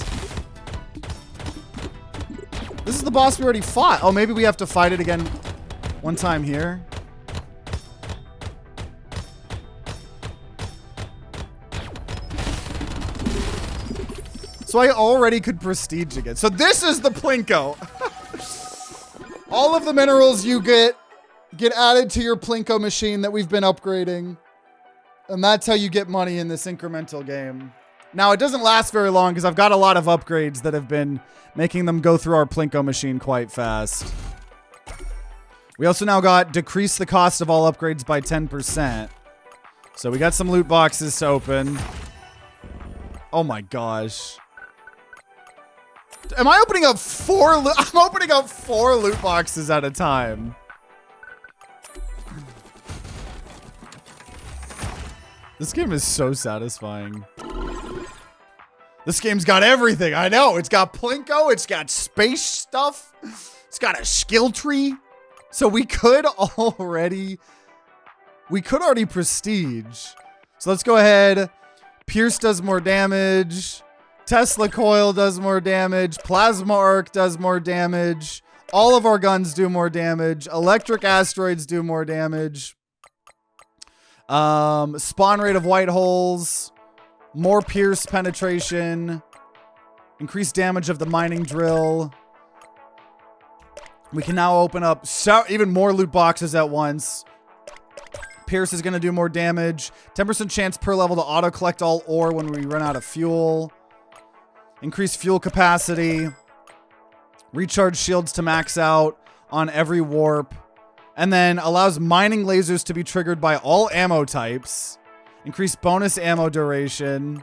A: This is the boss we already fought. Oh, maybe we have to fight it again one time here. So I already could prestige again. So this is the Plinko. All of the minerals you get added to your Plinko machine that we've been upgrading. And that's how you get money in this incremental game. Now, it doesn't last very long because I've got a lot of upgrades that have been making them go through our Plinko machine quite fast. We also now got decrease the cost of all upgrades by 10%. So we got some loot boxes to open. Oh my gosh. Am I opening up I'm opening up 4 loot boxes at a time. This game is so satisfying. This game's got everything. I know. It's got Plinko. It's got space stuff. It's got a skill tree. So we could already prestige. So let's go ahead. Pierce does more damage. Tesla coil does more damage. Plasma arc does more damage. All of our guns do more damage. Electric asteroids do more damage. Spawn rate of white holes. More pierce penetration. Increased damage of the mining drill. We can now open up even more loot boxes at once. Pierce is going to do more damage. 10% chance per level to auto-collect all ore when we run out of fuel. Increased fuel capacity. Recharge shields to max out on every warp. And then allows mining lasers to be triggered by all ammo types. Increased bonus ammo duration.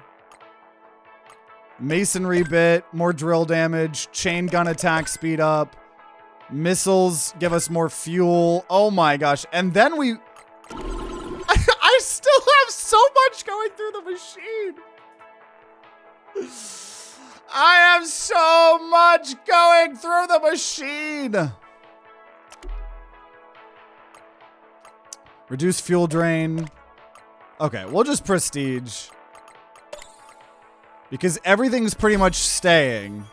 A: Masonry bit. More drill damage. Chain gun attack speed up. Missiles give us more fuel. Oh my gosh. And then we... I still have so much going through the machine. I have so much going through the machine. Reduce fuel drain. Okay, we'll just prestige. Because everything's pretty much staying.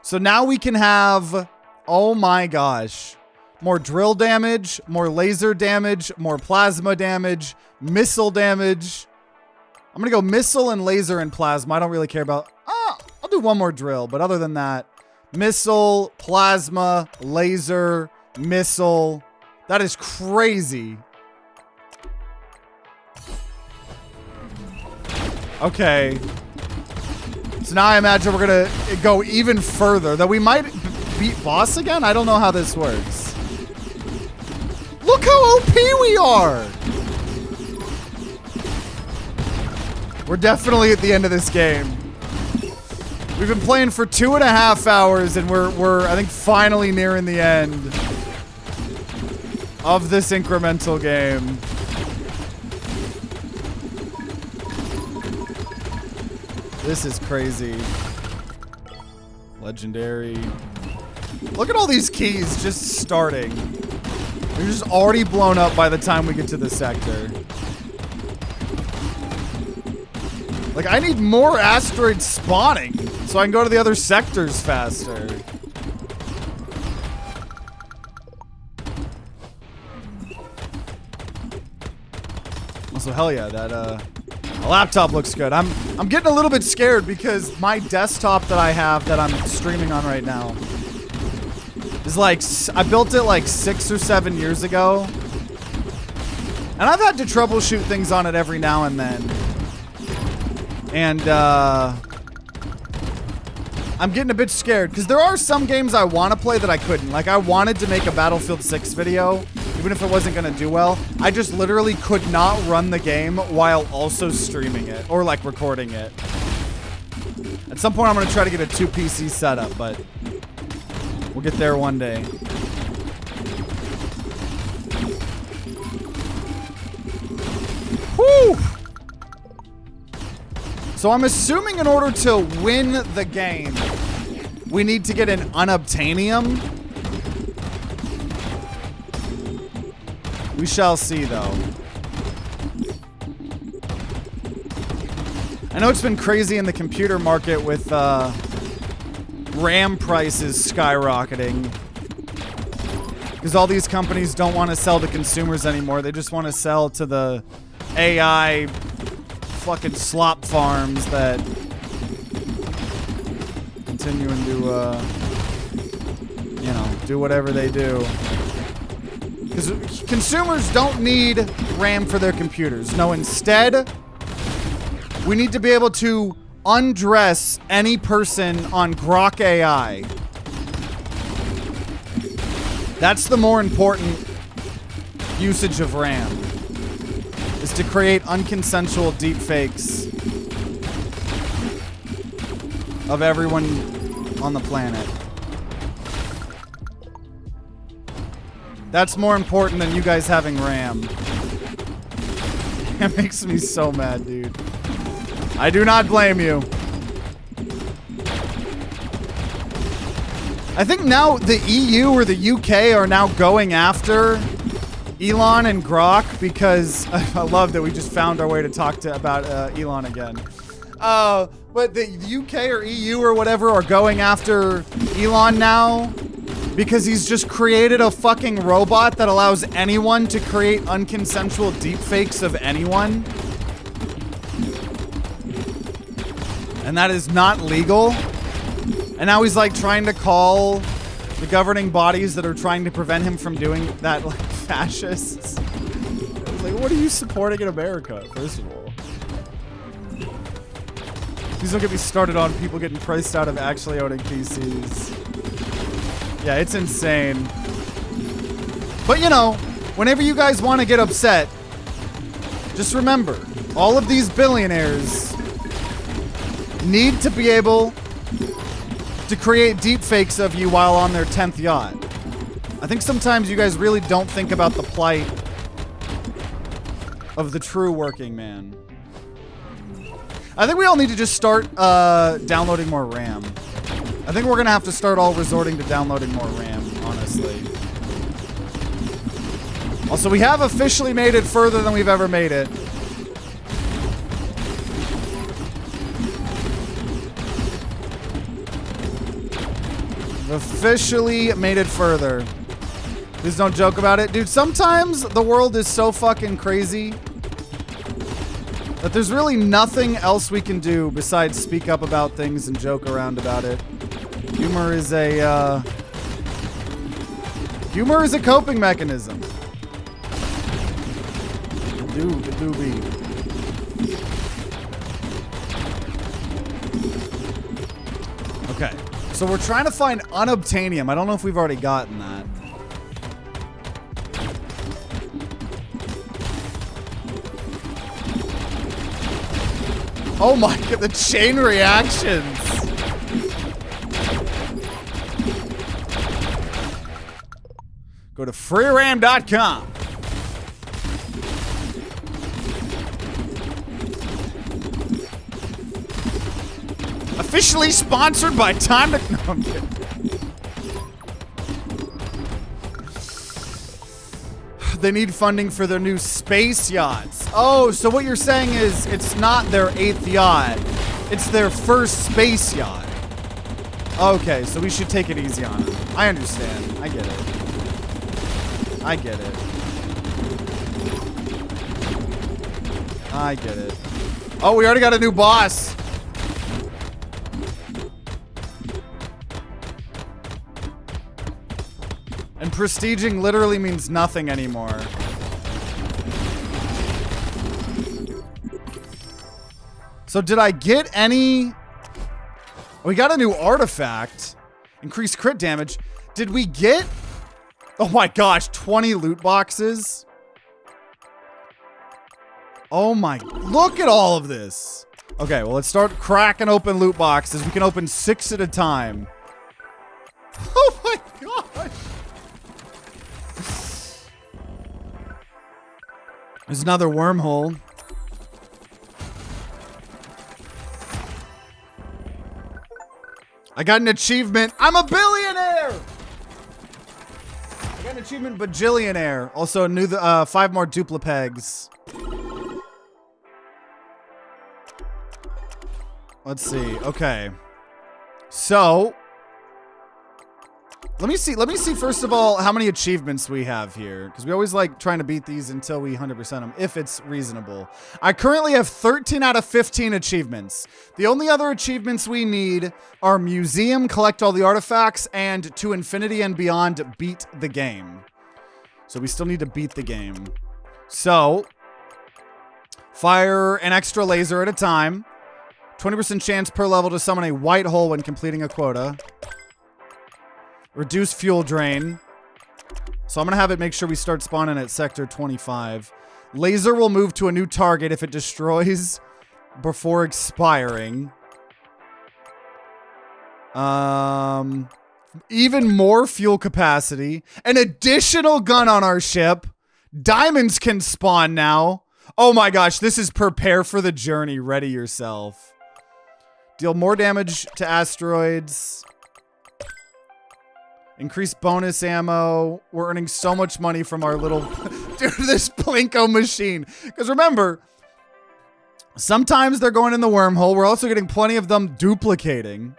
A: So now we can have, oh my gosh, more drill damage, more laser damage, more plasma damage, missile damage. I'm going to go missile and laser and plasma. I don't really care about, I'll do one more drill. But other than that, missile, plasma, laser, missile. That is crazy. Okay. So now I imagine we're going to go even further. That we might beat boss again? I don't know how this works. Look how OP we are! We're definitely at the end of this game. We've been playing for 2.5 hours and we're I think finally nearing the end of this incremental game. This is crazy. Legendary. Look at all these keys just starting. They're just already blown up by the time we get to the sector. Like, I need more asteroids spawning so I can go to the other sectors faster. Also, hell yeah, that laptop looks good. I'm getting a little bit scared because my desktop that I have that I'm streaming on right now is like, I built it like 6 or 7 years ago. And I've had to troubleshoot things on it every now and then. And I'm getting a bit scared because there are some games I want to play that I couldn't. Like, I wanted to make a Battlefield 6 video, even if it wasn't going to do well. I just literally could not run the game while also streaming it or like recording it. At some point, I'm going to try to get a 2 PC setup, but we'll get there one day. Woo! So I'm assuming in order to win the game, we need to get an unobtainium. We shall see, though. I know it's been crazy in the computer market with RAM prices skyrocketing. Because all these companies don't want to sell to consumers anymore. They just want to sell to the AI fucking slop farms that continuing to, you know, do whatever they do. Because consumers don't need RAM for their computers. No, instead, we need to be able to undress any person on Grok AI. That's the more important usage of RAM, is to create unconsensual deepfakes of everyone on the planet. That's more important than you guys having RAM. It makes me so mad, dude. I do not blame you. I think now the EU or the UK are now going after Elon and Grok because I love that we just found our way to talk about Elon again. But the UK or EU or whatever are going after Elon now because he's just created a fucking robot that allows anyone to create unconsensual deepfakes of anyone. And that is not legal. And now he's like trying to call the governing bodies that are trying to prevent him from doing that, like, fascists. Like, what are you supporting in America, first of all? Please don't get me started on people getting priced out of actually owning PCs. Yeah, it's insane. But, you know, whenever you guys want to get upset, just remember, all of these billionaires need to be able to create deepfakes of you while on their 10th yacht. I think sometimes you guys really don't think about the plight of the true working man. I think we all need to just start downloading more RAM. I think we're going to have to start all resorting to downloading more RAM, honestly. Also, we have officially made it further than we've ever made it. We've officially made it further. Please don't joke about it. Dude, sometimes the world is so fucking crazy that there's really nothing else we can do besides speak up about things and joke around about it. Humor is a coping mechanism. Okay, so we're trying to find unobtainium. I don't know if we've already gotten that. Oh my god, the chain reactions. Go to freeram.com. Officially sponsored by Time to... No, I'm kidding. They need funding for their new space yachts. Oh, so what you're saying is it's not their 8th yacht. It's their first space yacht. Okay, so we should take it easy on them. I understand. I get it. I get it. I get it. Oh, we already got a new boss. And prestiging literally means nothing anymore. So did I get any... We got a new artifact. Increased crit damage. Did we get... Oh my gosh, 20 loot boxes? Oh my... Look at all of this. Okay, well, let's start cracking open loot boxes. We can open 6 at a time. Oh my gosh. There's another wormhole. I got an achievement. I'm a billionaire! I got an achievement bajillionaire. Also, new 5 more duplipegs. Let's see. Okay. So... Let me see first of all how many achievements we have here, because we always like trying to beat these until we 100% them, if it's reasonable. I currently have 13 out of 15 achievements. The only other achievements we need are Museum, collect all the artifacts, and To Infinity and Beyond, beat the game. So we still need to beat the game. So, fire an extra laser at a time. 20% chance per level to summon a white hole when completing a quota. Reduce fuel drain. So I'm going to have it make sure we start spawning at sector 25. Laser will move to a new target if it destroys before expiring. Even more fuel capacity. An additional gun on our ship. Diamonds can spawn now. Oh my gosh, this is prepare for the journey. Ready yourself. Deal more damage to asteroids. Increase bonus ammo. We're earning so much money from our little... Dude, this Plinko machine. Because remember, sometimes they're going in the wormhole. We're also getting plenty of them duplicating.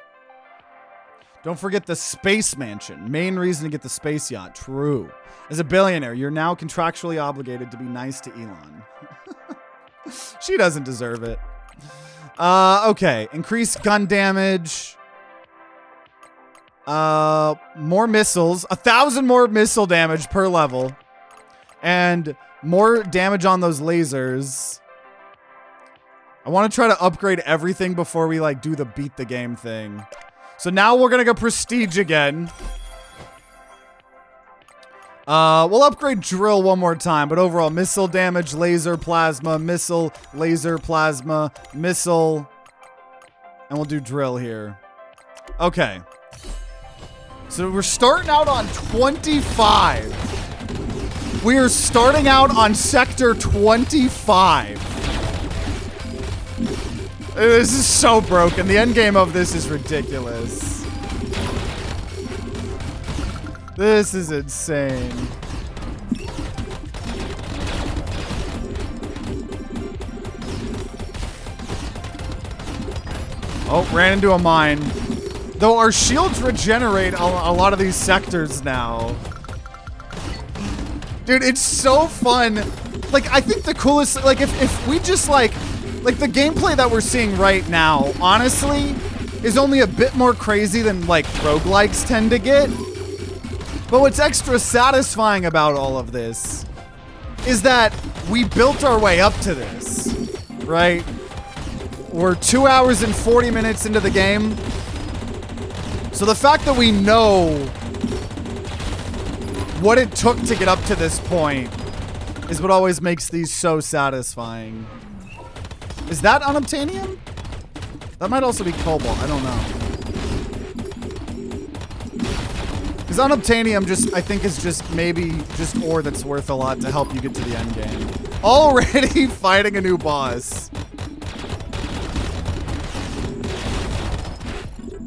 A: Don't forget the space mansion. Main reason to get the space yacht. True. As a billionaire, you're now contractually obligated to be nice to Elon. She doesn't deserve it. Okay. Increase gun damage. More missiles. 1,000 more missile damage per level. And more damage on those lasers. I want to try to upgrade everything before we like do the beat the game thing. So now we're gonna go prestige again. We'll upgrade drill one more time, but overall missile damage, laser, plasma, missile, laser, plasma, missile, and we'll do drill here. Okay. So we're starting out on 25. We are starting out on sector 25. This is so broken. The end game of this is ridiculous. This is insane. Oh, ran into a mine. Though our shields regenerate a lot of these sectors now. Dude, it's so fun. Like, I think the coolest, like, if we just, like the gameplay that we're seeing right now, honestly, is only a bit more crazy than, like, roguelikes tend to get. But what's extra satisfying about all of this is that we built our way up to this, right? We're 2 hours and 40 minutes into the game. So the fact that we know what it took to get up to this point is what always makes these so satisfying. Is that unobtainium? That might also be cobalt. I don't know. Because unobtainium just, I think, is just maybe just ore that's worth a lot to help you get to the end game. Already fighting a new boss.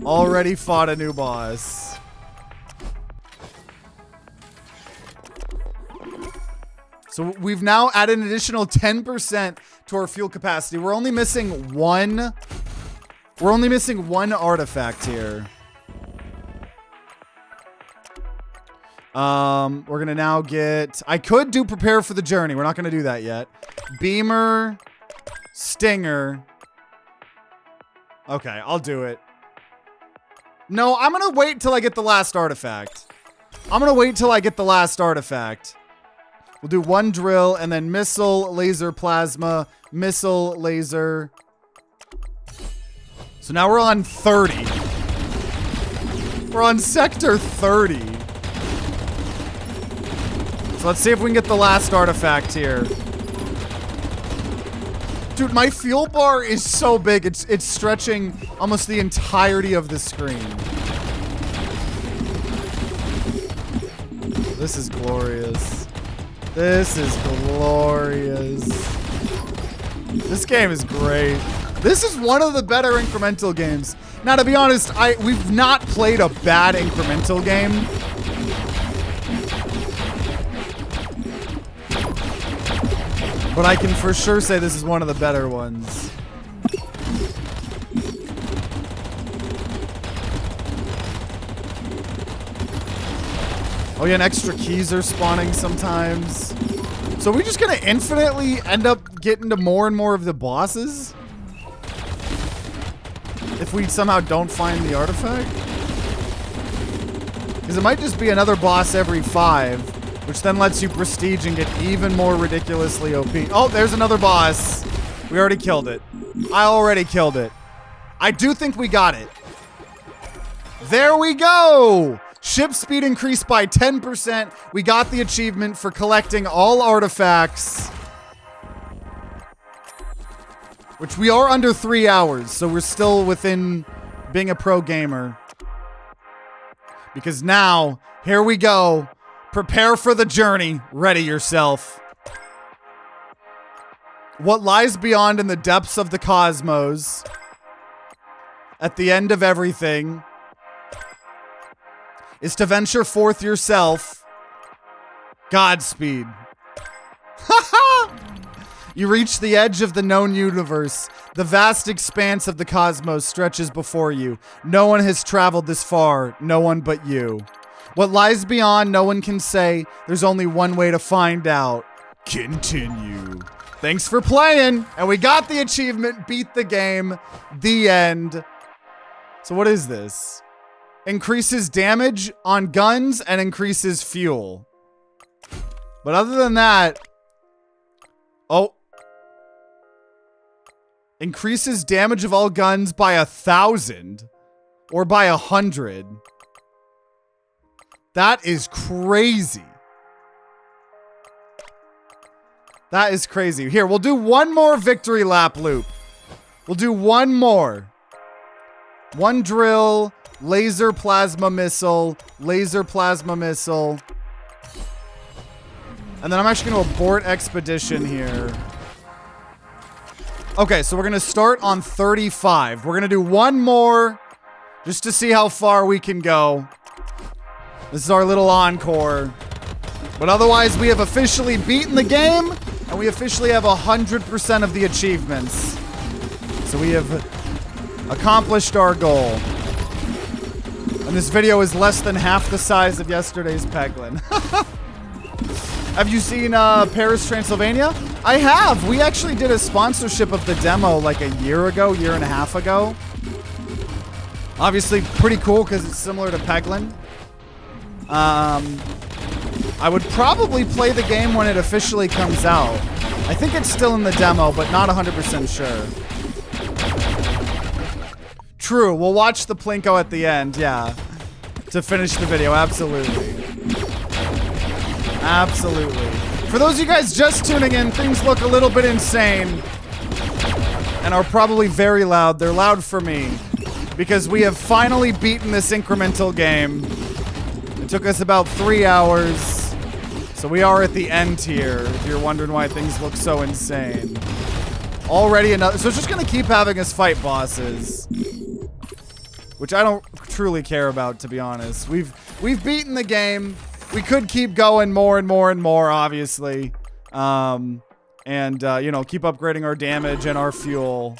A: Already fought a new boss. So we've now added an additional 10% to our fuel capacity. We're only missing one. We're only missing one artifact here. We're gonna now get. I could do prepare for the journey. We're not gonna do that yet. Beamer, Stinger. Okay, I'll do it. No, I'm gonna wait till I get the last artifact. I'm gonna wait till I get the last artifact. We'll do one drill and then missile, laser, plasma, missile, laser. So now we're on 30. We're on sector 30. So let's see if we can get the last artifact here. Dude, my fuel bar is so big. It's stretching almost the entirety of the screen. This is glorious. This is glorious. This game is great. This is one of the better incremental games. Now, to be honest, we've not played a bad incremental game. But I can for sure say this is one of the better ones. Oh yeah, and extra keys are spawning sometimes. So are we just gonna infinitely end up getting to more and more of the bosses? If we somehow don't find the artifact? Because it might just be another boss every 5, which then lets you prestige and get even more ridiculously OP. Oh, there's another boss. We already killed it. I already killed it. I do think we got it. There we go! Ship speed increased by 10%. We got the achievement for collecting all artifacts. Which we are under 3 hours, so we're still within being a pro gamer. Because now, here we go. Prepare for the journey. Ready yourself. What lies beyond in the depths of the cosmos, at the end of everything, is to venture forth yourself. Godspeed. You reach the edge of the known universe. The vast expanse of the cosmos stretches before you. No one has traveled this far, no one but you. What lies beyond, no one can say. There's only one way to find out. Continue. Thanks for playing. And we got the achievement, beat the game, the end. So what is this? Increases damage on guns and increases fuel. But other than that, oh. Increases damage of all guns by 1,000 or by 100. That is crazy. That is crazy. Here, we'll do one more victory lap loop. We'll do one more. One drill, laser plasma missile, laser plasma missile. And then I'm actually going to abort expedition here. Okay, so we're going to start on 35. We're going to do one more just to see how far we can go. This is our little encore. But otherwise, we have officially beaten the game, and we officially have 100% of the achievements. So we have accomplished our goal. And this video is less than half the size of yesterday's Peglin. Have you seen Paris, Transylvania? I have. We actually did a sponsorship of the demo like a year and a half ago. Obviously pretty cool because it's similar to Peglin. I would probably play the game when it officially comes out. I think it's still in the demo, but not 100% sure. True, we'll watch the Plinko at the end, yeah. To finish the video, absolutely. Absolutely. For those of you guys just tuning in, things look a little bit insane. And are probably very loud. They're loud for me. Because we have finally beaten this incremental game. It took us about 3 hours. So we are at the end here, if you're wondering why things look so insane. Already another... So it's just going to keep having us fight bosses. Which I don't truly care about, to be honest. We've beaten the game. We could keep going more and more and more, obviously. You know, keep upgrading our damage and our fuel.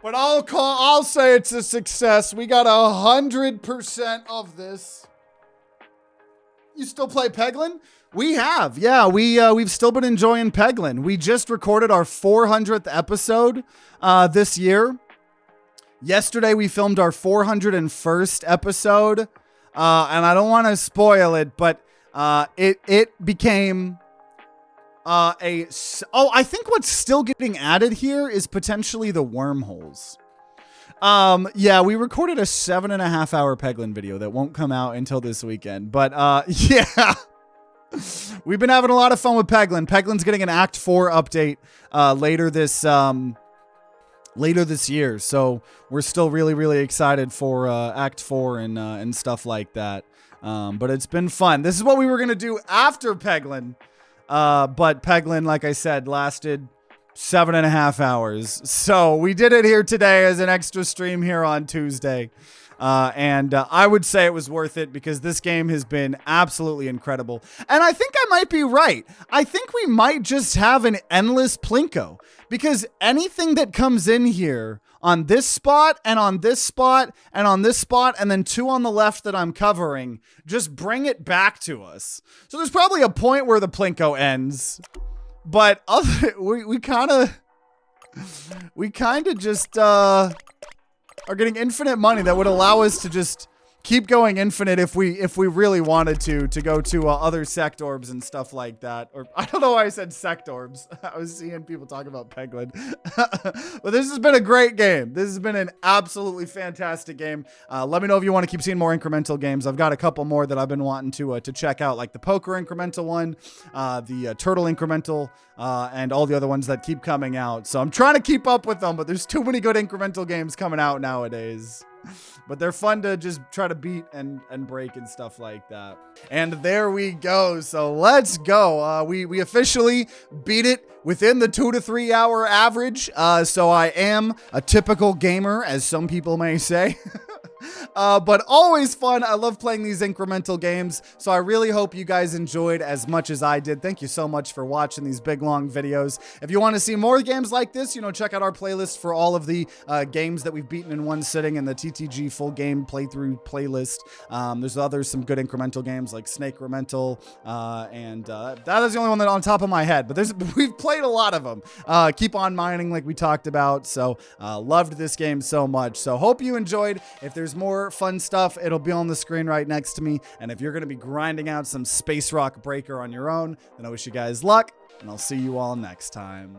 A: But I'll say it's a success. We got 100% of this. You still play Peglin? We have. Yeah, we've still been enjoying Peglin. We just recorded our 400th episode this year. Yesterday, we filmed our 401st episode, and I don't want to spoil it, but it became I think what's still getting added here is potentially the wormholes. Yeah, we recorded a 7.5 hour Peglin video that won't come out until this weekend, but yeah. We've been having a lot of fun with Peglin. Peglin's getting an Act 4 update later this year, so we're still really excited for Act 4 and stuff like that. But it's been fun. This is what we were gonna do after Peglin, but Peglin, like I said, lasted 7.5 hours. So we did it here today as an extra stream here on Tuesday. And I would say it was worth it because this game has been absolutely incredible. And I think I might be right. I think we might just have an endless Plinko because anything that comes in here on this spot and on this spot and on this spot and then 2 on the left that I'm covering, just bring it back to us. So there's probably a point where the Plinko ends, but we kind of just, are getting infinite money that would allow us to just keep going infinite if we really wanted to go to other sectorbs and stuff like that. Or I don't know why I said sectorbs. I was seeing people talk about Peglin. But this has been a great game. This has been an absolutely fantastic game. Let me know if you want to keep seeing more incremental games. I've got a couple more that I've been wanting to check out, like the poker incremental one, the turtle incremental, and all the other ones that keep coming out. So I'm trying to keep up with them, but there's too many good incremental games coming out nowadays. But they're fun to just try to beat and break and stuff like that. And there we go. So let's go. We officially beat it within the 2 to 3 hour average. So I am a typical gamer, as some people may say. But always fun. I love playing these incremental games. So I really hope you guys enjoyed as much as I did. Thank you so much for watching these big, long videos. If you want to see more games like this, you know, check out our playlist for all of the games that we've beaten in one sitting in the TTG full game playthrough playlist. There's some good incremental games like Incremental, and that is the only one that on top of my head, but we've played a lot of them. Keep on mining like we talked about. So loved this game so much. So hope you enjoyed. If there's more fun stuff, it'll be on the screen right next to me. And if you're going to be grinding out some Space Rock Breaker on your own, then I wish you guys luck, and I'll see you all next time.